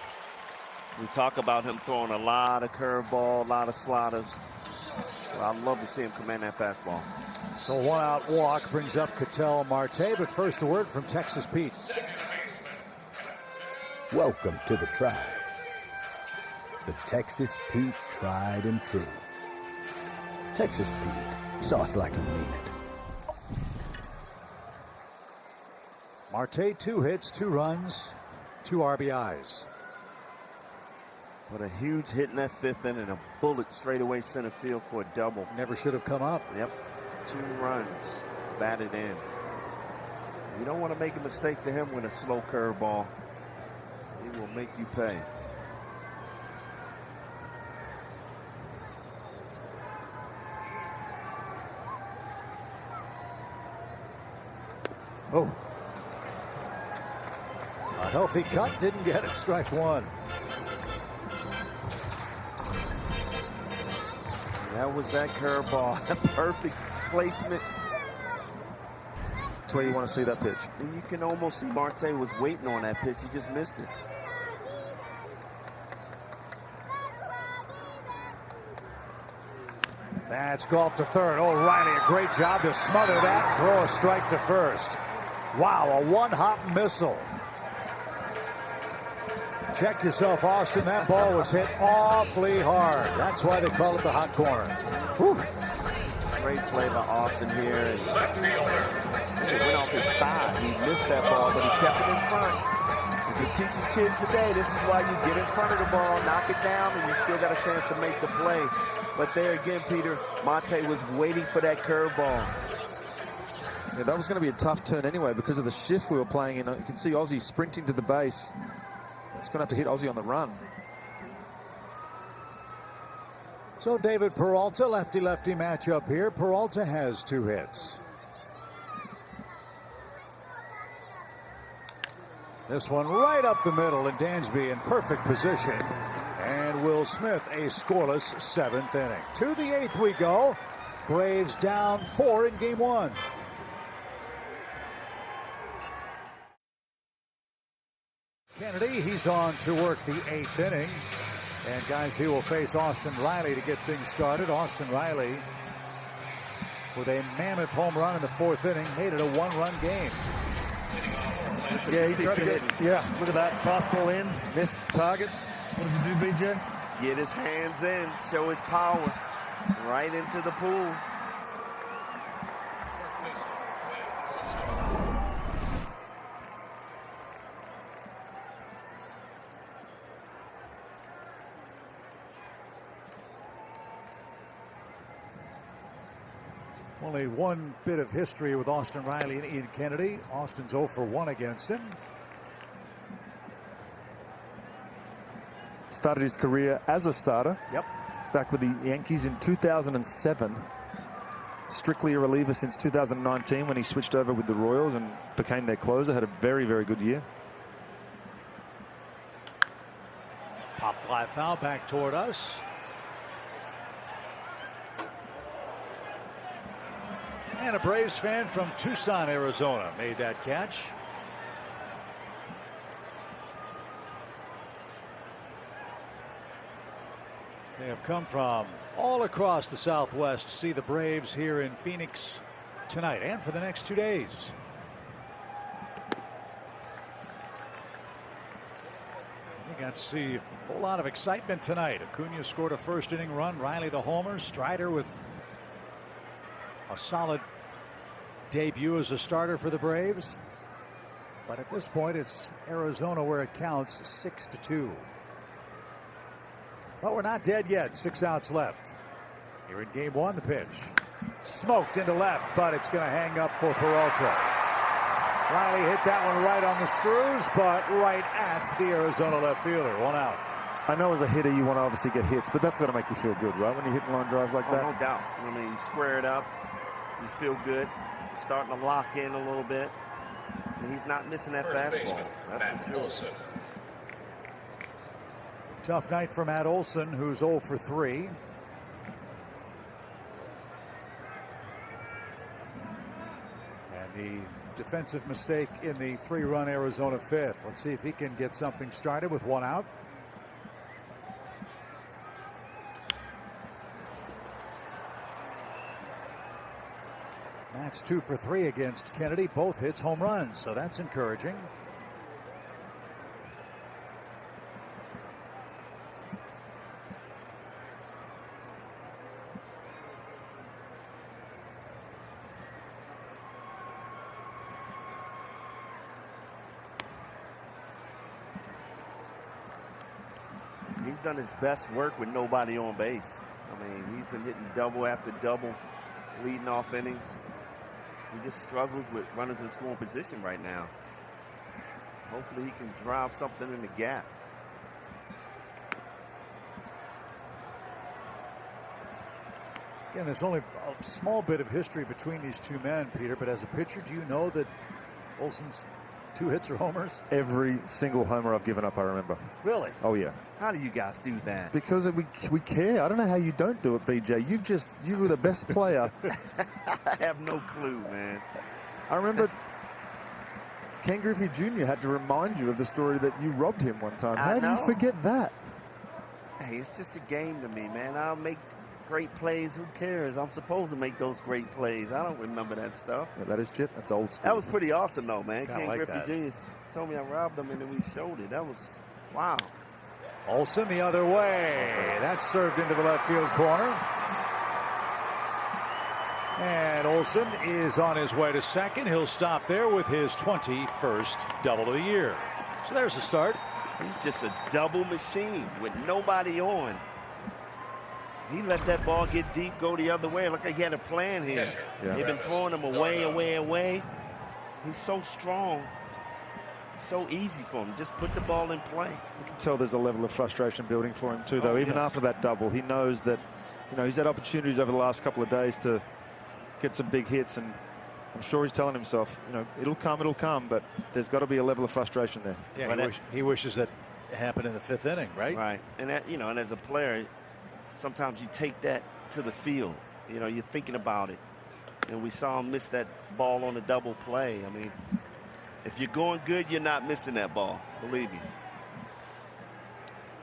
We talk about him throwing a lot of curveball, a lot of sliders. Well, I'd love to see him command that fastball. So 1-out walk brings up Ketel Marte, but first a word from Texas Pete. Welcome to the tribe. The Texas Pete tried and true. Texas Pete, sauce like you mean it. Marte, 2 hits, 2 runs, 2 RBIs. But a huge hit in that 5th inning, a bullet straight away center field for a double. Never should have come up. Yep, 2 runs batted in. You don't want to make a mistake to him with a slow curveball. He will make you pay. Oh. A healthy cut, didn't get it. Strike 1. That was that curveball. Perfect placement. That's where you want to see that pitch. And you can almost see Marte was waiting on that pitch. He just missed it. That's golf to third. O'Reilly, a great job to smother that. Throw a strike to first. Wow, a one-hop missile. Check yourself, Austin. That ball was hit awfully hard. That's why they call it the hot corner. Whew. Great play by Austin here. And it went off his thigh. He missed that ball, but he kept it in front. If you're teaching kids today, this is why you get in front of the ball, knock it down, and you still got a chance to make the play. But there again, Peter, Marte was waiting for that curveball. Yeah, that was going to be a tough turn anyway because of the shift we were playing in. You can see Ozzie sprinting to the base. He's going to have to hit Ozzie on the run. So David Peralta, lefty-lefty matchup here. Peralta has 2 hits. This one right up the middle, and Dansby in perfect position. And Will Smith a scoreless 7th inning. To the 8th we go. Braves down 4 in game 1. Kennedy, he's on to work the 8th inning. And guys, he will face Austin Riley to get things started. Austin Riley with a mammoth home run in the 4th inning, made it a 1-run game. Yeah, he tried to get, look at that. Fastball in, missed target. What does he do, BJ? Get his hands in, show his power. Right into the pool. Only one bit of history with Austin Riley and Ian Kennedy. Austin's 0 for 1 against him. Started his career as a starter. Yep. Back with the Yankees in 2007. Strictly a reliever since 2019 when he switched over with the Royals and became their closer. Had a very, very good year. Pop fly foul back toward us. And a Braves fan from Tucson, Arizona made that catch. They have come from all across the Southwest to see the Braves here in Phoenix tonight and for the next 2 days. We got to see a whole lot of excitement tonight. Acuna scored a 1st inning run. Riley the homer. Strider with a solid debut as a starter for the Braves. But at this point, it's Arizona where it counts, 6-2. But we're not dead yet. 6 outs left. Here in game 1, the pitch. Smoked into left, but it's going to hang up for Peralta. Riley hit that one right on the screws, but right at the Arizona left fielder. 1 out. I know as a hitter you want to obviously get hits, but that's got to make you feel good, right? When you're hitting line drives like that. No doubt. I mean, you square it up. You feel good. You're starting to lock in a little bit. And he's not missing that fastball. That's for sure. Tough night for Matt Olson, who's 0 for 3. And the defensive mistake in the 3-run Arizona 5th. Let's see if he can get something started with 1 out. Matt's 2 for 3 against Kennedy. Both hits home runs, so that's encouraging. he's done his best work with nobody on base. I mean, he's been hitting double after double, leading off innings. He just struggles with runners in scoring position right now. Hopefully he can drive something in the gap. Again, there's only a small bit of history between these two men, Peter, but as a pitcher, do you know that Olson's 2 hits are homers? Every single homer I've given up, I remember. Really? Oh, yeah. How do you guys do that? Because we care. I don't know how you don't do it, BJ. You were the best player. I have no clue, man. I remember Ken Griffey Jr. had to remind you of the story that you robbed him one time. How do you forget that? Hey, it's just a game to me, man. I'll make great plays. Who cares? I'm supposed to make those great plays. I don't remember that stuff. Yeah, that is Chip. That's old school. That was pretty awesome, though, man. Kinda Ken like Griffey Jr. told me I robbed him, and then we showed it. That was, wow. Olson the other way. That's served into the left field corner. And Olson is on his way to second. He'll stop there with his 21st double of the year. So there's the start. He's just a double machine with nobody on. He let that ball get deep, go the other way. Look like he had a plan here. Yeah. They've been throwing him away. He's so strong. So easy for him. Just put the ball in play. You can tell there's a level of frustration building for him too, though. Even after that double, he knows that, he's had opportunities over the last couple of days to get some big hits, and I'm sure he's telling himself, it'll come, but there's got to be a level of frustration there. Yeah, he wishes that happened in the 5th inning, right? Right, and that, and as a player, sometimes you take that to the field. You're thinking about it, and we saw him miss that ball on the double play. I mean, if you're going good, you're not missing that ball. Believe me.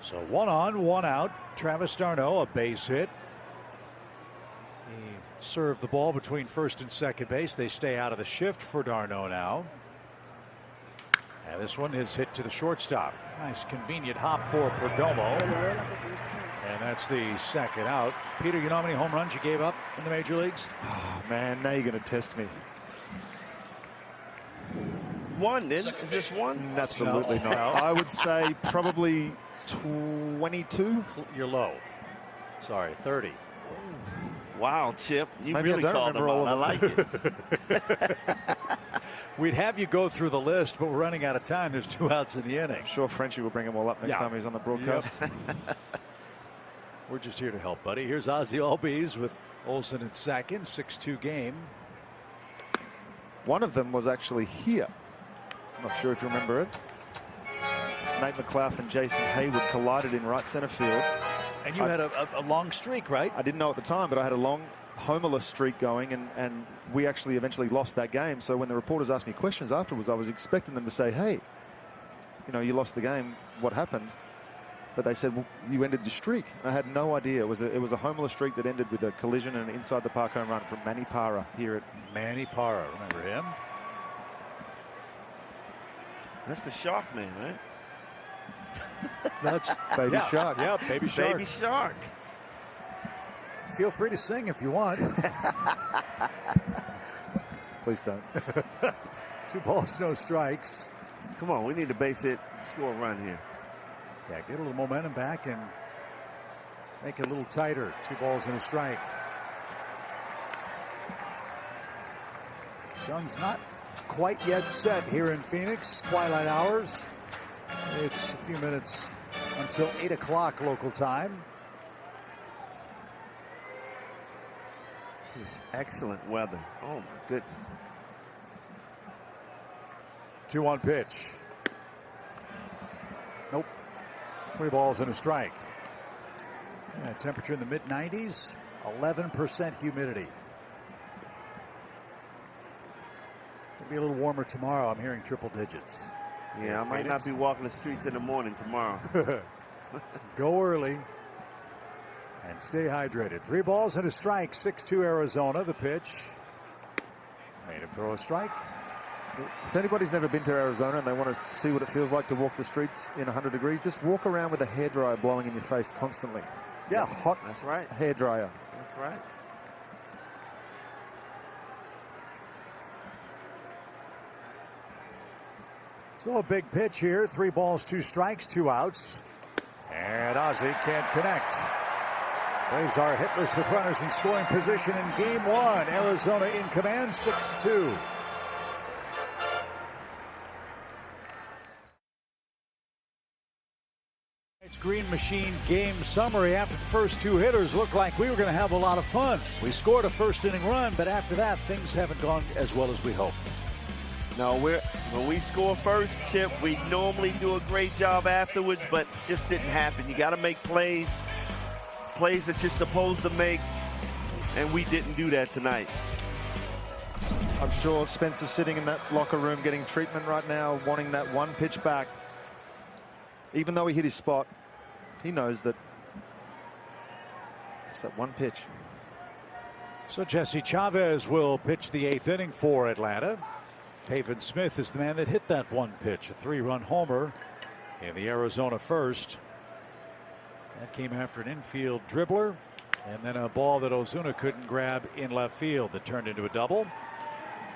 So 1 on, 1 out. Travis d'Arnaud, a base hit. He served the ball between first and second base. They stay out of the shift for d'Arnaud now. And this one is hit to the shortstop. Nice convenient hop for Perdomo. And that's the second out. Peter, you know how many home runs you gave up in the major leagues? Oh, man, now you're going to test me. One, then? Is this one? Absolutely not. I would say probably 22. You're low. Sorry, 30. Wow, Chip. You Maybe really called them out. I like it. We'd have you go through the list, but we're running out of time. There's 2 outs in the inning. I'm sure Frenchie will bring them all up next time he's on the broadcast. Yep. We're just here to help, buddy. Here's Ozzie Albies with Olson in second. 6-2 game. One of them was actually here. I'm not sure if you remember it. Nate McLough and Jason Hayward collided in right center field. And you had a long streak, right? I didn't know at the time, but I had a long homerless streak going, and we actually eventually lost that game. So when the reporters asked me questions afterwards, I was expecting them to say, hey, you lost the game. What happened? But they said, well, you ended the streak. And I had no idea. It was a homerless streak that ended with a collision and an inside the park home run from Manny Parra here at Manny Parra. Remember him? That's the Shark Man, right? That's Baby Shark. Yeah, Baby Shark. Baby Shark. Feel free to sing if you want. Please don't. 2 balls, no strikes. Come on, we need a base hit, score a run here. Yeah, get a little momentum back and make it a little tighter. 2 balls and a strike. Sun's not quite yet set here in Phoenix. Twilight hours. It's a few minutes until 8 o'clock local time. This is excellent weather. Oh, my goodness. 2-1 pitch. Nope. 3 balls and a strike. Yeah, temperature in the mid-90s. 11% humidity. It'll be a little warmer tomorrow. I'm hearing triple digits. Yeah, I might not be walking the streets in the morning tomorrow. Go early and stay hydrated. 3 balls and a strike. 6-2 Arizona. The pitch. Made him throw a strike. If anybody's never been to Arizona and they want to see what it feels like to walk the streets in 100 degrees, just walk around with a hairdryer blowing in your face constantly. Yeah, hot. That's right. Hairdryer. That's right. So a big pitch here. 3 balls, 2 strikes, 2 outs. And Ozzie can't connect. Braves are hitless with runners in scoring position in game one. Arizona in command, 6-2. It's Green Machine game summary. After the first two hitters, looked like we were going to have a lot of fun. We scored a first inning run, but after that, things haven't gone as well as we hoped. No, when we score first, Chip, we normally do a great job afterwards, but it just didn't happen. You got to make plays that you're supposed to make, and we didn't do that tonight. I'm sure Spencer's sitting in that locker room getting treatment right now, wanting that one pitch back. Even though he hit his spot, he knows that it's that one pitch. So Jesse Chavez will pitch the eighth inning for Atlanta. Pavin Smith is the man that hit that one pitch, a 3-run homer in the Arizona first. That came after an infield dribbler and then a ball that Ozuna couldn't grab in left field that turned into a double.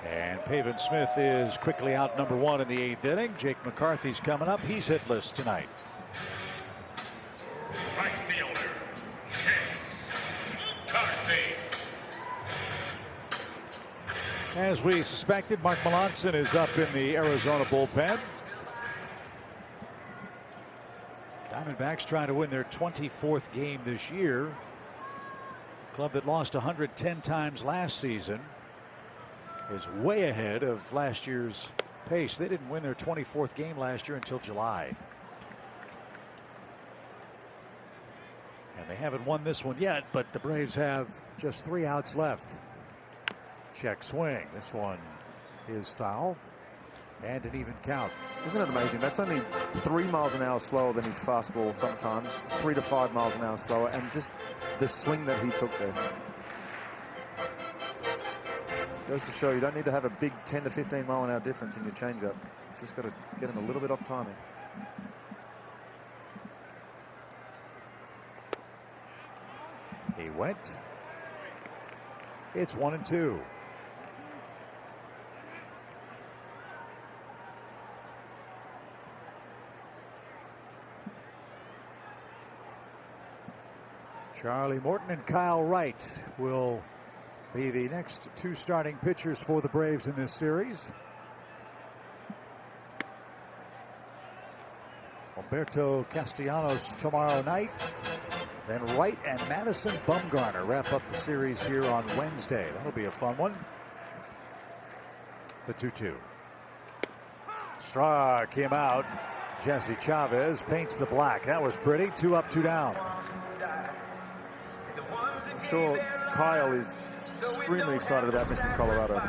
And Pavin Smith is quickly out number one in the eighth inning. Jake McCarthy's coming up. He's hitless tonight. Right fielder, Jake McCarthy. As we suspected, Mark Melanson is up in the Arizona bullpen. Diamondbacks trying to win their 24th game this year. Club that lost 110 times last season is way ahead of last year's pace. They didn't win their 24th game last year until July. And they haven't won this one yet, but the Braves have just 3 outs left. Check swing. This one is foul and an even count. Isn't it amazing? That's only 3 miles an hour slower than his fastball sometimes, 3 to 5 miles an hour slower, and just the swing that he took there. Goes to show you don't need to have a big 10 to 15 mile an hour difference in your changeup. Just got to get him a little bit off timing. He went. It's 1-2. Charlie Morton and Kyle Wright will be the next 2 starting pitchers for the Braves in this series. Humberto Castellanos tomorrow night. Then Wright and Madison Bumgarner wrap up the series here on Wednesday. That'll be a fun one. The 2-2. Struck him out. Jesse Chavez paints the black. That was pretty. 2 up, 2 down. I'm sure Kyle is extremely excited about missing Colorado.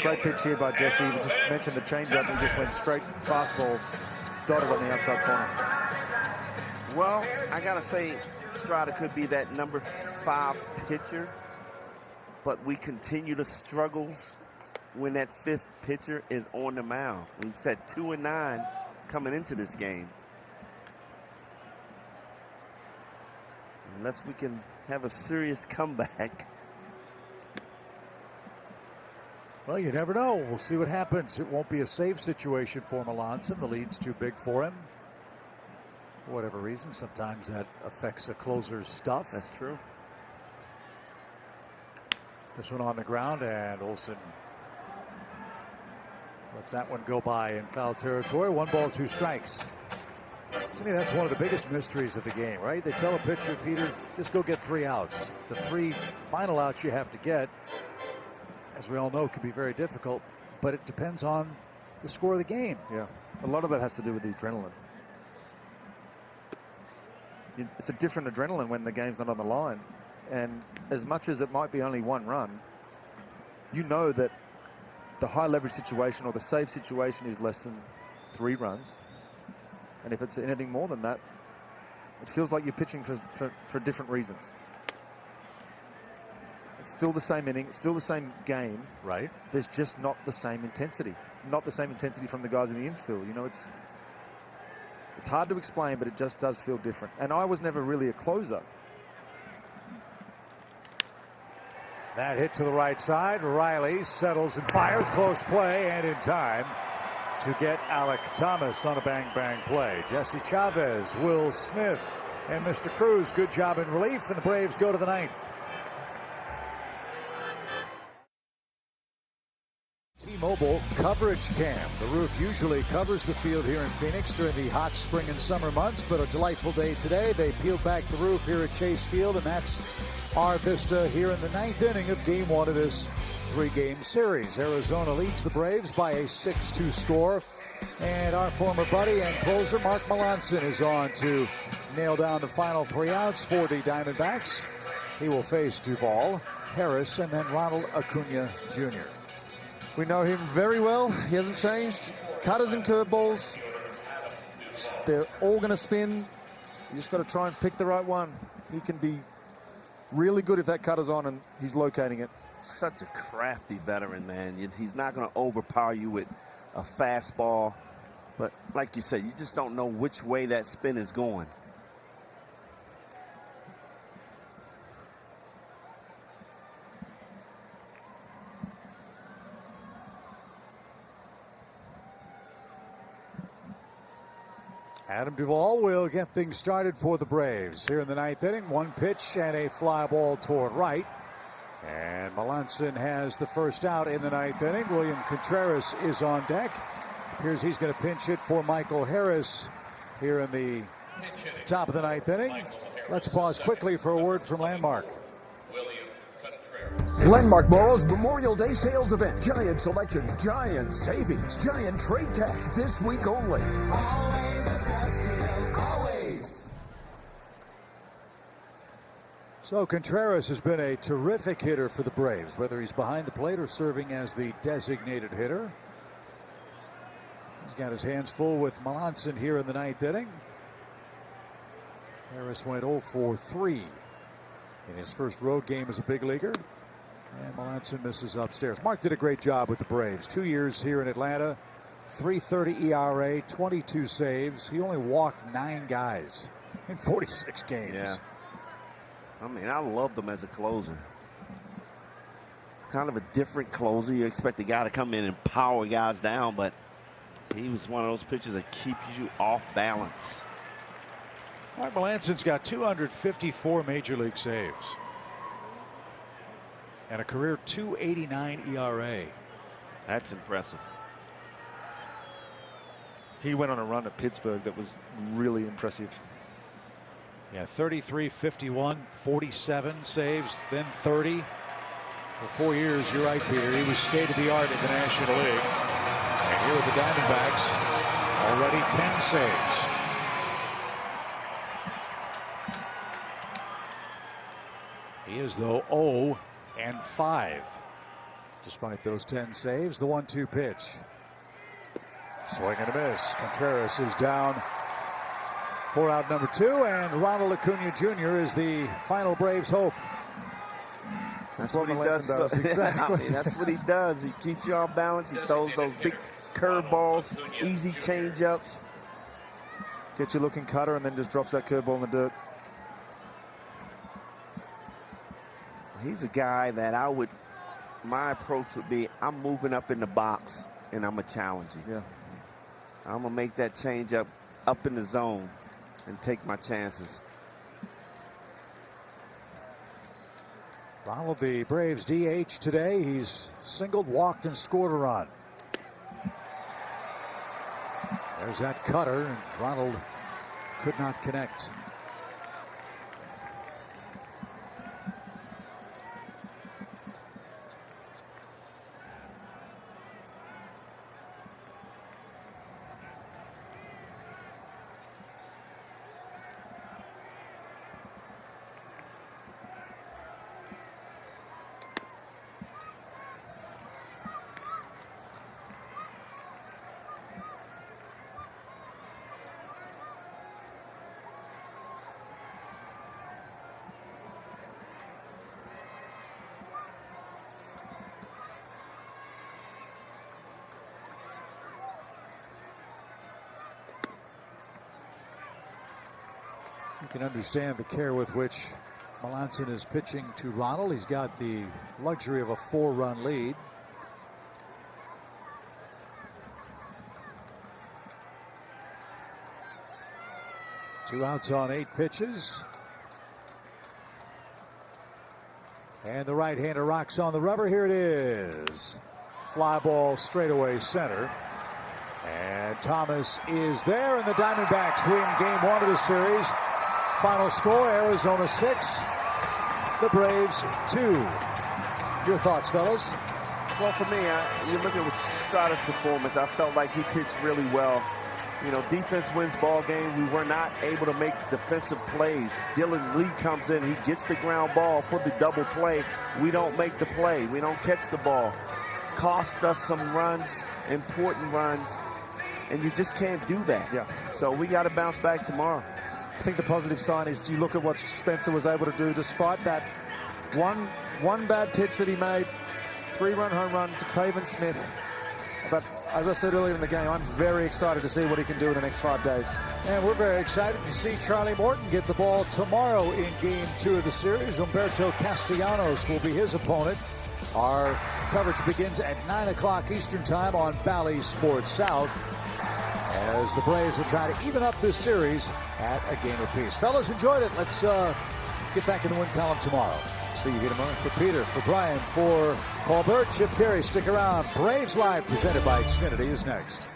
Great pitch here by Jesse. We just mentioned the changeup. He just went straight fastball, dotted on the outside corner. Well, I got to say, Strada could be that number 5 pitcher, but we continue to struggle when that 5th pitcher is on the mound. We've said 2-9 coming into this game. Unless we can have a serious comeback. Well, you never know. We'll see what happens. It won't be a safe situation for Melanson. The lead's too big for him. For whatever reason, sometimes that affects a closer's stuff. That's true. This one on the ground, and Olsen lets that one go by in foul territory. 1 ball, 2 strikes. To me, that's one of the biggest mysteries of the game, right? They tell a pitcher, Peter, just go get 3 outs. The 3 final outs you have to get, as we all know, can be very difficult, but it depends on the score of the game. Yeah, a lot of that has to do with the adrenaline. It's a different adrenaline when the game's not on the line. And as much as it might be only 1 run, you know that the high leverage situation or the save situation is less than 3 runs. And if it's anything more than that, it feels like you're pitching for different reasons. It's still the same inning, it's still the same game. Right. There's just not the same intensity. Not the same intensity from the guys in the infield. You know, it's hard to explain, but it just does feel different. And I was never really a closer. That hit to the right side. Riley settles and fires. Close play and in time. to get Alec Thomas on a bang-bang play. Jesse Chavez, Will Smith, and Mr. Cruz. Good job in relief, and the Braves go to the 9th. T-Mobile Coverage Cam. The roof usually covers the field here in Phoenix during the hot spring and summer months, but a delightful day today. They peeled back the roof here at Chase Field, and that's our vista here in the 9th inning of Game 1 of this 3-game series. Arizona leads the Braves by a 6-2 score, and our former buddy and closer Mark Melancon is on to nail down the final 3 outs for the Diamondbacks. He will face Duvall, Harris, and then Ronald Acuna Jr. We know him very well. He hasn't changed. Cutters and curveballs, they're all going to spin. You just got to try and pick the right one. He can be really good if that cutter's on and he's locating it. Such a crafty veteran, man. He's not going to overpower you with a fastball. But like you said, you just don't know which way that spin is going. Adam Duvall will get things started for the Braves here in the 9th inning. 1 pitch and a fly ball toward right. And Melancon has the first out in the 9th inning. William Contreras is on deck. Appears he's going to pinch hit for Michael Harris here in the top of the 9th inning. Let's pause quickly for a word from Landmark. Landmark Morrow's Memorial Day sales event. Giant selection, giant savings, giant trade cash this week only. Always the best deal, always. So Contreras has been a terrific hitter for the Braves, whether he's behind the plate or serving as the designated hitter. He's got his hands full with Melancon here in the 9th inning. Harris went 0 for 3 in his first road game as a big leaguer. And Melancon misses upstairs. Mark did a great job with the Braves. 2 years here in Atlanta, .330 ERA, 22 saves. He only walked 9 guys in 46 games. Yeah. I mean, I loved him as a closer. Kind of a different closer. You expect the guy to come in and power guys down, but he was one of those pitchers that keeps you off balance. Mark Melancon's got 254 major league saves and a career .289 ERA. That's impressive. He went on a run at Pittsburgh that was really impressive. Yeah, 33, 51, 47 saves, then 30. For 4 years, you're right, Peter. He was state-of-the-art in the National League. And here with the Diamondbacks, already 10 saves. He is, though, 0 and 5. Despite those 10 saves, the 1-2 pitch. Swing and a miss. Contreras is down for out number 2, and Ronald Acuna Jr. is the final Braves hope. That's what he does. Exactly. I mean, that's what he does. He keeps you on balance. He throws those big curveballs, easy changeups. Get you looking cutter and then just drops that curveball in the dirt. He's a guy that my approach would be, I'm moving up in the box and I'm going to challenge you. Yeah. I'm going to make that changeup up in the zone and take my chances. Ronald, the Braves DH today. He's singled, walked, and scored a run. There's that cutter, and Ronald could not connect. You can understand the care with which Melancon is pitching to Ronald. He's got the luxury of a 4-run lead. 2 outs on 8 pitches. And the right-hander rocks on the rubber. Here it is. Fly ball straightaway center. And Thomas is there, and the Diamondbacks win game 1 of the series. Final score, Arizona 6, the Braves 2. Your thoughts, fellas? Well, for me, you look at Strada's performance. I felt like he pitched really well. You know, defense wins ball game. We were not able to make defensive plays. Dylan Lee comes in. He gets the ground ball for the double play. We don't make the play. We don't catch the ball. Cost us some runs, important runs, and you just can't do that. Yeah. So we got to bounce back tomorrow. I think the positive sign is you look at what Spencer was able to do despite that one bad pitch that he made, 3-run home run to Pavin Smith. But as I said earlier in the game, I'm very excited to see what he can do in the next 5 days. And we're very excited to see Charlie Morton get the ball tomorrow in game 2 of the series. Humberto Castellanos will be his opponent. Our coverage begins at 9 o'clock Eastern time on Bally Sports South, as the Braves will try to even up this series at a game apiece. Fellas, enjoyed it. Let's get back in the win column tomorrow. See you here tomorrow. For Peter, for Brian, for Paul Burt, Chip Carey, stick around. Braves Live, presented by Xfinity, is next.